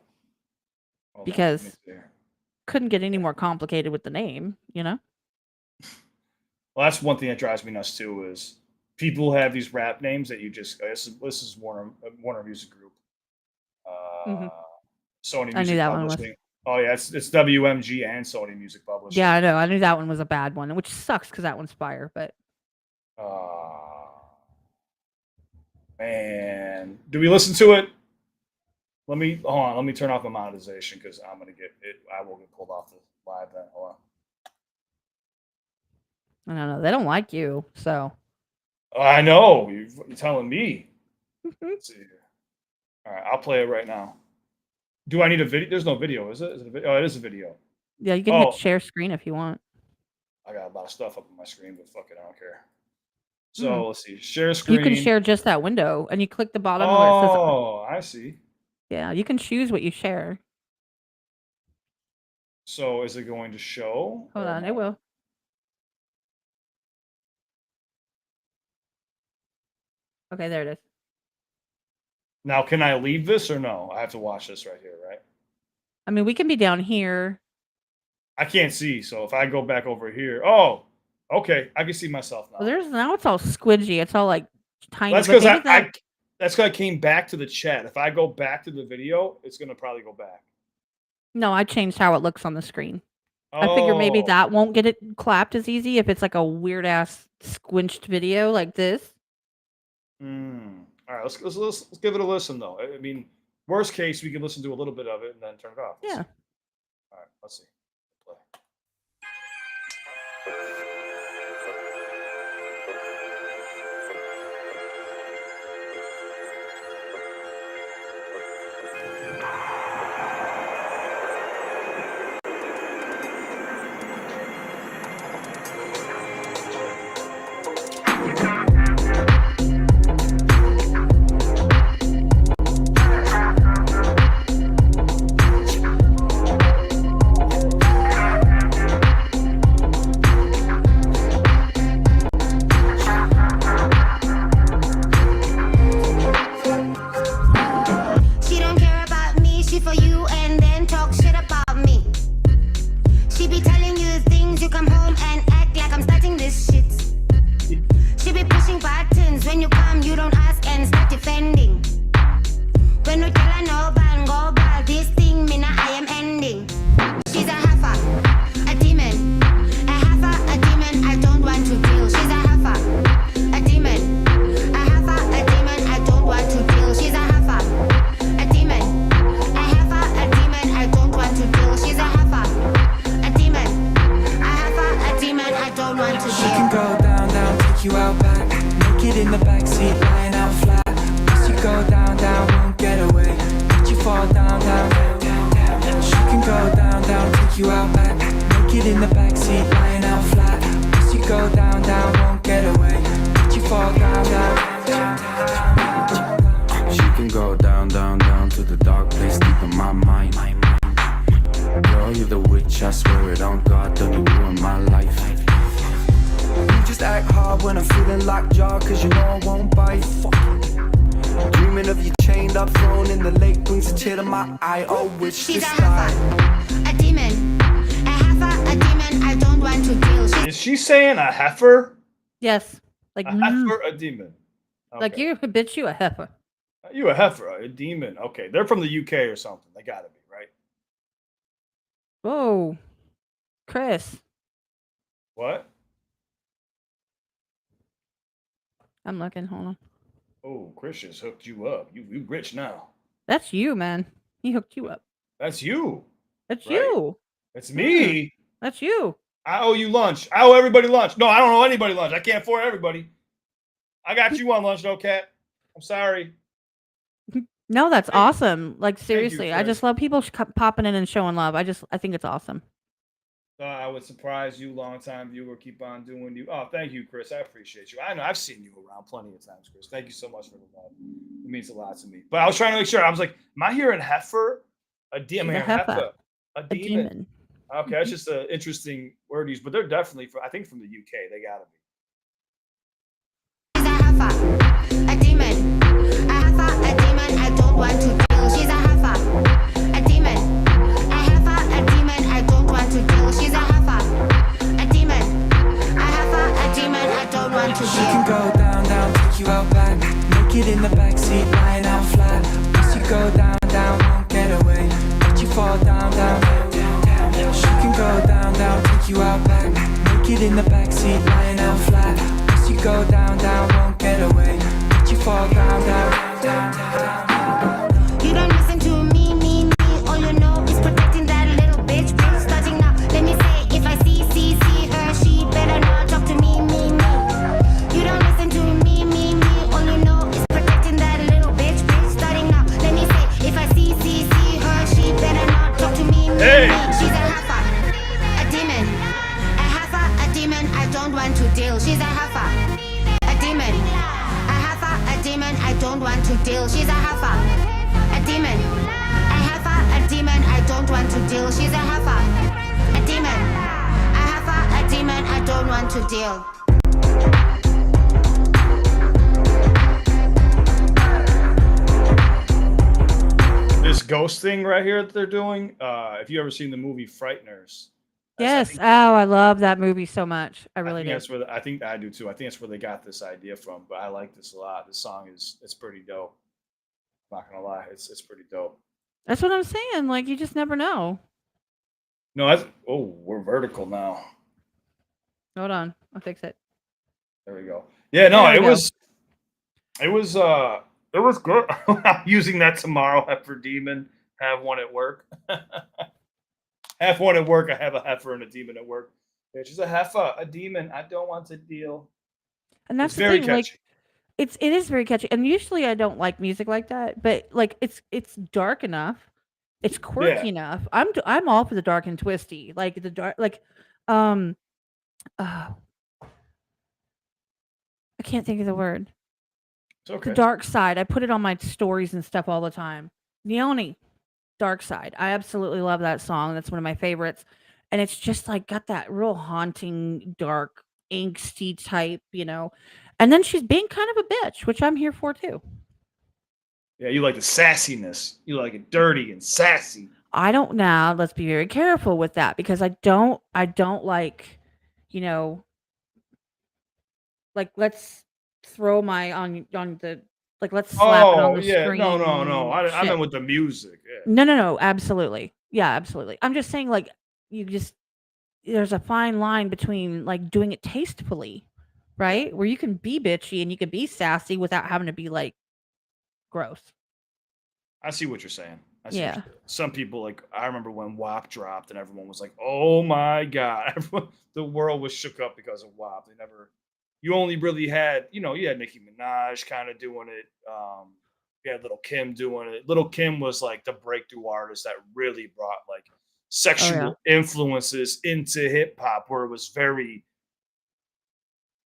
Hold on. Let me
Because
see.
couldn't get any more complicated with the name.
Well, that's one thing that drives me nuts too. Is people have these rap names that you just this is Warner Music Group,
Hmm.
uh, Sony
I knew
Music
that one was.
Publishing. Oh yeah, it's WMG and Sony Music
Yeah,
Publishing.
I know. I knew that one was a bad one, which sucks because that one's fire. But
Uh, man, do we listen to it? Let me hold on. Let me turn off the monetization because I'm gonna get it. I will get pulled off the live. Then hold
I don't know. They don't like you, so.
on. I know you're telling me. Let's see here. All right, I'll play it right now. Do I need a video? There's no video, is it? Is it a video? Oh, it is a video.
Yeah, you can hit share screen if you want.
I got a lot of stuff up on my screen, but fuck it, I don't care.
Hmm.
So let's see. Share screen.
You can share just that window, and you click the bottom where it says.
Oh, I see.
Yeah, you can choose what you share.
So is it going to show?
Hold
or
on,
no?
it will. Okay, there it is.
Now, can I leave this or no? I have to watch this right here, right?
I mean, we can be down here.
I can't see, so if I go back over here, oh, okay, I can see myself now.
Well, now it's all squidgy. It's all like tiny.
That's
but
because
maybe
that's because I came back to the chat. If I go back to the video, it's gonna probably go back.
No, I changed how it looks on the screen. I figure maybe
Oh.
that won't get it clapped as easy if it's like a weird ass squinched video like this.
All right, let's give it a listen though. I mean, worst case, we can listen to a little bit of it and then turn it off. Let's
Yeah.
see. All right, let's see. Play.
She don't care about me, she for you and then talk shit about me. She be telling you things, you come home and act like I'm starting this shit. She be pushing buttons, when you come you don't ask and start defending. When you tell her no ban, go bad, this thing me now I am ending. She's a heifer, a demon. A heifer, a demon, I don't want to deal. She's a heifer, a demon. A heifer, a demon, I don't want to deal. She's a heifer, a demon. A heifer, a demon, I don't want to deal. She's a heifer, a demon. A heifer, a demon, I don't want to
She
deal.
can go down, down, take you out back. Naked in the backseat, lying out flat. Once you go down, down, won't get away. Let you fall down, down, down, down, down. She can go down, down, take you out back. Naked in the backseat, lying out flat. Once you go down, down, won't get away. Let you fall down, down, down, down, down.
She can go down, down, down to the dark place deep in my mind. Girl, you're the witch, I swear it on God, don't you ruin my life.
You just act hard when I'm feeling lockjaw, cause you know I won't bite. Dreaming of you chained up, thrown in the lake, brings a tear to my eye. Oh, which
She's
this
a heifer,
time?
a demon. A heifer, a demon, I don't want to deal.
Is she saying a heifer?
Yes, like
A heifer, a demon.
like
Okay.
you, bitch, you a heifer.
You a heifer, a demon. Okay, they're from the UK or something. They gotta be, right?
Whoa, Chris,
What?
I'm looking. Hold on.
Oh, Chris just hooked you up. You rich now.
That's you, man. He hooked you up.
That's you.
That's
Right.
you.
It's me.
That's you.
I owe you lunch. I owe everybody lunch. No, I don't owe anybody lunch. I can't afford everybody. I got you on lunch, though, Cat. I'm sorry.
No, that's
Thank-
awesome. Like
you,
seriously, I
Chris.
just love people popping in and showing love. I think it's awesome.
I would surprise you, long-time viewer. Keep on doing you. Oh, thank you, Chris. I appreciate you. I know I've seen you around plenty of times, Chris. Thank you so much for the love. It means a lot to me. But I was trying to make sure. I was like, am I hearing heifer? A demon.
She's a heifer.
A
A
demon.
demon.
Okay, that's just an interesting word use, but they're definitely from, I think, from the UK. They gotta be.
She's a heifer, a demon. A heifer, a demon, I don't want to deal. She's a heifer, a demon. A heifer, a demon, I don't want to deal. She's a heifer, a demon. A heifer, a demon, I don't want to
She can
deal.
go down, down, take you out back. Naked in the backseat, lying out flat. Once you go down, down, won't get away. Let you fall down, down, down, down, down. She can go down, down, take you out back. Naked in the backseat, lying out flat. Once you go down, down, won't get away. Let you fall down, down, down, down, down.
You don't listen to me, all you know is protecting that little bitch. Starting now, let me say, if I see her, she better not talk to me. You don't listen to me, all you know is protecting that little bitch. Starting now, let me say, if I see her, she don't want to deal. She's a heifer, a demon. A heifer, a demon, I don't want to deal. She's a heifer, a demon. A heifer, a demon, I don't want to deal.
This ghost thing right here that they're doing. If you ever seen the movie Frighteners.
Yes. I love that movie so much. I really do.
That's where I think I do too. I think that's where they got this idea from. But I like this a lot. This song it's pretty dope. I'm not gonna lie, it's pretty dope.
That's what I'm saying. Like, you just never know.
No, we're vertical now.
Hold on, I'll fix it.
There we go. Yeah, no,
There we
it was good. I'm using that tomorrow. Heifer demon, have one at work. Have one at work. I have a heifer and a demon at work. Yeah, she's a heifer, a demon. I don't want to deal.
And that's
It's
the
very
thing.
catchy.
Like, it is very catchy. And usually I don't like music like that, but like it's dark enough. It's quirky enough. I'm all for the dark and twisty. Like the dark, like I can't think of the word.
It's okay.
The dark side. I put it on my stories and stuff all the time. Neone, Dark Side. I absolutely love that song. That's one of my favorites. And it's just like got that real haunting, dark, angsty type, you know. And then she's being kind of a bitch, which I'm here for too.
Yeah, you like the sassiness. You like it dirty and sassy.
I don't now, let's be very careful with that because I don't like, you know, like let's throw my on the like let's slap it on the screen.
No. I meant with the music. Yeah.
No, absolutely. Yeah, absolutely. I'm just saying like there's a fine line between like doing it tastefully, right? Where you can be bitchy and you can be sassy without having to be like gross.
I see what you're saying.
Yeah.
Some people like I remember when WAP dropped and everyone was like, "Oh my god!" The world was shook up because of WAP. You only really had, you had Nicki Minaj kind of doing it. You had Little Kim doing it. Little Kim was like the breakthrough artist that really brought like sexual influences into hip hop, where it was very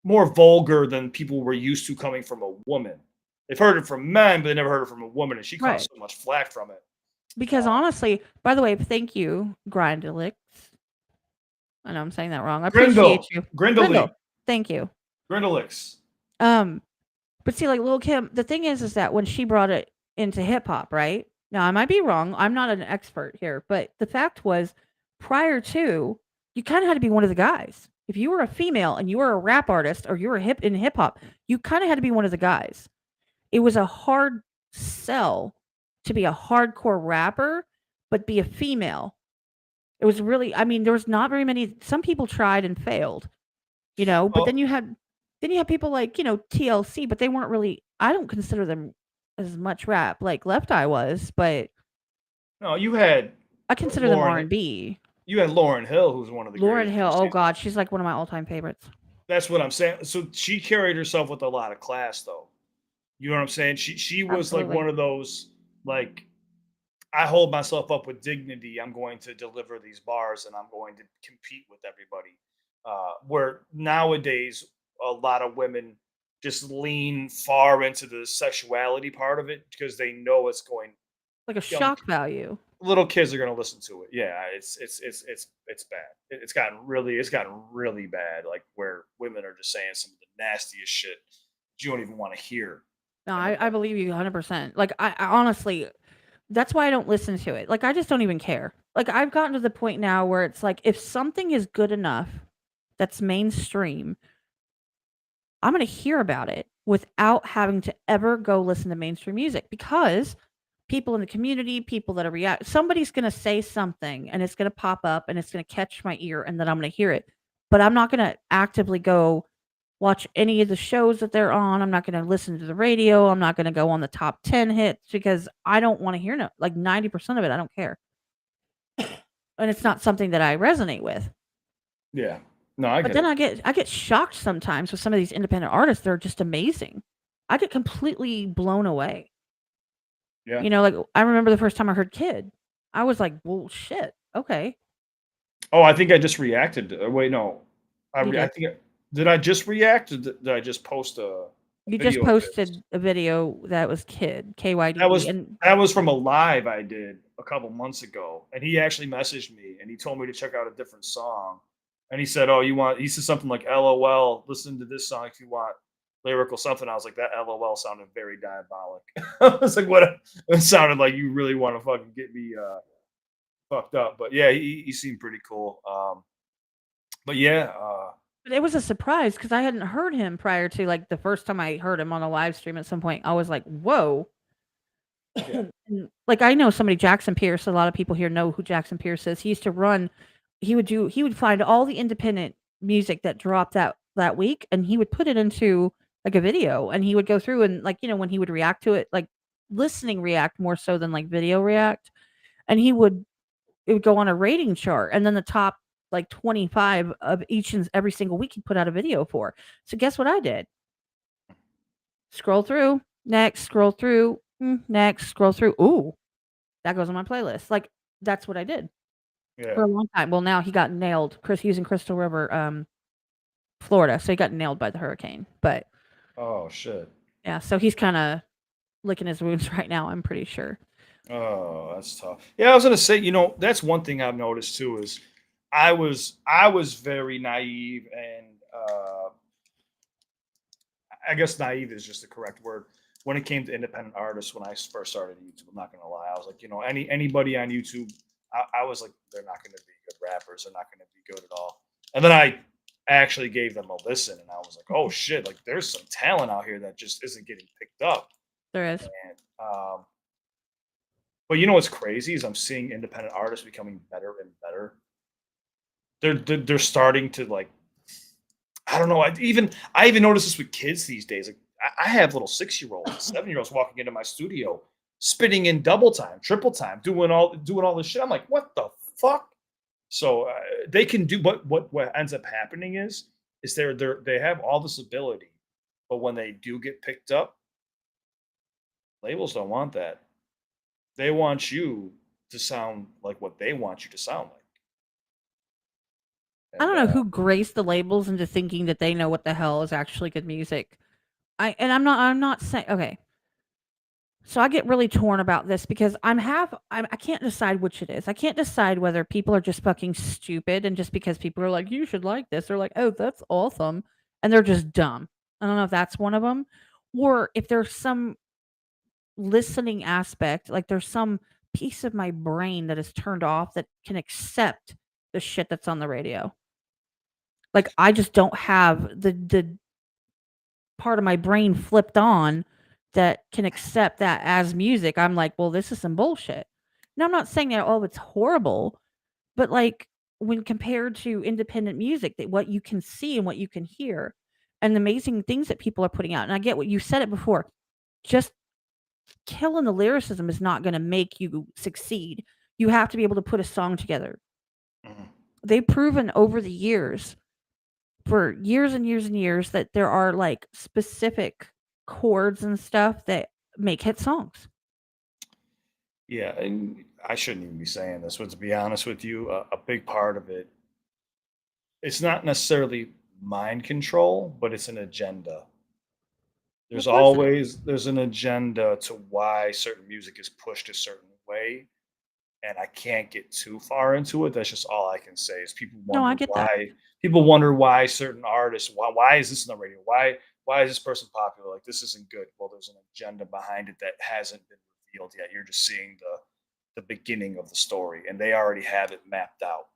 more vulgar than people were used to coming from a woman. They've heard it from men, but they never heard it from a woman, and she caught so much flack from it.
Because honestly, by the way, thank you, Grindelix. I know I'm saying that wrong. I appreciate you.
Grindel.
Thank you.
Grindelix.
But see, like Lil Kim, the thing is that when she brought it into hip hop, right? Now I might be wrong. I'm not an expert here, but the fact was, prior to, you kind of had to be one of the guys. If you were a female and you were a rap artist or you were in hip hop, you kind of had to be one of the guys. It was a hard sell to be a hardcore rapper, but be a female. It was really, I mean, there was not very many. Some people tried and failed, but then you had people like, TLC, but they weren't really, I don't consider them as much rap like Left Eye was, but
no,
I consider them R&B.
You had Lauryn Hill, who's one of the
Lauryn Hill, oh God, she's like one of my all-time favorites.
That's what I'm saying. So she carried herself with a lot of class, though. You know what I'm saying? She was like one of those, like, I hold myself up with dignity. I'm going to deliver these bars and I'm going to compete with everybody. Where nowadays, a lot of women just lean far into the sexuality part of it because they know it's going
like a shock value.
Little kids are going to listen to it. Yeah, it's bad. It's gotten really bad. Like where women are just saying some of the nastiest shit you don't even want to hear.
No, I believe you 100%. Like I honestly, that's why I don't listen to it. Like I just don't even care. Like I've gotten to the point now where it's like if something is good enough that's mainstream, I'm going to hear about it without having to ever go listen to mainstream music because people in the community, people that are somebody's going to say something and it's going to pop up and it's going to catch my ear and then I'm going to hear it. But I'm not going to actively go watch any of the shows that they're on. I'm not going to listen to the radio. I'm not going to go on the top 10 hits because I don't want to hear like 90% of it. I don't care. And it's not something that I resonate with.
Yeah. No, I get
But then I get shocked sometimes with some of these independent artists. They're just amazing. I get completely blown away.
Yeah.
Like I remember the first time I heard Kid. I was like, well, shit. Okay.
Oh, I think I just reacted. Wait, no. I think did I just react or did I just post a
You just
video of his.
posted a video that was Kid, KYD, and
That was from a live I did a couple months ago, and he actually messaged me and he told me to check out a different song, and he said, "Oh, you want?" He said something like, "LOL, listen to this song if you want lyrical something." I was like, that LOL sounded very diabolic. I was like, what? It sounded like you really want to fucking get me fucked up. But yeah, he seemed pretty cool. But yeah,
but it was a surprise because I hadn't heard him prior to, like, the first time I heard him on a live stream at some point. I was like, "Whoa."
yeah.
And, like, I know somebody, Jackson Pierce, a lot of people here know who Jackson Pierce is. He used to run he would find all the independent music that dropped that week, and he would put it into, like, a video, and he would go through and, like, when he would react to it, like, listening react more so than, like, video react, and it would go on a rating chart, and then the top, like, 25 of each and every single week he put out a video for. So guess what I did? Scroll through, next, scroll through, next, scroll through. Ooh, that goes on my playlist. Like, that's what I did
Yeah.
for a long time. Well, now he got nailed. He's in Crystal River, Florida, so he got nailed by the hurricane. But
Oh shit.
yeah, so he's kind of licking his wounds right now, I'm pretty sure.
Oh, that's tough. Yeah, I was gonna say, that's one thing I've noticed too is I was very naive and I guess naive is just the correct word when it came to independent artists when I first started YouTube. I'm not gonna lie. I was like, anybody on YouTube, I was like, they're not gonna be good rappers, they're not gonna be good at all. And then I actually gave them a listen and I was like, oh shit, like there's some talent out here that just isn't getting picked up.
There is.
And but you know what's crazy is I'm seeing independent artists becoming better and better. They're starting to like, I don't know. I even notice this with kids these days. Like I have little 6-year-olds, 7-year-olds walking into my studio, spitting in double time, triple time, doing all this shit. I'm like, what the fuck? So they can do what ends up happening is they have all this ability, but when they do get picked up, labels don't want that. They want you to sound like what they want you to sound like.
I don't
And
know who graced the labels into thinking that they know what the hell is actually good music. I'm not saying, okay. So I get really torn about this because I can't decide which it is. I can't decide whether people are just fucking stupid and just because people are like, you should like this, they're like, oh, that's awesome, and they're just dumb. I don't know if that's one of them, or if there's some listening aspect, like there's some piece of my brain that is turned off that can accept the shit that's on the radio. Like I just don't have the part of my brain flipped on that can accept that as music. I'm like, well, this is some bullshit. Now I'm not saying that it's horrible, but like when compared to independent music, that what you can see and what you can hear and the amazing things that people are putting out. And I get what you said it before. Just killing the lyricism is not going to make you succeed. You have to be able to put a song together.
Mhm.
They've proven over the years, for years and years and years, that there are like specific chords and stuff that make hit songs.
Yeah, and I shouldn't even be saying this, but to be honest with you, a big part of it, it's not necessarily mind control, but it's an agenda.
Of
There's
course it is.
always there's an agenda to why certain music is pushed a certain way, and I can't get too far into it. That's just all I can say is
No, I get that.
people wonder why certain artists, why is this on the radio? Why is this person popular? Like this isn't good. Well, there's an agenda behind it that hasn't been revealed yet. You're just seeing the beginning of the story, and they already have it mapped out.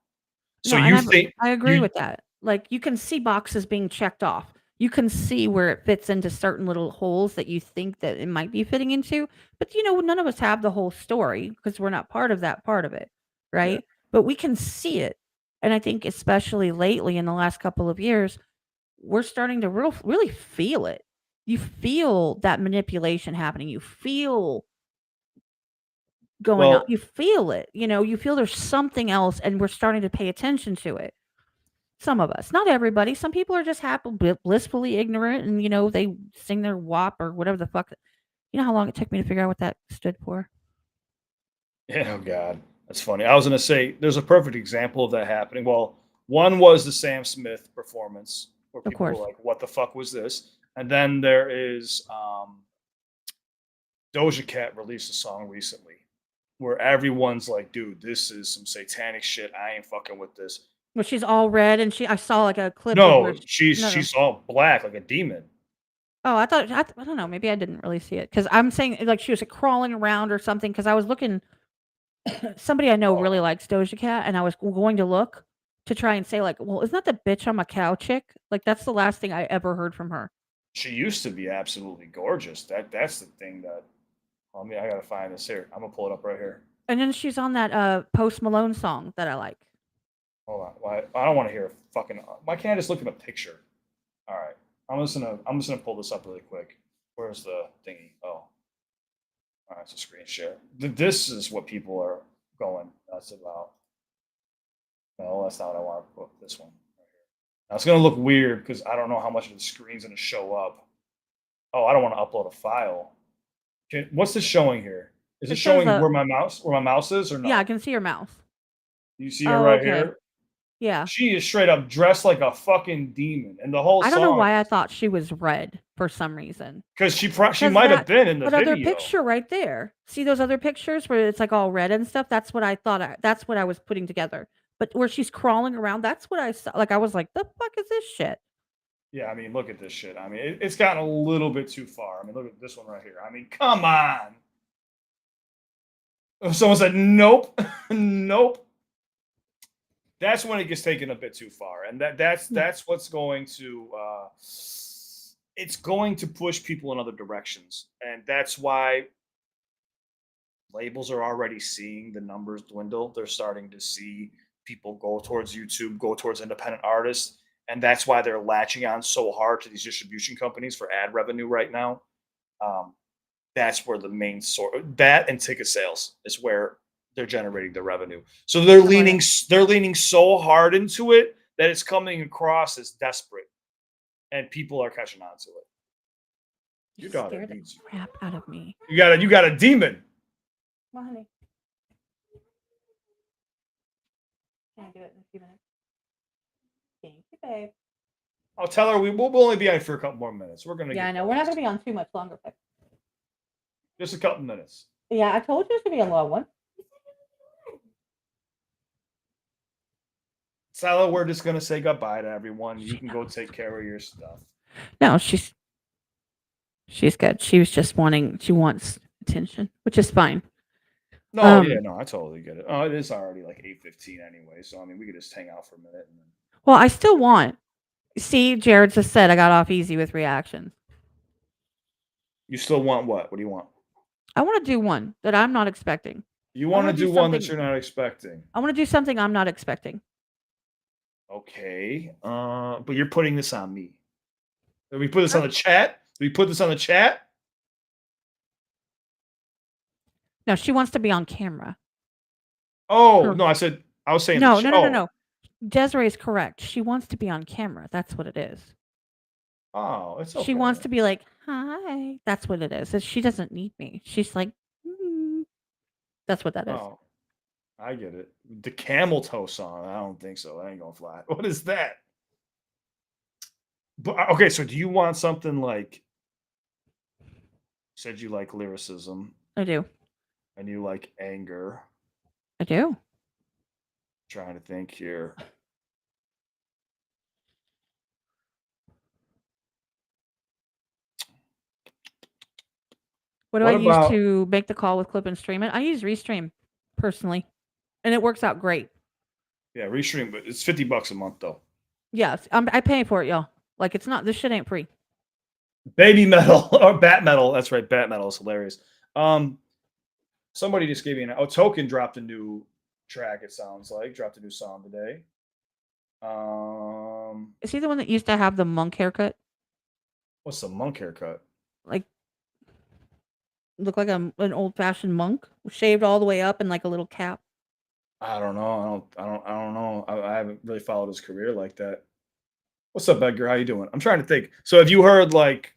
So
No, and
you think
I agree
you
with that. Like you can see boxes being checked off. You can see where it fits into certain little holes that you think that it might be fitting into. But none of us have the whole story because we're not part of that part of it,
yeah,
right? But we can see it. And I think especially lately in the last couple of years, we're starting to really feel it. You feel that manipulation happening. You feel going on.
well,
You feel it. You feel there's something else and we're starting to pay attention to it. Some of us, not everybody. Some people are just happy, blissfully ignorant, and they sing their WAP or whatever the fuck. You know how long it took me to figure out what that stood for?
yeah, oh God, that's funny. I was gonna say there's a perfect example of that happening. Well, one was the Sam Smith performance where
Of
people were
course.
like, "What the fuck was this?" And then there is Doja Cat released a song recently where everyone's like, dude, this is some satanic shit. I ain't fucking with this.
Well, she's all red, and I saw like a clip of where
No, she's
no.
she's all black like a demon.
Oh, I thought I don't know. Maybe I didn't really see it because I'm saying like she was like, crawling around or something. Because I was looking, somebody I know
Oh.
really likes Doja Cat, and I was going to look to try and say like, well, isn't that the bitch I'm a cow chick? Like that's the last thing I ever heard from her.
She used to be absolutely gorgeous. That's the thing that I mean, I gotta find this here. I'm gonna pull it up right here.
And then she's on that Post Malone song that I like.
Hold on. Why I don't want to hear a fucking. Why can't I just look at a picture? All right. I'm just gonna pull this up really quick. Where's the thingy? Oh, all right. It's a screen share. This is what people are going nuts about. No, that's not what I want to put. This one right here. Now it's gonna look weird because I don't know how much of the screen's gonna show up. Oh, I don't want to upload a file. What's this showing here? Is it showing where my mouse is or not?
Yeah, I can see your mouse.
You see her right
okay.
here?
Yeah.
She is straight up dressed like a fucking demon, and the whole
I
song.
don't know why I thought she was red for some reason.
Because she might have been in the
But
video.
other picture right there. See those other pictures where it's like all red and stuff? That's what I thought. That's what I was putting together. But where she's crawling around, that's what I saw. Like I was like, the fuck is this shit?
Yeah, I mean, look at this shit. I mean, it's gotten a little bit too far. I mean, look at this one right here. I mean, come on. Someone said, nope, nope. That's when it gets taken a bit too far, and that's what's going to it's going to push people in other directions, and that's why labels are already seeing the numbers dwindle. They're starting to see people go towards YouTube, go towards independent artists, and that's why they're latching on so hard to these distribution companies for ad revenue right now. That's where the main source, that and ticket sales, is where they're generating the revenue. So they're leaning so hard into it that it's coming across as desperate, and people are catching on to it.
You scared the crap out of me.
You got a demon.
Come on, honey. Can I do it in a few minutes? Thank you, babe.
I'll tell her we'll only be on for a couple more minutes. We're gonna.
Yeah, I know. We're not gonna be on too much longer, babe.
Just a couple minutes.
Yeah, I told you it's gonna be a long one.
Sally, we're just gonna say goodbye to everyone. You can go take care of your stuff.
No, she's good. She wants attention, which is fine.
No, I totally get it. Oh, it is already like 8:15 anyway, so I mean we could just hang out for a minute. And then...
Well, I still want. See, Jared just said I got off easy with reactions.
You still want what? What do you want?
I want to do one that I'm not expecting.
You want to do one that you're not expecting?
I want to do something I'm not expecting.
Okay, but you're putting this on me. Did we put this on the chat? Did we put this on the chat?
No, she wants to be on camera.
Oh, no, I was saying
no. Desiree's correct. She wants to be on camera. That's what it is.
Oh, it's okay.
She wants to be like, hi. That's what it is. She doesn't need me. She's like, That's what that is.
Oh, I get it. The camel toe song. I don't think so. That ain't gonna fly. What is that? But okay, so do you want something like? Said you like lyricism.
I do.
And you like anger.
I do.
Trying to think here.
What do I use to make the call with Clip and stream it? I use Restream personally, and it works out great.
Yeah, Restream, but it's $50 a month though.
Yes, I pay for it, y'all. Like it's not. This shit ain't free.
Baby metal or bat metal. That's right. Bat metal is hilarious. Somebody just gave me Token dropped a new track. It sounds like dropped a new song today.
Is he the one that used to have the monk haircut?
What's the monk haircut?
Like, look like an old fashioned monk, shaved all the way up and like a little cap.
I don't know. I don't know. I haven't really followed his career like that. What's up, Edgar? How you doing? I'm trying to think. So have you heard like?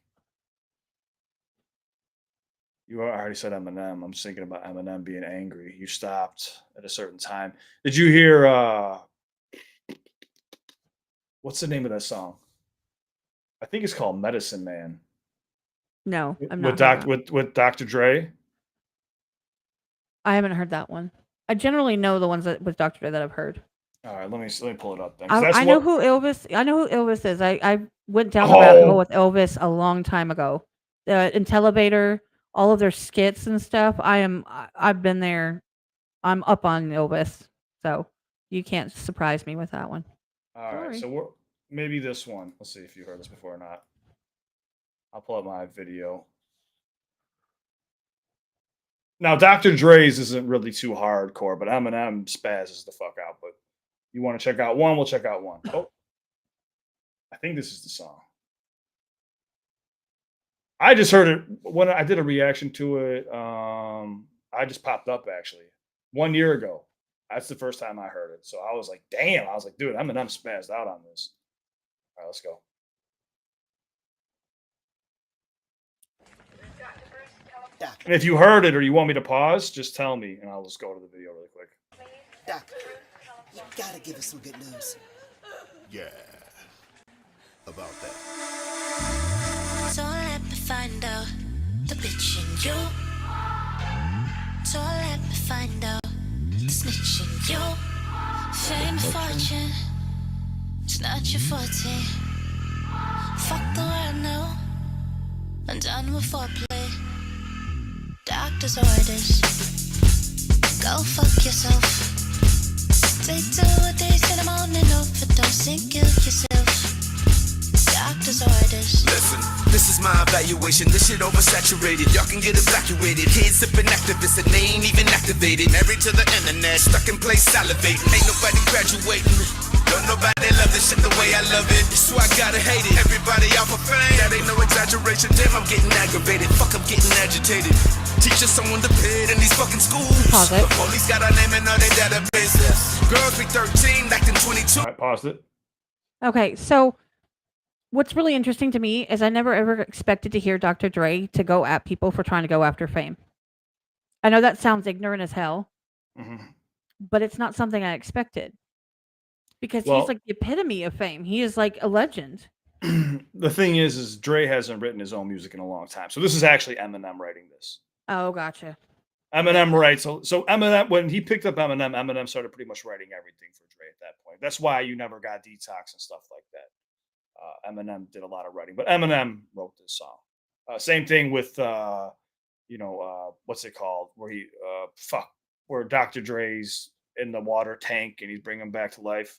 You already said Eminem. I'm just thinking about Eminem being angry. You stopped at a certain time. Did you hear? What's the name of that song? I think it's called Medicine Man.
No, I'm not.
With
heard that.
with Dr. Dre.
I haven't heard that one. I generally know the ones that with Dr. Dre that I've heard.
All right, let me pull it up then. 'Cause that's
I know
what-
who Elvis. I know who Elvis is. I went down the rabbit hole with Elvis a long time ago. The Intellivator, all of their skits and stuff. I've been there. I'm up on Elvis, so you can't surprise me with that one.
All right,
Sorry.
so maybe this one. Let's see if you heard this before or not. I'll pull up my video. Now, Dr. Dre's isn't really too hardcore, but Eminem spazzes the fuck out. But you want to check out one? We'll check out one. Oh, I think this is the song. I just heard it when I did a reaction to it. I just popped up actually 1 year ago. That's the first time I heard it. So I was like, damn. I was like, dude, Eminem spazzed out on this. All right, let's go. And if you heard it or you want me to pause, just tell me and I'll just go to the video really quick.
Doc, you gotta give us some good news.
Yeah. About that.
So let me find out the bitch in you. So let me find out the snitch in you. Fame and fortune, it's not your forte. Fuck the world now, I'm done with foreplay. Doctor's orders, go fuck yourself. Take 2 a days in the morning, overdose and kill yourself. Doctor's orders.
Listen, this is my evaluation. This shit oversaturated. Y'all can get evacuated. Kids sipping activists and they ain't even activated. Married to the internet, stuck in place salivating. Ain't nobody graduating. Don't nobody love this shit the way I love it. That's why I gotta hate it. Everybody off of fame. That ain't no exaggeration. Damn, I'm getting aggravated. Fuck, I'm getting agitated. Teaching someone to pit in these fucking schools.
Pause it.
The police got our name in all their databases. Girls be 13, acting 22.
All right, paused it.
Okay, so what's really interesting to me is I never ever expected to hear Dr. Dre to go at people for trying to go after fame. I know that sounds ignorant as hell, but it's not something I expected. Because
Well-
he's like the epitome of fame. He is like a legend.
The thing is Dre hasn't written his own music in a long time. So this is actually Eminem writing this.
Oh, gotcha.
Eminem writes. So Eminem, when he picked up Eminem started pretty much writing everything for Dre at that point. That's why you never got Detox and stuff like that. Eminem did a lot of writing, but Eminem wrote this song. Same thing with, what's it called? Where Dr. Dre's in the water tank and he's bringing him back to life.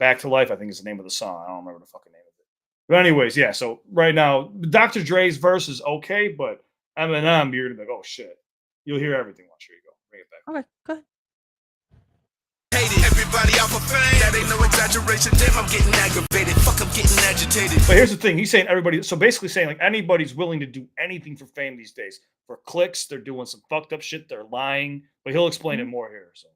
Back to Life, I think is the name of the song. I don't remember the fucking name of it. But anyways, yeah. So right now, Dr. Dre's verse is okay, but Eminem, you're gonna be like, oh shit. You'll hear everything. Watch, here you go. Bring it back.
Okay, go ahead.
Hate it. Everybody off of fame. That ain't no exaggeration. Damn, I'm getting aggravated. Fuck, I'm getting agitated.
But here's the thing. He's saying everybody. So basically saying like anybody's willing to do anything for fame these days. For clicks, they're doing some fucked up shit. They're lying. But he'll explain it more here. So.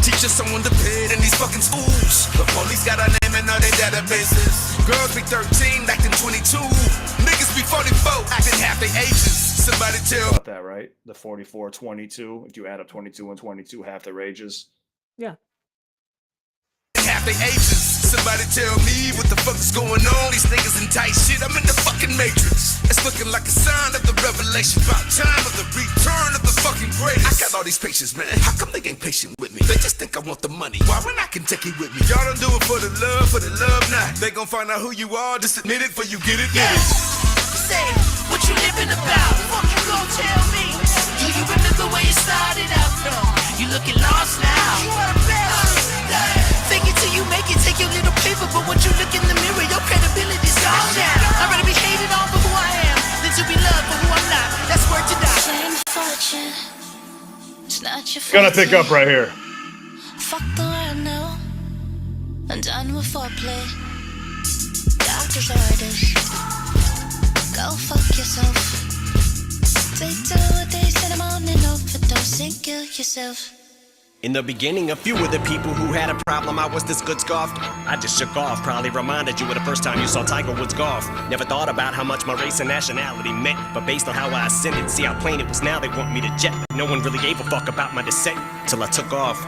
Teaching someone to pit in these fucking schools. The police got our name in all their databases. Girls be 13, acting 22. Niggas be 44, acting half their ages. Somebody tell
About that, right? The 44, 22. If you add up 22 and 22, half their ages.
Yeah.
half their ages. Somebody tell me what the fuck is going on. These niggas in tight shit, I'm in the fucking matrix. It's looking like a sign of the revelation. About time of the return of the fucking greatest. I got all these patients, man. How come they ain't patient with me? They just think I want the money. Why when I can take it with me? Y'all don't do it for the love not. They gon' find out who you are, just admit it before you get it.
Say, what you living about? Fuck you gon' tell me? Do you remember where you started out from? You looking lost now. You are the best. Fake it till you make it, take your little paper, but once you look in the mirror, your credibility's gone down. I'd rather be hated on for who I am than to be loved for who I'm not. That's worth to die.
Same fortune. It's not your
Gonna pick up right here.
Fuck the world now. I'm done with foreplay. Doctor's orders. Go fuck yourself. Take 2 a days in the morning, overdose and kill yourself.
In the beginning, a few of the people who had a problem I was this good scoffed. I just shook off, probably reminded you of the first time you saw Tiger Woods golf. Never thought about how much my race and nationality meant, but based on how I ascended, see how plain it was now they want me to jet. No one really gave a fuck about my descent, till I took off.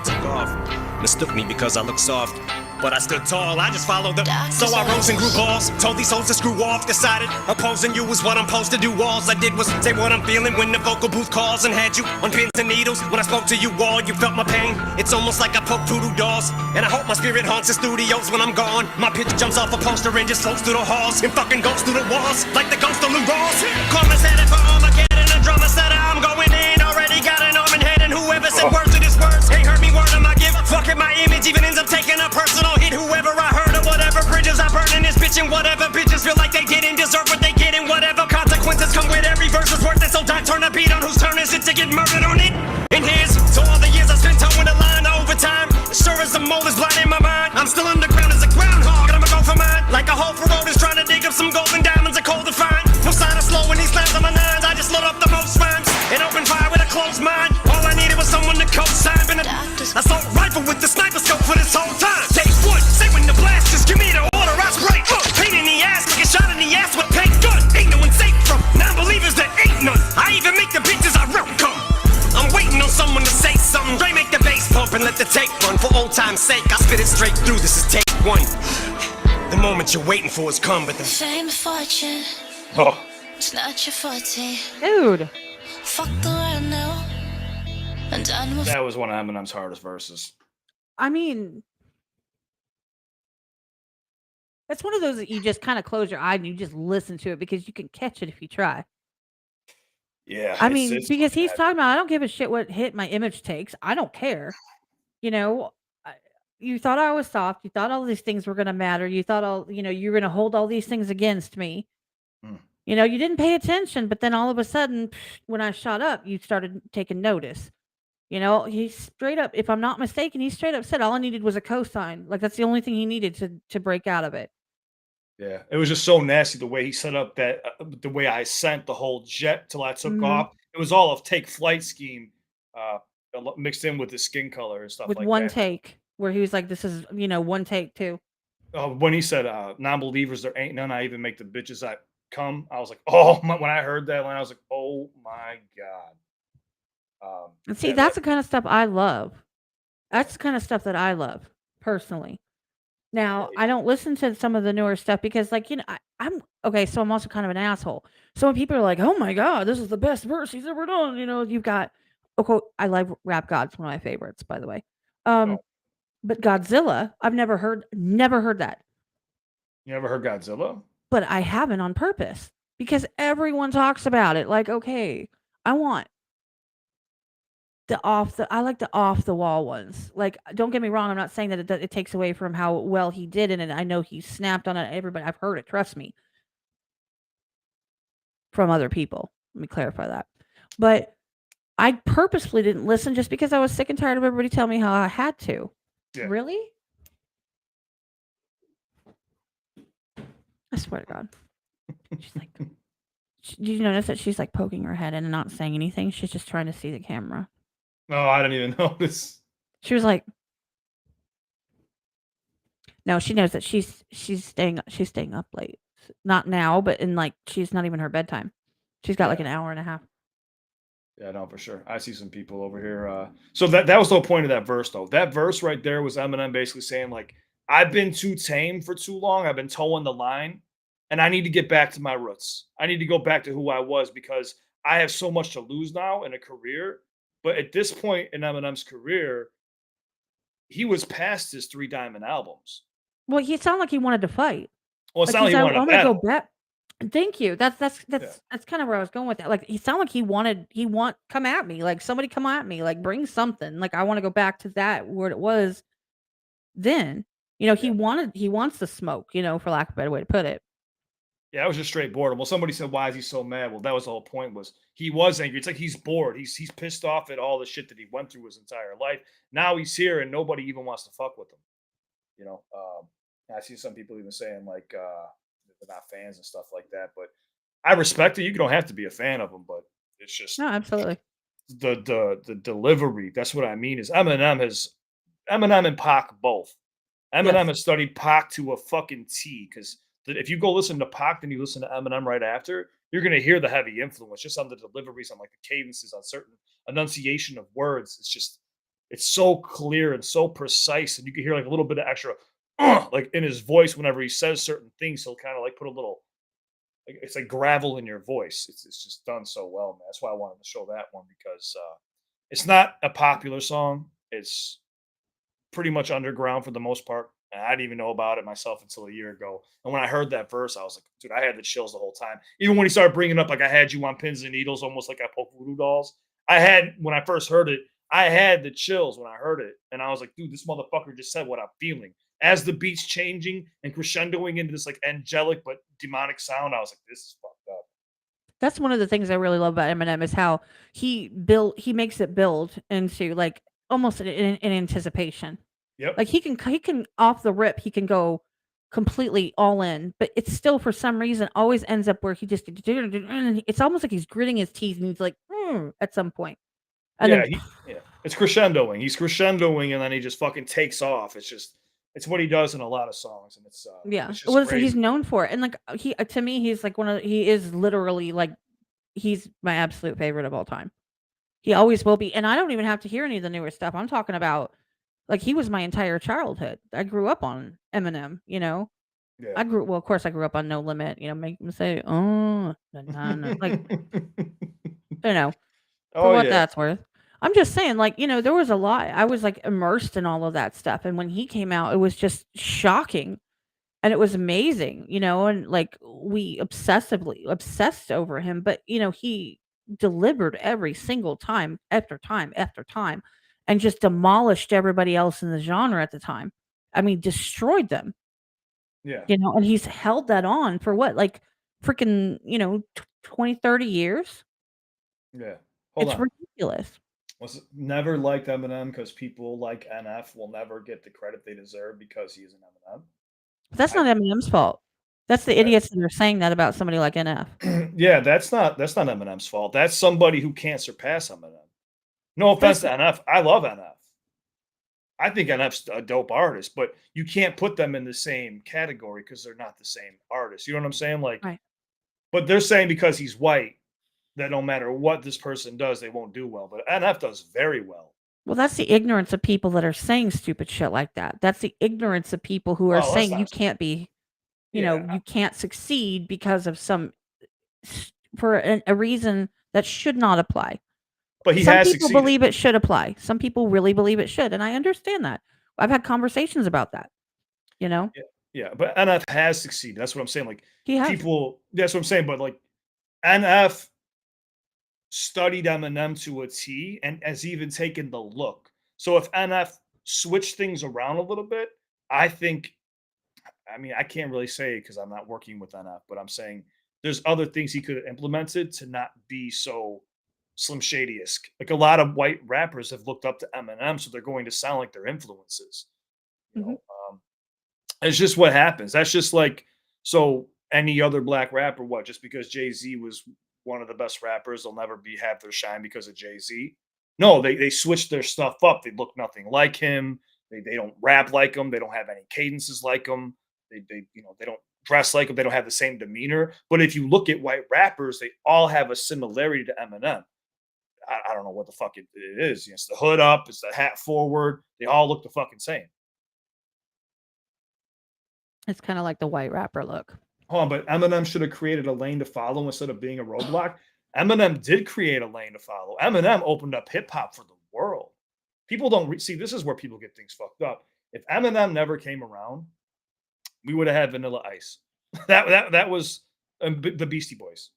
Mistook me because I look soft. but I stood tall. I just followed them. So I rose and grew balls. Told these hoes to screw off. Decided opposing you was what I'm supposed to do. All I did was say what I'm feeling when the vocal booth calls, and had you on pins and needles. When I spoke to you all, you felt my pain. It's almost like I poked voodoo dolls, and I hope my spirit haunts the studios when I'm gone. My picture jumps off a poster and just floats through the halls and fucking goes through the walls like the ghost of Lou Rawls. Karma's headed for Armageddon, a drama setter. I'm going in. Already got an arm and head, and whoever said words to this words ain't heard me word on my give. Fucking my image even ends up taking a personal hit. Whoever I heard or whatever bridges I burn in this bitch, and whatever bitches feel like they didn't deserve what they get, and whatever consequences come with every verse is worth it. So die, turn a beat on whose turn is it to get murdered on it. And here's to all the years I spent towing the line overtime. Sure as the mold is blind in my mind, I'm still underground as a groundhog, and I'ma go for mine. Like a hole for road is trying to dig up some golden diamonds, are cold to find. No sign of slowing these slams on my nines. I just load up the most rhymes and open fire with a closed mind. All I needed was someone to co-sign. Been an assault rifle with the sniper scope for this whole time. Take one, say when the blast is, give me the order, I spray. Pain in the ass, get shot in the ass with a paint gun. Ain't no one safe from non-believers, there ain't none. I even make the bitches I rep come. I'm waiting on someone to say something. Dre make the bass pump and let the tape run. For old time's sake, I spit it straight through. This is take one. The moment you're waiting for has come, but the
Fame and fortune,
Oh,
it's not your forte.
Dude.
Fuck the world now. I'm done with
that was one of Eminem's hardest verses.
I mean, it's one of those that you just kind of close your eye and you just listen to it because you can catch it if you try.
Yeah,
I
it's-
mean,
it's
because
fucking
he's
heavy.
talking about, I don't give a shit what hit my image takes. I don't care. You know, you thought I was soft. You thought all these things were going to matter. You thought you were going to hold all these things against me.
Mm.
You know, you didn't pay attention, but then all of a sudden, when I shot up, you started taking notice. You know, he straight up, if I'm not mistaken, he straight up said all I needed was a cosign. Like that's the only thing he needed to break out of it.
Yeah, it was just so nasty the way he set up that the way I sent the whole jet till I took
Mhm.
off. It was all a take flight scheme, mixed in with his skin color and stuff
With
like
one
that.
take, where he was like, "This is one take too."
When he said non-believers, there ain't none. I even make the bitches that come. I was like, oh my! When I heard that line, I was like, oh my god.
And see,
Yeah,
that's the kind of stuff I love. That's the kind of stuff that I love personally. Now, I don't listen to some of the newer stuff because, like, I'm okay. So I'm also kind of an asshole. So when people are like, "Oh my god, this is the best verse he's ever done," you've got. Okay, I like Rap God's one of my favorites, by the way.
Oh,
But Godzilla, I've never heard that,
you ever heard Godzilla?
but I haven't on purpose because everyone talks about it. Like, okay, I want I like the off the wall ones. Like, don't get me wrong, I'm not saying that it takes away from how well he did it, and I know he snapped on it. Everybody, I've heard it. Trust me, from other people. Let me clarify that. But I purposefully didn't listen just because I was sick and tired of everybody telling me how I had to.
Yeah.
Really? I swear to God. She's like, did you notice that she's like poking her head in and not saying anything? She's just trying to see the camera.
No, I didn't even notice.
She was like, no, she knows that she's staying up late. Not now, but she's not even her bedtime. She's got like an hour and a half.
Yeah, no, for sure. I see some people over here. So that was the whole point of that verse, though. That verse right there was Eminem basically saying, like, I've been too tame for too long. I've been towing the line, and I need to get back to my roots. I need to go back to who I was because I have so much to lose now in a career. But at this point in Eminem's career, he was past his 3 Diamond albums.
Well, he sounded like he wanted to fight.
Well, it's not like he wanted to
I'm gonna
battle.
go back. Thank you. That's kind of where I was going with that. Like he sounded like he come at me. Like somebody come at me. Like bring something. Like I want to go back to that where it was then. He wants the smoke, for lack of a better way to put it.
Yeah, it was just straight boredom. Well, somebody said, "Why is he so mad?" Well, that was the whole point. Was he was angry? It's like he's bored. He's pissed off at all the shit that he went through his entire life. Now he's here, and nobody even wants to fuck with him. I see some people even saying like they're not fans and stuff like that. But I respect it. You don't have to be a fan of him, but it's just
No, absolutely.
the delivery. That's what I mean. Is Eminem and Pac both. Eminem
Yes.
has studied Pac to a fucking T because if you go listen to Pac, then you listen to Eminem right after, you're going to hear the heavy influence just on the deliveries, on like the cadences, on certain enunciation of words. It's so clear and so precise. And you can hear like a little bit of extra like in his voice whenever he says certain things. He'll kind of like put a little, like, it's like gravel in your voice. It's just done so well, man. That's why I wanted to show that one because it's not a popular song. It's pretty much underground for the most part. And I didn't even know about it myself until a year ago. And when I heard that verse, I was like, dude, I had the chills the whole time. Even when he started bringing up, like, I had you on pins and needles, almost like I poke voodoo dolls. When I first heard it, I had the chills when I heard it. And I was like, dude, this motherfucker just said what I'm feeling. As the beat's changing and crescendoing into this like angelic but demonic sound, I was like, this is fucked up.
That's one of the things I really love about Eminem is how he makes it build into like almost in anticipation.
Yep.
Like he can off the rip, he can go completely all in, but it's still for some reason always ends up where he just it's almost like he's gritting his teeth and he's like, at some point. And
Yeah,
then
it's crescendoing. He's crescendoing and then he just fucking takes off. It's what he does in a lot of songs, and
yeah.
it's just
Well, it's,
crazy.
he's known for it. And like he to me, he's like he is literally like he's my absolute favorite of all time. He always will be. And I don't even have to hear any of the newer stuff. I'm talking about like he was my entire childhood. I grew up on Eminem, you know.
Yeah.
Of course I grew up on No Limit, you know, make them say, "Oh, na, na, na," like, you know, for
Oh
what
yeah.
that's worth. I'm just saying, like, you know, there was a lot. I was like immersed in all of that stuff. And when he came out, it was just shocking and it was amazing, you know, and like we obsessed over him, but you know, he delivered every single time after time after time and just demolished everybody else in the genre at the time. I mean, destroyed them,
Yeah.
you know, and he's held that on for what, like freaking, you know, 20, 30 years.
Yeah. Hold
It's
on.
ridiculous.
Was never liked Eminem because people like NF will never get the credit they deserve because he's an Eminem.
But that's
I
not Eminem's fault. That's the idiots that are saying that about somebody like NF.
yeah, that's not Eminem's fault. That's somebody who can't surpass Eminem. No
But
offense
it's
to NF. I love NF. I think NF's a dope artist, but you can't put them in the same category because they're not the same artist. You know what I'm saying? Like,
right.
but they're saying because he's white that no matter what this person does, they won't do well. But NF does very well.
Well, that's the ignorance of people that are saying stupid shit like that. That's the ignorance of people who are
Oh, that's
saying you
not.
can't be, you know,
Yeah,
you can't succeed because of for a reason that should not apply.
but he
Some
has
people
succeeded.
believe it should apply. Some people really believe it should, and I understand that. I've had conversations about that. You know,
Yeah, yeah, but NF has succeeded. That's what I'm saying. Like
he has.
people, that's what I'm saying. But like NF studied Eminem to a T and has even taken the look. So if NF switched things around a little bit, I think, I mean, I can't really say because I'm not working with NF, but I'm saying there's other things he could have implemented to not be so Slim Shady-esque. Like a lot of white rappers have looked up to Eminem, so they're going to sound like their influences. You
Mhm.
know, it's just what happens. That's just like so any other black rapper. What just because Jay Z was one of the best rappers, they'll never be have their shine because of Jay Z. No, they switched their stuff up. They look nothing like him. They don't rap like him. They don't have any cadences like him. They you know they don't dress like him. They don't have the same demeanor. But if you look at white rappers, they all have a similarity to Eminem. I don't know what the fuck it is. It's the hood up. It's the hat forward. They all look the fucking same.
It's kind of like the white rapper look.
Hold on, but Eminem should have created a lane to follow instead of being a roadblock. Eminem did create a lane to follow. Eminem opened up hip hop for the world. People don't see this is where people get things fucked up. If Eminem never came around, we would have had Vanilla Ice. that was the Beastie Boys.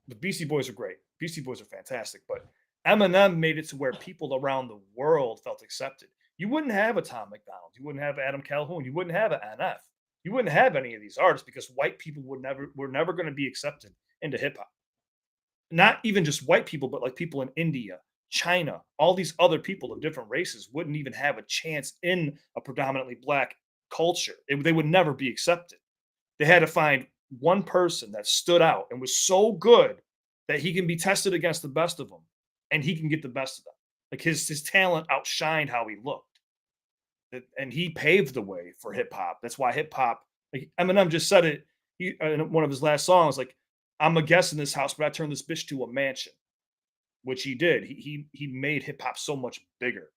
The Beastie Boys are great. Beastie Boys are fantastic, but Eminem made it to where people around the world felt accepted. You wouldn't have a Tom McDonald. You wouldn't have Adam Calhoun. You wouldn't have an NF. You wouldn't have any of these artists because white people were never going to be accepted into hip hop. Not even just white people, but like people in India, China, all these other people of different races wouldn't even have a chance in a predominantly black culture. They would never be accepted. They had to find one person that stood out and was so good that he can be tested against the best of them and he can get the best of them. Like his talent outshined how he looked. And he paved the way for hip hop. That's why hip hop, like Eminem just said it in one of his last songs, like, I'm a guest in this house, but I turned this bitch to a mansion, which he did. He made hip hop so much bigger.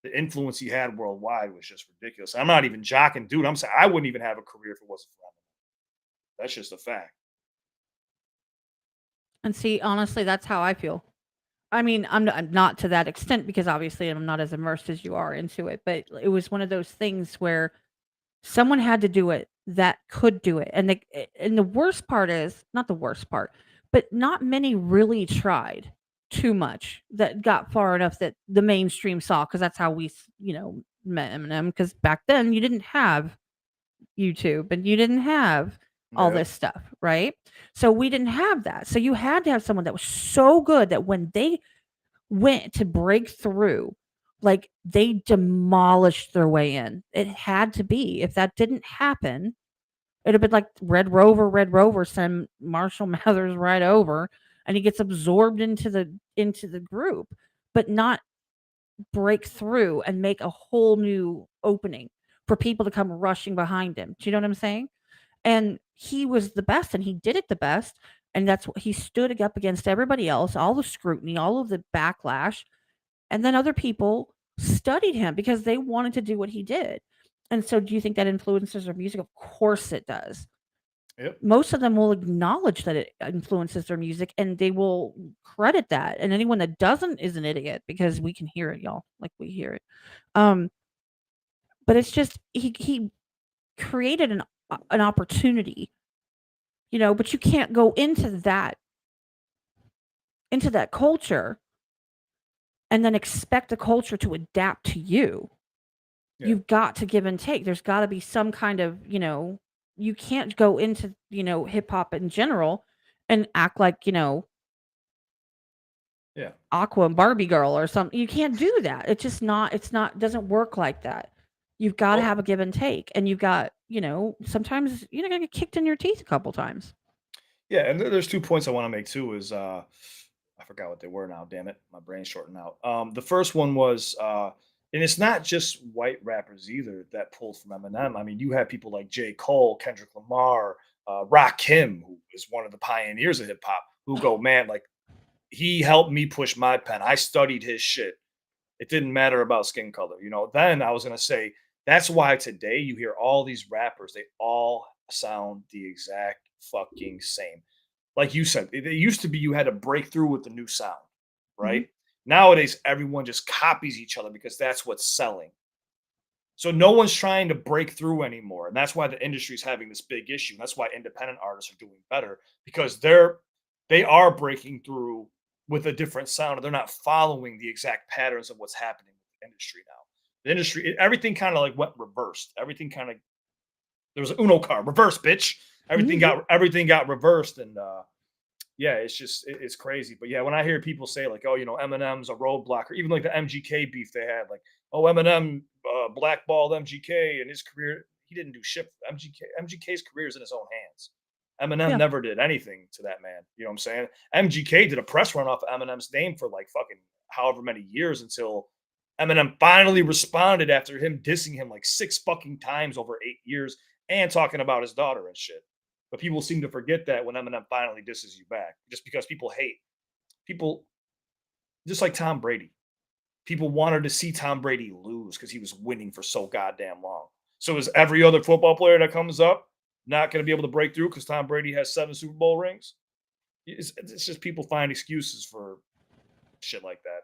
the influence he had worldwide was just ridiculous. I'm not even jocking, dude. I'm saying I wouldn't even have a career if it wasn't for Eminem. That's just a fact.
And see, honestly, that's how I feel. I mean, I'm not to that extent because obviously I'm not as immersed as you are into it, but it was one of those things where someone had to do it that could do it. And the worst part is, not the worst part, but not many really tried too much that got far enough that the mainstream saw because that's how met Eminem because back then you didn't have YouTube and you didn't have all
Yep.
this stuff, right? So we didn't have that. So you had to have someone that was so good that when they went to break through, like they demolished their way in. It had to be. If that didn't happen, it'd have been like Red Rover send Marshall Mathers right over and he gets absorbed into the group, but not break through and make a whole new opening for people to come rushing behind him. Do you know what I'm saying? And he was the best and he did it the best. And that's what he stood up against everybody else, all the scrutiny, all of the backlash. And then other people studied him because they wanted to do what he did. And so do you think that influences their music? Of course it does.
Yep.
Most of them will acknowledge that it influences their music and they will credit that. And anyone that doesn't is an idiot because we can hear it, y'all. Like we hear it. Um, but it's just he created an opportunity, but you can't go into that culture and then expect the culture to adapt to you.
Yeah.
You've got to give and take. There's got to be some kind of, you can't go into, hip hop in general and act like,
Yeah.
Aqua and Barbie girl or something. You can't do that. Doesn't work like that. You've got to
Well,
have a give and take. And you've got, sometimes you're going to get kicked in your teeth a couple times.
yeah, and there's 2 points I want to make too. Is I forgot what they were now. Damn it, my brain's shorting out. The first one was, and it's not just white rappers either that pulled from Eminem. I mean, you have people like J. Cole, Kendrick Lamar, Rakim, who is one of the pioneers of hip hop, who go, man, like he helped me push my pen. I studied his shit. It didn't matter about skin color. Then I was gonna say that's why today you hear all these rappers, they all sound the exact fucking same. Like you said, it used to be you had to break through with the new sound,
Mhm.
right? Nowadays, everyone just copies each other because that's what's selling. So no one's trying to break through anymore. And that's why the industry is having this big issue. That's why independent artists are doing better because they are breaking through with a different sound and they're not following the exact patterns of what's happening with the industry now. The industry, everything kind of like went reversed. Everything kind of there was an Uno card, reverse, bitch. Everything got reversed, and yeah, it's crazy. But yeah, when I hear people say like, oh, Eminem's a roadblock, or even like the MGK beef they had, like, oh, Eminem blackballed MGK and his career, he didn't do shit for MGK. MGK's career is in his own hands. Eminem
Yeah.
never did anything to that man. You know what I'm saying? MGK did a press run off of Eminem's name for like fucking however many years until Eminem finally responded after him dissing him like 6 fucking times over 8 years and talking about his daughter and shit. But people seem to forget that when Eminem finally disses you back, just because people hate people, just like Tom Brady. People wanted to see Tom Brady lose because he was winning for so goddamn long. So is every other football player that comes up not going to be able to break through because Tom Brady has 7 Super Bowl rings? It's just people find excuses for shit like that.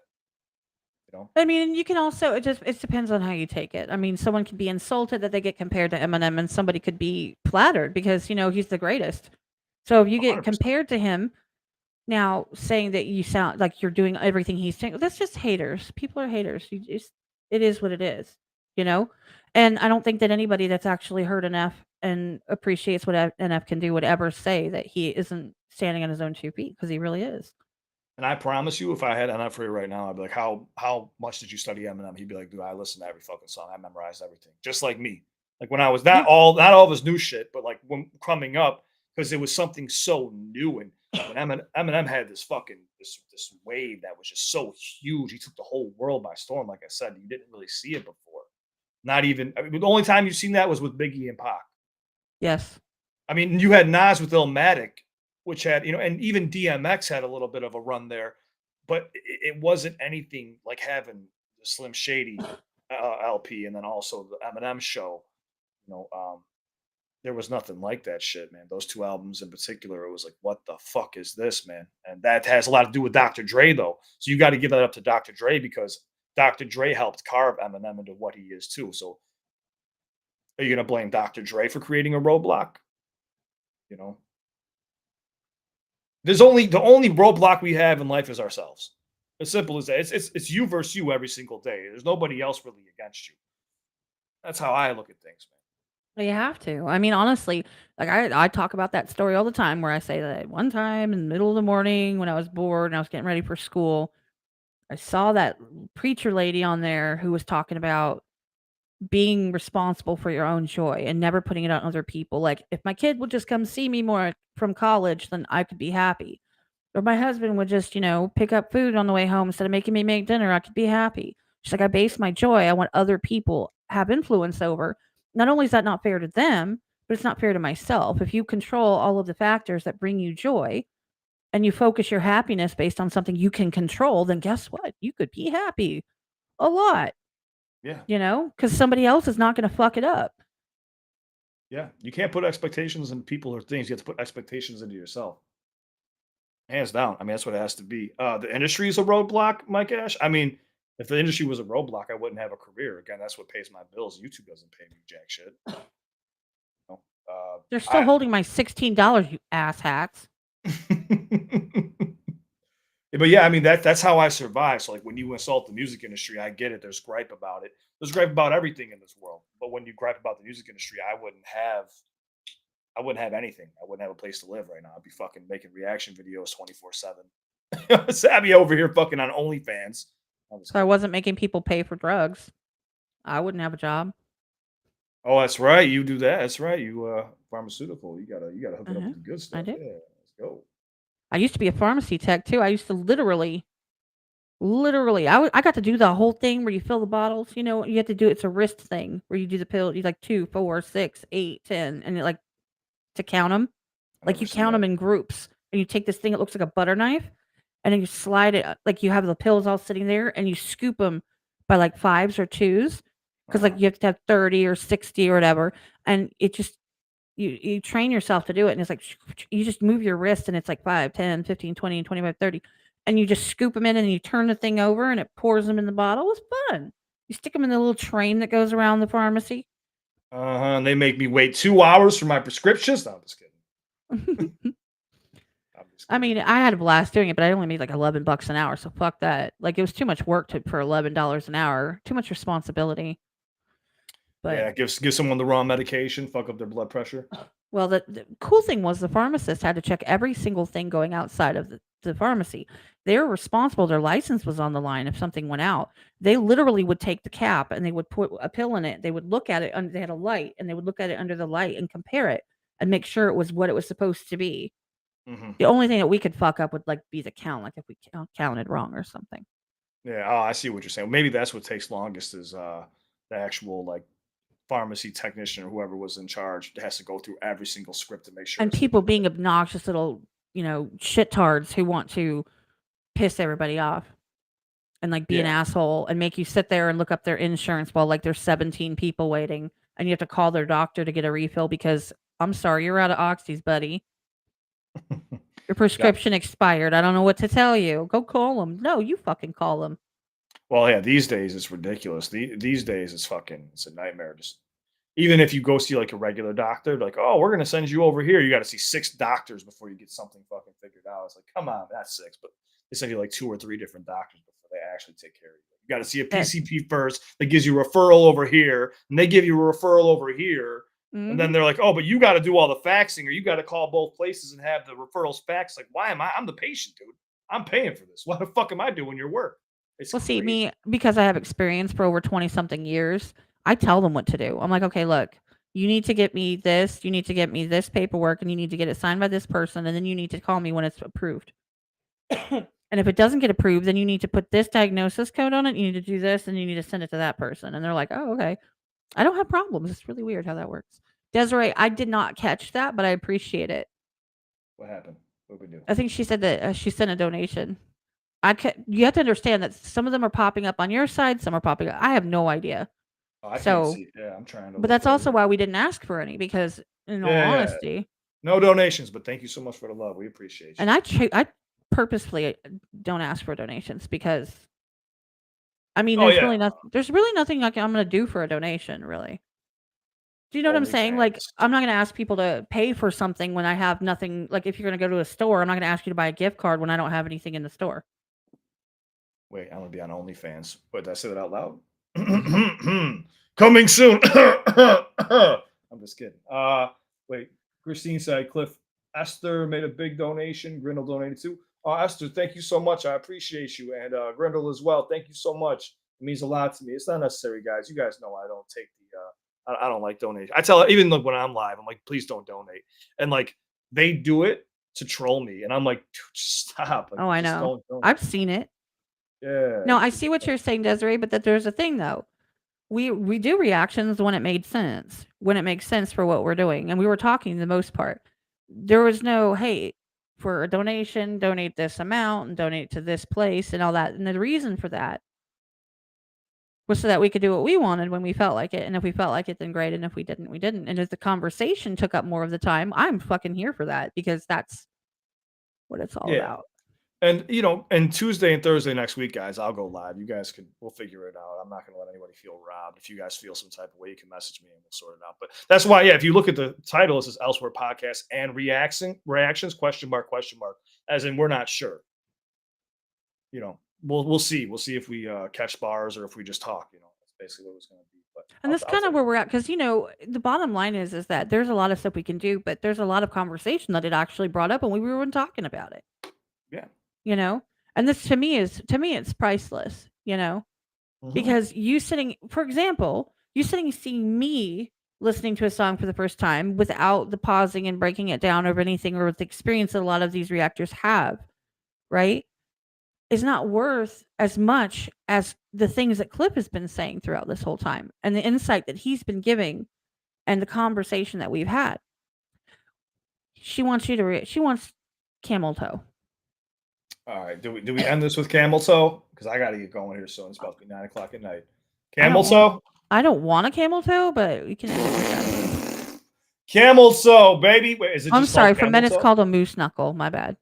I mean, you can also it depends on how you take it. I mean, someone can be insulted that they get compared to Eminem, and somebody could be flattered because he's the greatest. So if you get
100%.
compared to him, now saying that you sound like you're doing everything he's saying, that's just haters. People are haters. It is what it is, you know. And I don't think that anybody that's actually heard NF and appreciates what NF can do would ever say that he isn't standing on his own 2 feet because he really is.
And I promise you, if I had NF for you right now, I'd be like, how much did you study Eminem? He'd be like, dude, I listened to every fucking song. I memorized everything. Just like me. Like when I was
Yeah.
not all of his new shit, but like when coming up, because it was something so new. And when Eminem had this fucking this wave that was just so huge, he took the whole world by storm. Like I said, you didn't really see it before. Not even the only time you've seen that was with Biggie and Pac.
Yes.
I mean, you had Nas with Illmatic, which had, and even DMX had a little bit of a run there, but it wasn't anything like having Slim Shady LP, and then also the Eminem show. You know, there was nothing like that shit, man. Those two albums in particular, it was like, what the fuck is this, man? And that has a lot to do with Dr. Dre, though. So you got to give that up to Dr. Dre because Dr. Dre helped carve Eminem into what he is too. So are you gonna blame Dr. Dre for creating a roadblock? You know, the only roadblock we have in life is ourselves. As simple as that. It's you versus you every single day. There's nobody else really against you. That's how I look at things, man.
You have to. I mean, honestly, like I talk about that story all the time where I say that one time in the middle of the morning when I was bored and I was getting ready for school, I saw that preacher lady on there who was talking about being responsible for your own joy and never putting it on other people. Like if my kid would just come see me more from college, then I could be happy. Or my husband would just, pick up food on the way home instead of making me make dinner, I could be happy. She's like, I base my joy on what other people have influence over. Not only is that not fair to them, but it's not fair to myself. If you control all of the factors that bring you joy and you focus your happiness based on something you can control, then guess what? You could be happy a lot,
Yeah,
because somebody else is not going to fuck it up.
yeah. You can't put expectations in people or things. You have to put expectations into yourself. Hands down. I mean, that's what it has to be. The industry is a roadblock, Mike Ash. I mean, if the industry was a roadblock, I wouldn't have a career. Again, that's what pays my bills. YouTube doesn't pay me jack shit. know,
They're still holding my $16, you ass hats.
But yeah, I mean that's how I survive. So like when you insult the music industry, I get it. There's gripe about it. There's gripe about everything in this world. But when you gripe about the music industry, I wouldn't have anything. I wouldn't have a place to live right now. I'd be fucking making reaction videos 24/7. I'd be over here fucking on OnlyFans.
So I wasn't making people pay for drugs. I wouldn't have a job.
Oh, that's right. You do that. That's right. You pharmaceutical. You gotta hook it up
Uh-huh.
with the good
I
stuff.
do.
Yeah, let's go.
I used to be a pharmacy tech too. I used to literally, I got to do the whole thing where you fill the bottles. You have to do it's a wrist thing where you do the pill. You like 2, 4, 6, 8, 10, and you like to count them.
I've
Like
never
you
seen
count them
that.
in groups, and you take this thing. It looks like a butter knife, and then you slide it. Like you have the pills all sitting there, and you scoop them by like fives or twos, because like you have to have 30 or 60 or whatever, and it just you train yourself to do it, and it's like you just move your wrist, and it's like 5, 10, 15, 20, 25, 30, and you just scoop them in, and you turn the thing over, and it pours them in the bottle. It's fun. You stick them in the little train that goes around the pharmacy.
And they make me wait 2 hours for my prescriptions. No, I'm just kidding. I'm just
I
kidding.
mean, I had a blast doing it, but I only made like $11 an hour, so fuck that. Like it was too much work for $11 an hour. Too much responsibility. But
Yeah, give someone the wrong medication, fuck up their blood pressure.
well, the cool thing was the pharmacist had to check every single thing going outside of the pharmacy. They were responsible. Their license was on the line if something went out. They literally would take the cap and they would put a pill in it. They would look at it under. They had a light, and they would look at it under the light and compare it and make sure it was what it was supposed to be.
Hmm.
The only thing that we could fuck up would like be the count, like if we counted wrong or something.
Yeah, oh, I see what you're saying. Maybe that's what takes longest is the actual like pharmacy technician or whoever was in charge has to go through every single script to make sure.
And
it's
people being obnoxious little, shittards who want to piss everybody off and like be an
Yeah.
asshole and make you sit there and look up their insurance while like there's 17 people waiting and you have to call their doctor to get a refill because I'm sorry, you're out of oxys, buddy. Your prescription expired. I don't know what to tell you. Go call them. No, you fucking call them.
Well, yeah, these days it's ridiculous. These days it's a nightmare. Just even if you go see like a regular doctor, like, oh, we're gonna send you over here. You got to see 6 doctors before you get something fucking figured out. It's like, come on, that's 6, but they send you like 2 or 3 different doctors before they actually take care of you. You got to see a PCP first that gives you a referral over here, and they give you a referral over here. And then they're like, oh, but you got to do all the faxing or you got to call both places and have the referrals faxed. Like, why am I? I'm the patient, dude. I'm paying for this. Why the fuck am I doing your work? It's
Well, see,
crazy.
me, because I have experience for over 20 something years, I tell them what to do. I'm like, okay, look, you need to get me this, you need to get me this paperwork, and you need to get it signed by this person, and then you need to call me when it's approved. And if it doesn't get approved, then you need to put this diagnosis code on it, you need to do this, and you need to send it to that person. And they're like, oh, okay. I don't have problems. It's really weird how that works. Desiree, I did not catch that, but I appreciate it.
What happened? What we do?
I think she said that she sent a donation. You have to understand that some of them are popping up on your side, some are popping up. I have no idea.
Oh, I
So-
can't see. Yeah, I'm trying to.
But
look
that's
for
also
it.
why we didn't ask for any because, in all
Yeah.
honesty,
No donations, but thank you so much for the love. We appreciate you.
and I purposefully don't ask for donations because, I mean,
Oh,
there's
yeah.
really nothing like I'm gonna do for a donation, really. Do you know what I'm saying? Like,
OnlyFans.
I'm not gonna ask people to pay for something when I have nothing. Like, if you're gonna go to a store, I'm not gonna ask you to buy a gift card when I don't have anything in the store.
Wait, I'm gonna be on OnlyFans. Wait, did I say that out loud? Coming soon. I'm just kidding. Wait, Christine said Cliff Esther made a big donation. Grindle donated too. Esther, thank you so much. I appreciate you, and Grindle as well. Thank you so much. It means a lot to me. It's not necessary, guys. You guys know I don't take the. I don't like donations. I tell even like when I'm live, I'm like, please don't donate. And like they do it to troll me, and I'm like, dude, just stop. Like,
Oh, I
just
know.
don't.
I've seen it.
Yeah.
No, I see what you're saying, Desiree, but that there's a thing though. We do reactions when it made sense, when it makes sense for what we're doing, and we were talking the most part. There was no, hey, for a donation, donate this amount and donate to this place and all that. And the reason for that was so that we could do what we wanted when we felt like it. And if we felt like it, then great. And if we didn't, we didn't. And if the conversation took up more of the time, I'm fucking here for that because that's what it's all about.
And and Tuesday and Thursday next week, guys, I'll go live. You guys we'll figure it out. I'm not going to let anybody feel robbed. If you guys feel some type of way, you can message me and we'll sort it out. But that's why, yeah, if you look at the title, it says Elsewhere Podcast and reactions, question mark, as in we're not sure. We'll see. We'll see if we catch bars or if we just talk. That's basically what it's going to be. But
And that's kind of where we're at because, the bottom line is that there's a lot of stuff we can do, but there's a lot of conversation that it actually brought up and we were talking about it.
Yeah.
And this to me it's priceless, because for example, seeing me listening to a song for the first time without the pausing and breaking it down over anything or with the experience that a lot of these reactors have, right, is not worth as much as the things that Clip has been saying throughout this whole time and the insight that he's been giving and the conversation that we've had. She wants she wants Camel Toe.
All right. Do we end this with Camel Toe? Because I got to get going here soon. It's about to be 9:00 at night. Camel Toe?
I don't want a camel toe, but we can end it with that.
Camel Toe, baby. Wait, is it?
I'm
just
sorry.
called
For men,
Camel
it's
Toe?
called a moose knuckle. My bad.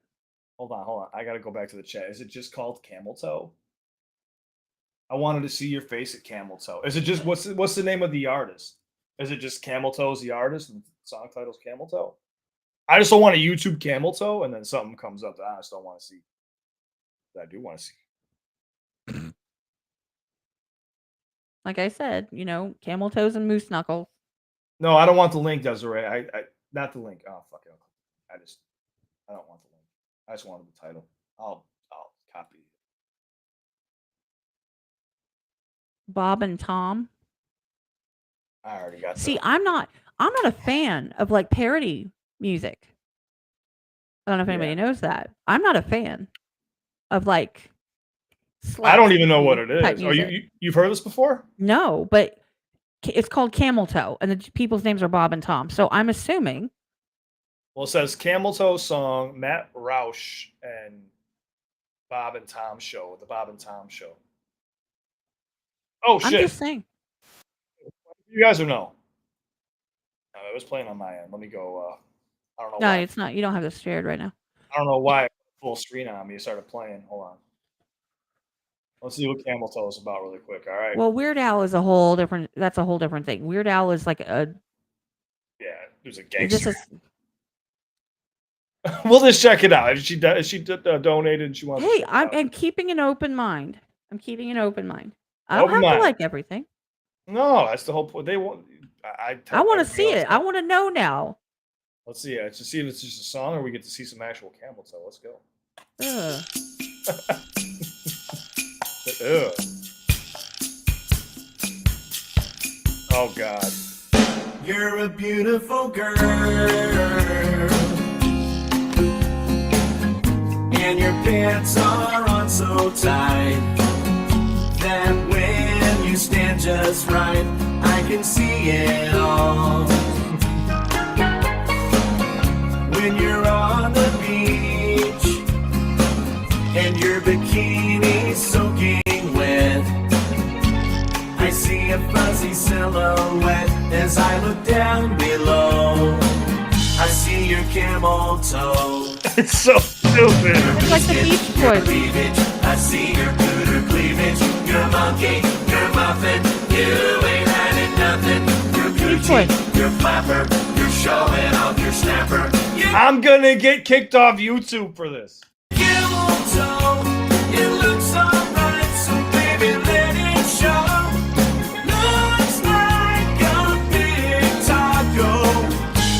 Hold on. I got to go back to the chat. Is it just called Camel Toe? I wanted to see your face at Camel Toe. Is it just what's the name of the artist? Is it just Camel Toe's the artist and the song title's Camel Toe? I just don't want to YouTube Camel Toe and then something comes up that I just don't want to see. That I do want to see.
Like I said, camel toes and moose knuckles.
No, I don't want the link, Desiree. I not the link. Oh fuck it. I don't want the link. I just wanted the title. I'll copy it.
Bob and Tom.
I already got.
See, I'm not a fan of like parody music. I don't know if anybody knows that. I'm not a fan of like.
I don't even know what it
type
is. Oh,
music.
you've heard this before?
No, but it's called Camel Toe, and the people's names are Bob and Tom. So I'm assuming.
Well, it says Camel Toe song, Matt Roush and Bob and Tom show. The Bob and Tom show. Oh shit!
I'm just saying.
You guys are no. It was playing on my end. Let me go. I don't know.
No,
why.
it's not. You don't have this shared right now.
I don't know why it put full screen on me. It started playing. Hold on. Let's see what Camel Toe is about really quick. All right.
Well, Weird Al is a whole different. That's a whole different thing. Weird Al is like a.
Yeah, there's a gangster.
This is,
We'll just check it out. If she donated and she wants.
hey,
to check it out.
I'm keeping an open mind. I don't
Open
have
mind.
to like everything.
No, that's the whole point. They want.
I want to see it. I want to know now.
Let's see. To see if it's just a song or we get to see some actual Camel Toe. Let's go.
Ugh.
Ugh. Oh God.
You're a beautiful girl, and your pants are on so tight that when you stand just right, I can see it all. When you're on the beach and your bikini bikini soaking wet. I see a fuzzy silhouette as I look down below. I see your camel toe.
It's so stupid.
It's like the Beach Boys.
Cleavage. I see your cooter cleavage. Your monkey, your muffin. You ain't hiding nothing. Your coochie, your flapper. You're showing off your snapper.
I'm gonna get kicked off YouTube for this.
Camel toe. It looks alright, so baby let it show. Looks like a big taco.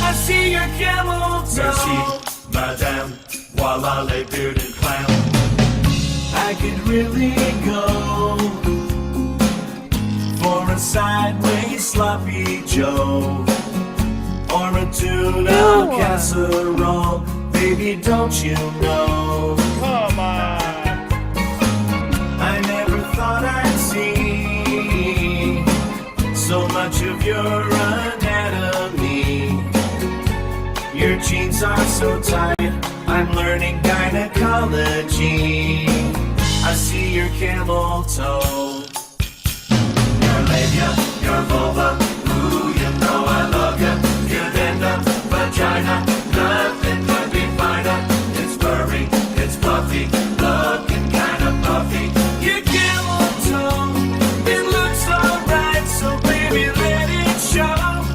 I see your camel toe. Merci, madame. Voila, les bearded clown. I could really go for a sideways sloppy Joe or a tuna casserole. Baby, don't you know?
Come on.
I never thought I'd see so much of your anatomy. Your jeans are so tight, I'm learning gynecology. I see your camel toe, your labia, your vulva. Ooh, you know I love ya. Your venda, vagina, nothing could be finer. It's furry, it's fluffy, looking kinda puffy. Your camel toe, it looks alright, so baby let it show.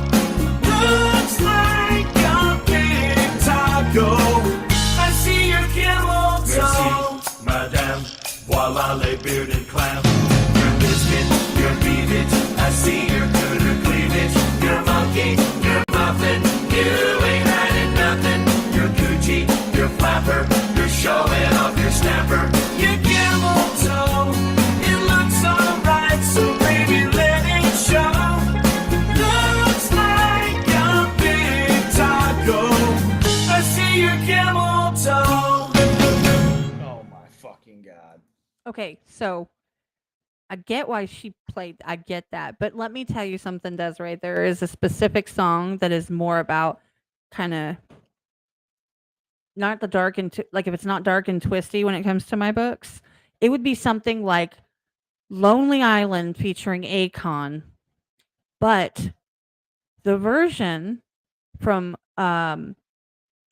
Looks like a big taco. I see your camel toe. Merci, madame. Voila, les bearded clown. Your biscuit, your beavage. I see your cooter cleavage. Your monkey, your muffin. You ain't hiding nothing. Your coochie, your flapper. You're showing off your snapper. Your camel toe. It looks alright, so baby let it show. Looks like a big taco. I see your camel toe.
Oh my fucking god.
Okay, so I get why she played. I get that, but let me tell you something, Desiree. There is a specific song that is more about kind of not the dark and like if it's not dark and twisty when it comes to my books, it would be something like Lonely Island featuring Akon, but the version from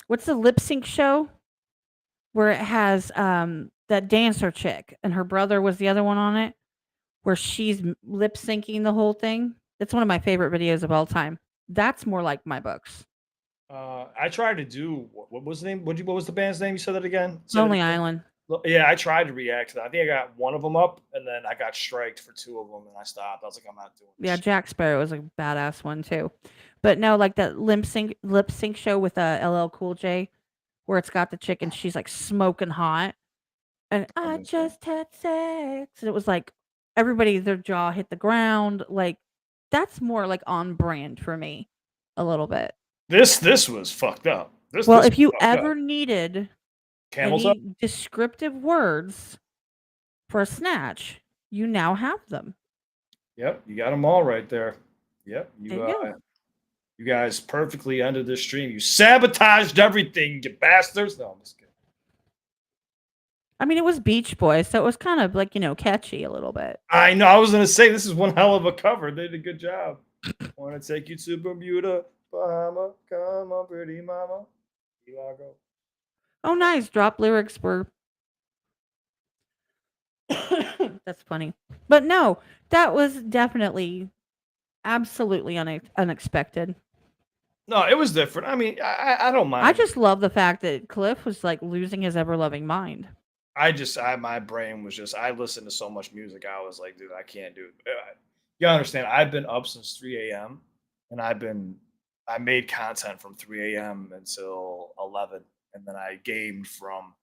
what's the lip sync show where it has that dancer chick and her brother was the other one on it, where she's lip syncing the whole thing. It's one of my favorite videos of all time. That's more like my books.
I tried to do what was the name? What was the band's name? You said that again? Say that
Lonely
again.
Island.
Yeah, I tried to react to that. I think I got one of them up, and then I got striked for two of them, and I stopped. I was like, I'm not doing this.
Yeah, Jack Sparrow was a badass one too. But no, like that lip sync show with LL Cool J, where it's got the chick and she's like smoking hot, and I just had sex, and it was like everybody their jaw hit the ground. Like that's more like on brand for me, a little bit.
This was fucked up. This
If you
was fucked
ever
up.
needed
Camels
any
up?
descriptive words for a snatch, you now have them.
Yep, you got them all right there. Yep,
There you go.
you guys perfectly ended this stream. You sabotaged everything, you bastards. No, I'm just kidding.
I mean, it was Beach Boys, so it was kind of like, catchy a little bit.
I know. I was gonna say this is one hell of a cover. They did a good job. Want to take you to Bermuda, Bahama? Come on, pretty mama. Here I go.
Oh, nice. Drop lyrics were. That's funny. But no, that was definitely absolutely unexpected.
No, it was different. I mean, I don't mind.
I just love the fact that Cliff was like losing his ever loving mind.
My brain was just, I listened to so much music. I was like, dude, I can't do it. You understand? I've been up since 3 a.m. and I made content from 3 a.m. until 11. And then I gamed from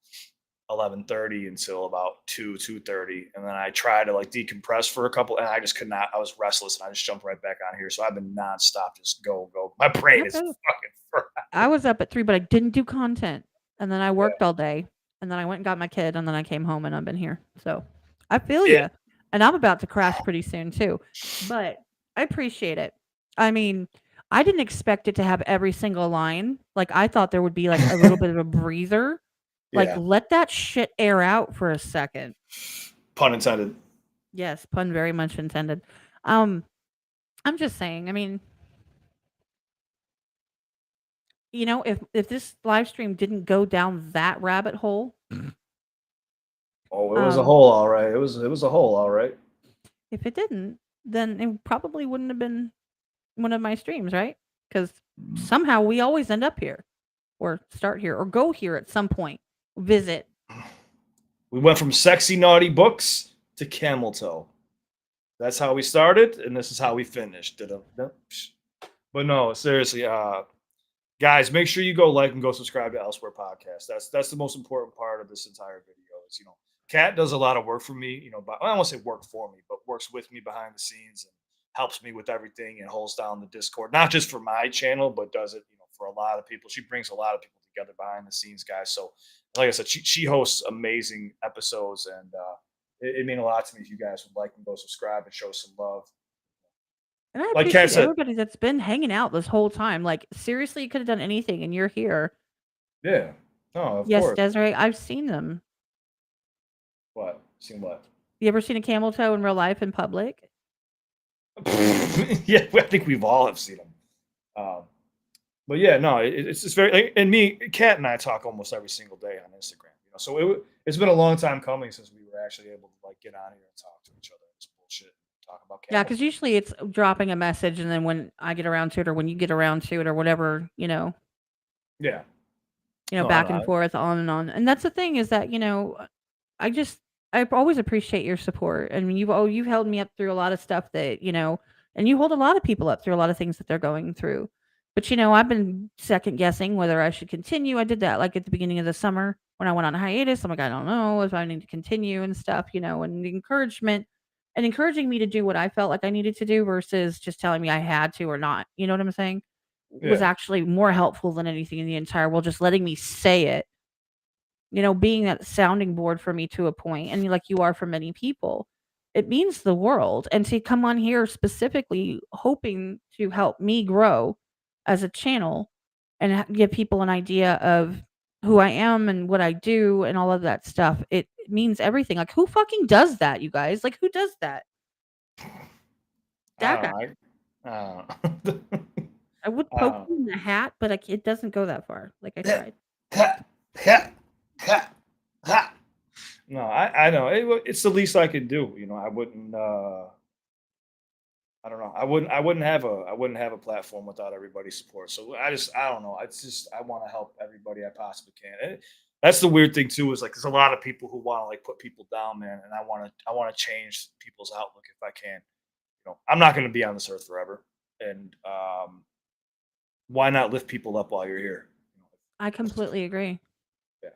11:30 until about 2:30. And then I tried to like decompress for a couple, and I just could not. I was restless, and I just jumped right back on here. So I've been nonstop, just go. My brain is fucking fried.
I was up at 3, but I didn't do content. And then I worked all day. And then I went and got my kid, and then I came home, and I've been here. So I feel you. And I'm about to crash pretty soon too. But I appreciate it. I mean, I didn't expect it to have every single line. Like I thought there would be like a little bit of a breather. Like,
Yeah.
let that shit air out for a second.
Pun intended.
Yes, pun very much intended. I'm just saying, I mean, you know, if this live stream didn't go down that rabbit hole,
Oh, it was a hole, all right. It was a hole, all right.
if it didn't, then it probably wouldn't have been one of my streams, right? Because somehow we always end up here, or start here, or go here at some point. Visit.
We went from sexy naughty books to camel toe. That's how we started, and this is how we finished. But no, seriously, guys, make sure you go like and go subscribe to Elsewhere Podcast. That's the most important part of this entire video. Is Kat does a lot of work for me. But I don't want to say work for me, but works with me behind the scenes and helps me with everything and holds down the Discord, not just for my channel, but does it for a lot of people. She brings a lot of people together behind the scenes, guys. So, like I said, she hosts amazing episodes, and it means a lot to me if you guys would like and go subscribe and show some love.
And I
Like Kat
appreciate
said,
everybody that's been hanging out this whole time. Like, seriously, you could have done anything, and you're here.
yeah, no, of
Yes,
course.
Desiree, I've seen them.
What? Seen what?
You ever seen a camel toe in real life in public?
Yeah, I think we've all have seen them. But yeah, no, it's just very. And me, Kat, and I talk almost every single day on Instagram. So it's been a long time coming since we were actually able to get on here and talk to each other. It's bullshit. Talk about
Yeah, because usually it's dropping a message, and then when I get around to it, or when you get around to it, or whatever,
Yeah.
back and forth, on and on. And that's the thing, is that I always appreciate your support. I mean, you've held me up through a lot of stuff that and you hold a lot of people up through a lot of things that they're going through. But I've been second guessing whether I should continue. I did that like at the beginning of the summer when I went on a hiatus. I'm like, I don't know if I need to continue and stuff, and the encouragement and encouraging me to do what I felt like I needed to do versus just telling me I had to or not. You know what I'm saying? Was
Yeah.
actually more helpful than anything in the entire world. Just letting me say it, being that sounding board for me to a point, and like you are for many people, it means the world. And to come on here specifically hoping to help me grow as a channel and give people an idea of who I am and what I do and all of that stuff, it means everything. Like, who fucking does that, you guys? Like, who does that? That guy. I would poke him in the hat, but it doesn't go that far. Like, I tried.
No, I know it's the least I could do. I wouldn't. I don't know. I wouldn't have a platform without everybody's support. So I don't know. It's just I want to help everybody I possibly can. And that's the weird thing too. Is there's a lot of people who want to put people down, man. And I want to change people's outlook if I can. I'm not going to be on this earth forever, and why not lift people up while you're here?
I completely agree.
Yeah.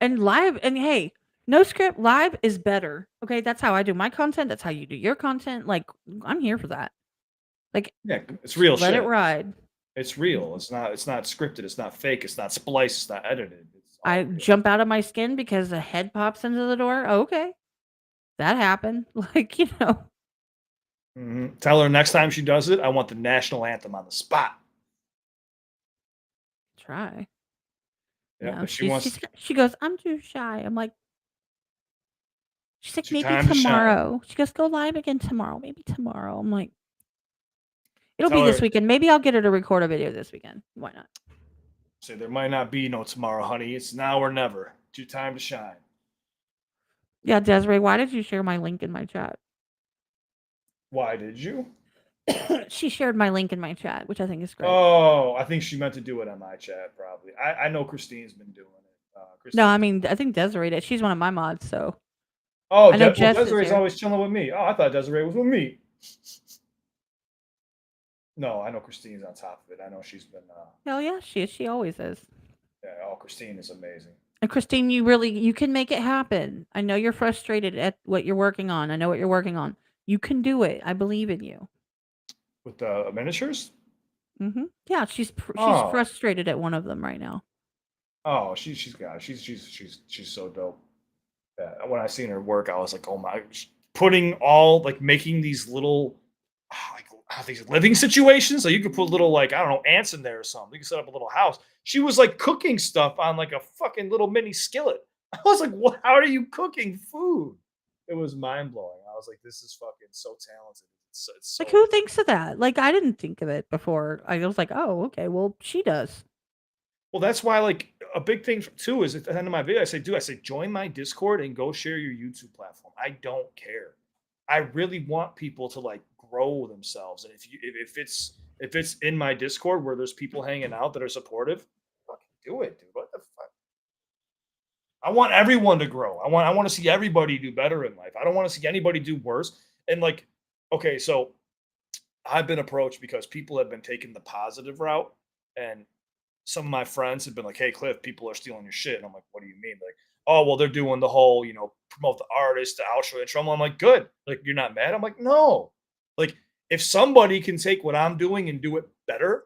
And live, and hey, no script live is better. Okay, that's how I do my content. That's how you do your content. Like, I'm here for that. Like,
yeah, it's real.
Let
shit.
it ride.
It's real. It's not scripted. It's not fake. It's not spliced. It's not edited.
I jump out of my skin because a head pops into the door. Okay, that happened. Like,
Tell her next time she does it, I want the national anthem on the spot.
Try.
Yeah,
No,
but she wants.
she goes, I'm too shy. I'm like, she's like,
It's your
maybe
time to shine.
tomorrow. She goes, go live again tomorrow. Maybe tomorrow. I'm like, it'll
Tell
be this
her-
weekend. Maybe I'll get her to record a video this weekend. Why not?
Say there might not be no tomorrow, honey. It's now or never. It's your time to shine.
Yeah, Desiree, why did you share my link in my chat?
Why did you?
She shared my link in my chat, which I think is great.
Oh, I think she meant to do it on my chat. Probably. I know Christine's been doing it.
No, I mean, I think Desiree did. She's one of my mods, so.
Oh,
I know Jess is
Desiree's
here.
always chilling with me. Oh, I thought Desiree was with me. No, I know Christine's on top of it. I know she's been.
Hell yeah, she is. She always is.
Yeah, Christine is amazing.
And Christine, you can make it happen. I know you're frustrated at what you're working on. I know what you're working on. You can do it. I believe in you.
With the miniatures?
Yeah, she's
Oh.
frustrated at one of them right now.
Oh, she's got it. She's so dope. Yeah, when I seen her work, I was like, oh my! Putting all making these little, these living situations. So you could put little like I don't know ants in there or something. You can set up a little house. She was like cooking stuff on like a fucking little mini skillet. I was like, what? How are you cooking food? It was mind blowing. I was like, this is fucking so talented. It's so
Like, who thinks of that? Like, I didn't think of it before. I was like, oh, okay, well, she does.
well. That's why like a big thing too is at the end of my video, I say, dude, I say, join my Discord and go share your YouTube platform. I don't care. I really want people to like grow themselves, and if it's in my Discord where there's people hanging out that are supportive, fucking do it, dude. What the fuck? I want everyone to grow. I want to see everybody do better in life. I don't want to see anybody do worse. And like, okay, so I've been approached because people have been taking the positive route, and some of my friends have been like, "Hey, Cliff, people are stealing your shit." And I'm like, "What do you mean?" Like, "Oh, well, they're doing the whole, promote the artist, the outro, intro." I'm like, "Good." Like, you're not mad? I'm like, "No." Like, if somebody can take what I'm doing and do it better,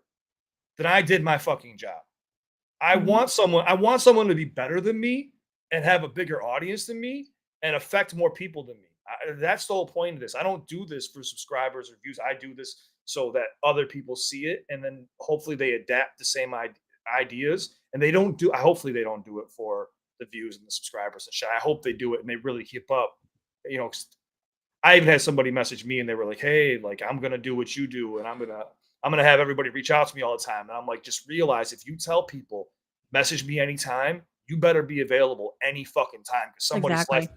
then I did my fucking job. I want someone to be better than me and have a bigger audience than me and affect more people than me. That's the whole point of this. I don't do this for subscribers or views. I do this so that other people see it and then hopefully they adapt the same ideas. And they don't do. Hopefully they don't do it for the views and the subscribers and shit. I hope they do it and they really keep up. I even had somebody message me and they were like, "Hey, like I'm gonna do what you do, and I'm gonna have everybody reach out to me all the time." And I'm like, just realize if you tell people, message me anytime, you better be available any fucking time because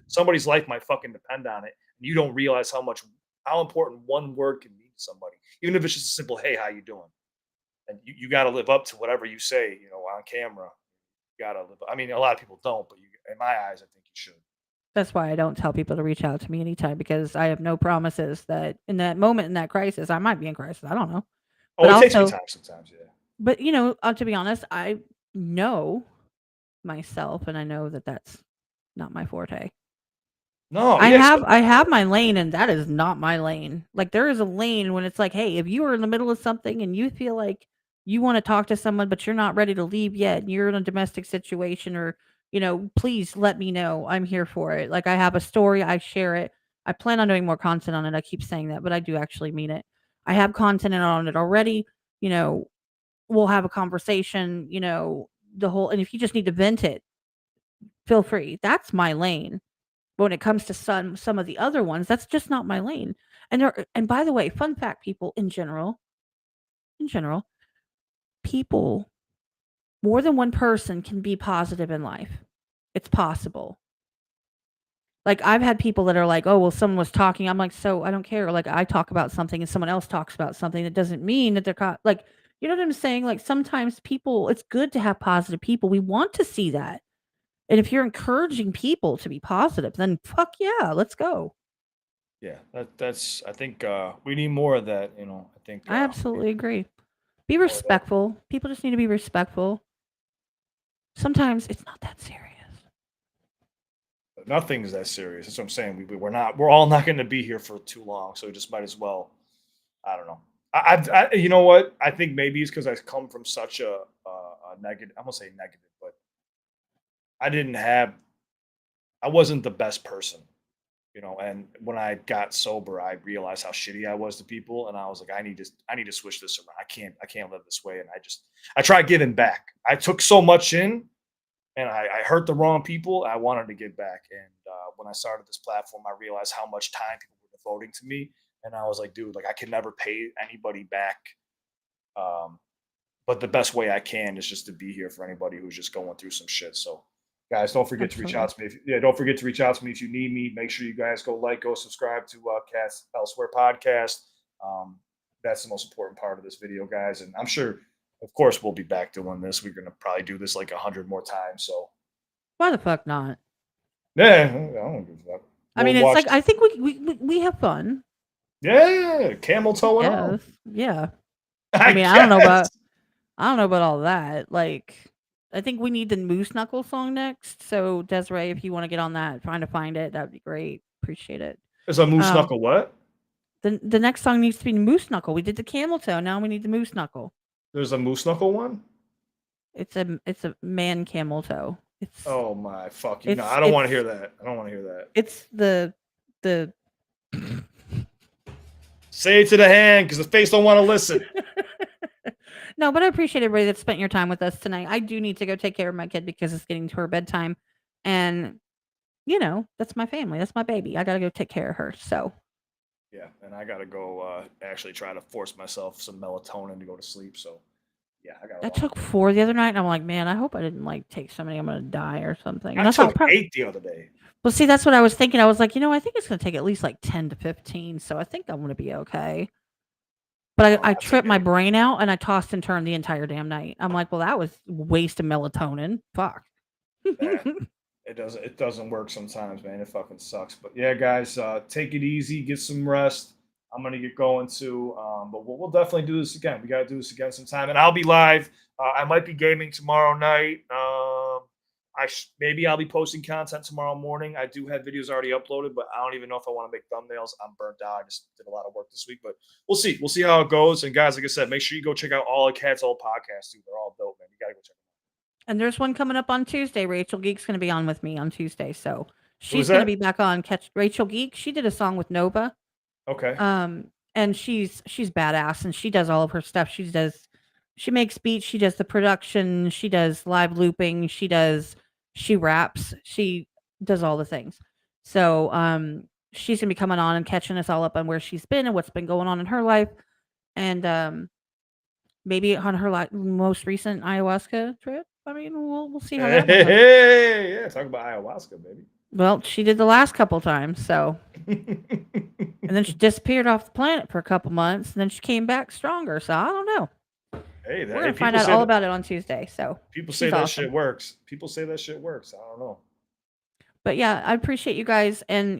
somebody's life might fucking depend on it. And you don't realize how important one word can mean to somebody, even if it's just a simple "Hey, how you doing?" And you got to live up to whatever you say, on camera. You got to live. I mean, a lot of people don't, but in my eyes, I think you should.
That's why I don't tell people to reach out to me anytime because I have no promises that in that moment, in that crisis, I might be in crisis. I don't know.
Oh,
But
it takes me
also,
time sometimes, yeah.
but to be honest, I know myself and I know that that's not my forte.
No,
I
yeah,
have my lane and that is not my lane. Like there is a lane when it's like, hey, if you are in the middle of something and you feel like you want to talk to someone but you're not ready to leave yet and you're in a domestic situation or please let me know. I'm here for it. Like I have a story, I share it. I plan on doing more content on it. I keep saying that, but I do actually mean it. I have content on it already. You know, we'll have a conversation, the whole and if you just need to vent it, feel free. That's my lane. But when it comes to some of the other ones, that's just not my lane. And by the way, fun fact people in general, people more than one person can be positive in life. It's possible. Like I've had people that are like, "Oh, well someone was talking." I'm like, "So, I don't care." Like I talk about something and someone else talks about something. That doesn't mean that like, you know what I'm saying? Like sometimes people it's good to have positive people. We want to see that. And if you're encouraging people to be positive, then fuck yeah, let's go.
Yeah, that's. I think we need more of that. I think
I absolutely agree. Be
more of that.
respectful. People just need to be respectful. Sometimes it's not that serious.
Nothing's that serious. That's what I'm saying. We're not. We're all not going to be here for too long, so we just might as well. I don't know. You know what? I think maybe it's because I come from such a negative. I'm gonna say negative, but I wasn't the best person, And when I got sober, I realized how shitty I was to people, and I was like, I need to switch this around. I can't live this way. And I tried giving back. I took so much in, and I hurt the wrong people. I wanted to give back, and when I started this platform, I realized how much time people were devoting to me, and I was like, dude, like I can never pay anybody back. But the best way I can is just to be here for anybody who's just going through some shit. So, guys, don't forget to reach out to me. Don't forget to reach out to me if you need me. Make sure you guys go subscribe to Cats Elsewhere podcast. That's the most important part of this video, guys. And I'm sure, of course, we'll be back doing this. We're gonna probably do this like 100 more times. So,
Why the fuck not?
yeah, I don't give a fuck.
I mean, it's like I think we have fun.
Yeah, camel toe and all.
Yeah. I mean, I don't know about all that. Like, I think we need the Moose Knuckle song next. So Desiree, if you want to get on that, trying to find it, that'd be great. Appreciate it.
Is a Moose Knuckle what?
The next song needs to be Moose Knuckle. We did the Camel Toe. Now we need the Moose Knuckle.
There's a Moose Knuckle one.
It's a man camel toe. It's
oh my fucking! No, I don't want to hear that. I don't want to hear that.
It's the
Say it to the hand because the face don't want to listen.
No, but I appreciate everybody that spent your time with us tonight. I do need to go take care of my kid because it's getting to her bedtime. And, that's my family. That's my baby. I got to go take care of her. So,
Yeah, and I gotta go actually try to force myself some melatonin to go to sleep. So, yeah, I got.
I took 4 the other night. And I'm like, man, I hope I didn't take so many. I'm going to die or something. And
I
I thought,
took 8 the other day.
well, see, that's what I was thinking. I was like, I think it's going to take at least 10 to 15. So I think I'm going to be okay. But I tripped my brain out and I tossed and turned the entire damn night. I'm like, well, that was a waste of melatonin. Fuck.
It doesn't work sometimes, man. It fucking sucks. But yeah, guys, take it easy, get some rest. I'm gonna get going too. But we'll definitely do this again. We gotta do this again sometime, and I'll be live. I might be gaming tomorrow night. Maybe I'll be posting content tomorrow morning. I do have videos already uploaded, but I don't even know if I want to make thumbnails. I'm burnt out. I just did a lot of work this week, but we'll see. We'll see how it goes. And guys, like I said, make sure you go check out all of Cat's old podcasts too. They're all dope, man. You gotta go check them out.
And there's one coming up on Tuesday. Rachel Geek's going to be on with me on Tuesday. So she's
that?
going to be back on. Catch Rachel Geek. She did a song with Nova.
Okay.
And she's badass and she does all of her stuff. She makes beats, she does the production, she does live looping, she raps, she does all the things. So she's gonna be coming on and catching us all up on where she's been and what's been going on in her life. And maybe on her most recent ayahuasca trip. I mean, we'll see how that goes.
Hey, yeah, talk about ayahuasca, baby.
Well, she did the last couple times, so. And then she disappeared off the planet for a couple months, and then she came back stronger. So I don't know.
Hey,
we're gonna find out all about it on Tuesday. So
people say that shit works. People say that shit works. I don't know.
But yeah, I appreciate you guys. And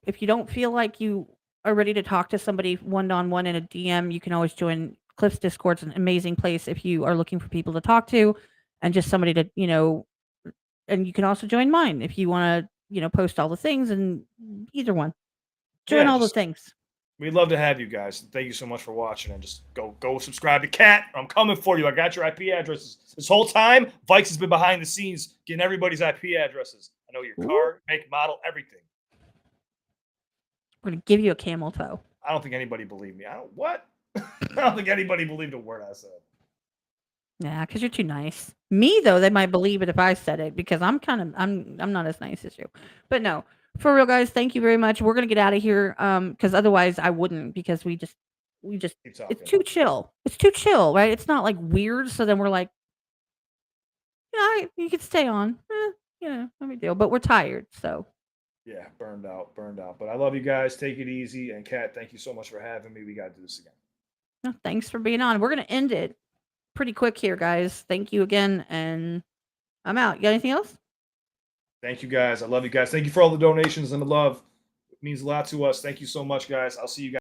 if you don't feel like you are ready to talk to somebody one-on-one in a DM, you can always join Cliff's Discord. It's an amazing place if you are looking for people to talk to, and just somebody to And you can also join mine if you want to post all the things, and either one. Join all the things.
We'd love to have you guys. Thank you so much for watching. And just go subscribe to Cat. I'm coming for you. I got your IP addresses. This whole time, Vikes has been behind the scenes getting everybody's IP addresses. I know your car, make, model, everything.
We're gonna give you a camel toe.
I don't think anybody believed me. I don't think anybody believed a word I said.
Yeah, because you're too nice. Me though, they might believe it if I said it because I'm not as nice as you. But no. For real, guys, thank you very much. We're gonna get out of here, because otherwise I wouldn't, because we just it's too chill. It's too chill, right? It's not like weird. So then we're like, you can stay on. No big deal. But we're tired, so
yeah, burned out. But I love you guys. Take it easy. And Kat, thank you so much for having me. We gotta do this again.
No, thanks for being on. We're gonna end it pretty quick here, guys. Thank you again, and I'm out. You got anything else?
Thank you guys. I love you guys. Thank you for all the donations and the love. It means a lot to us. Thank you so much, guys. I'll see you guys.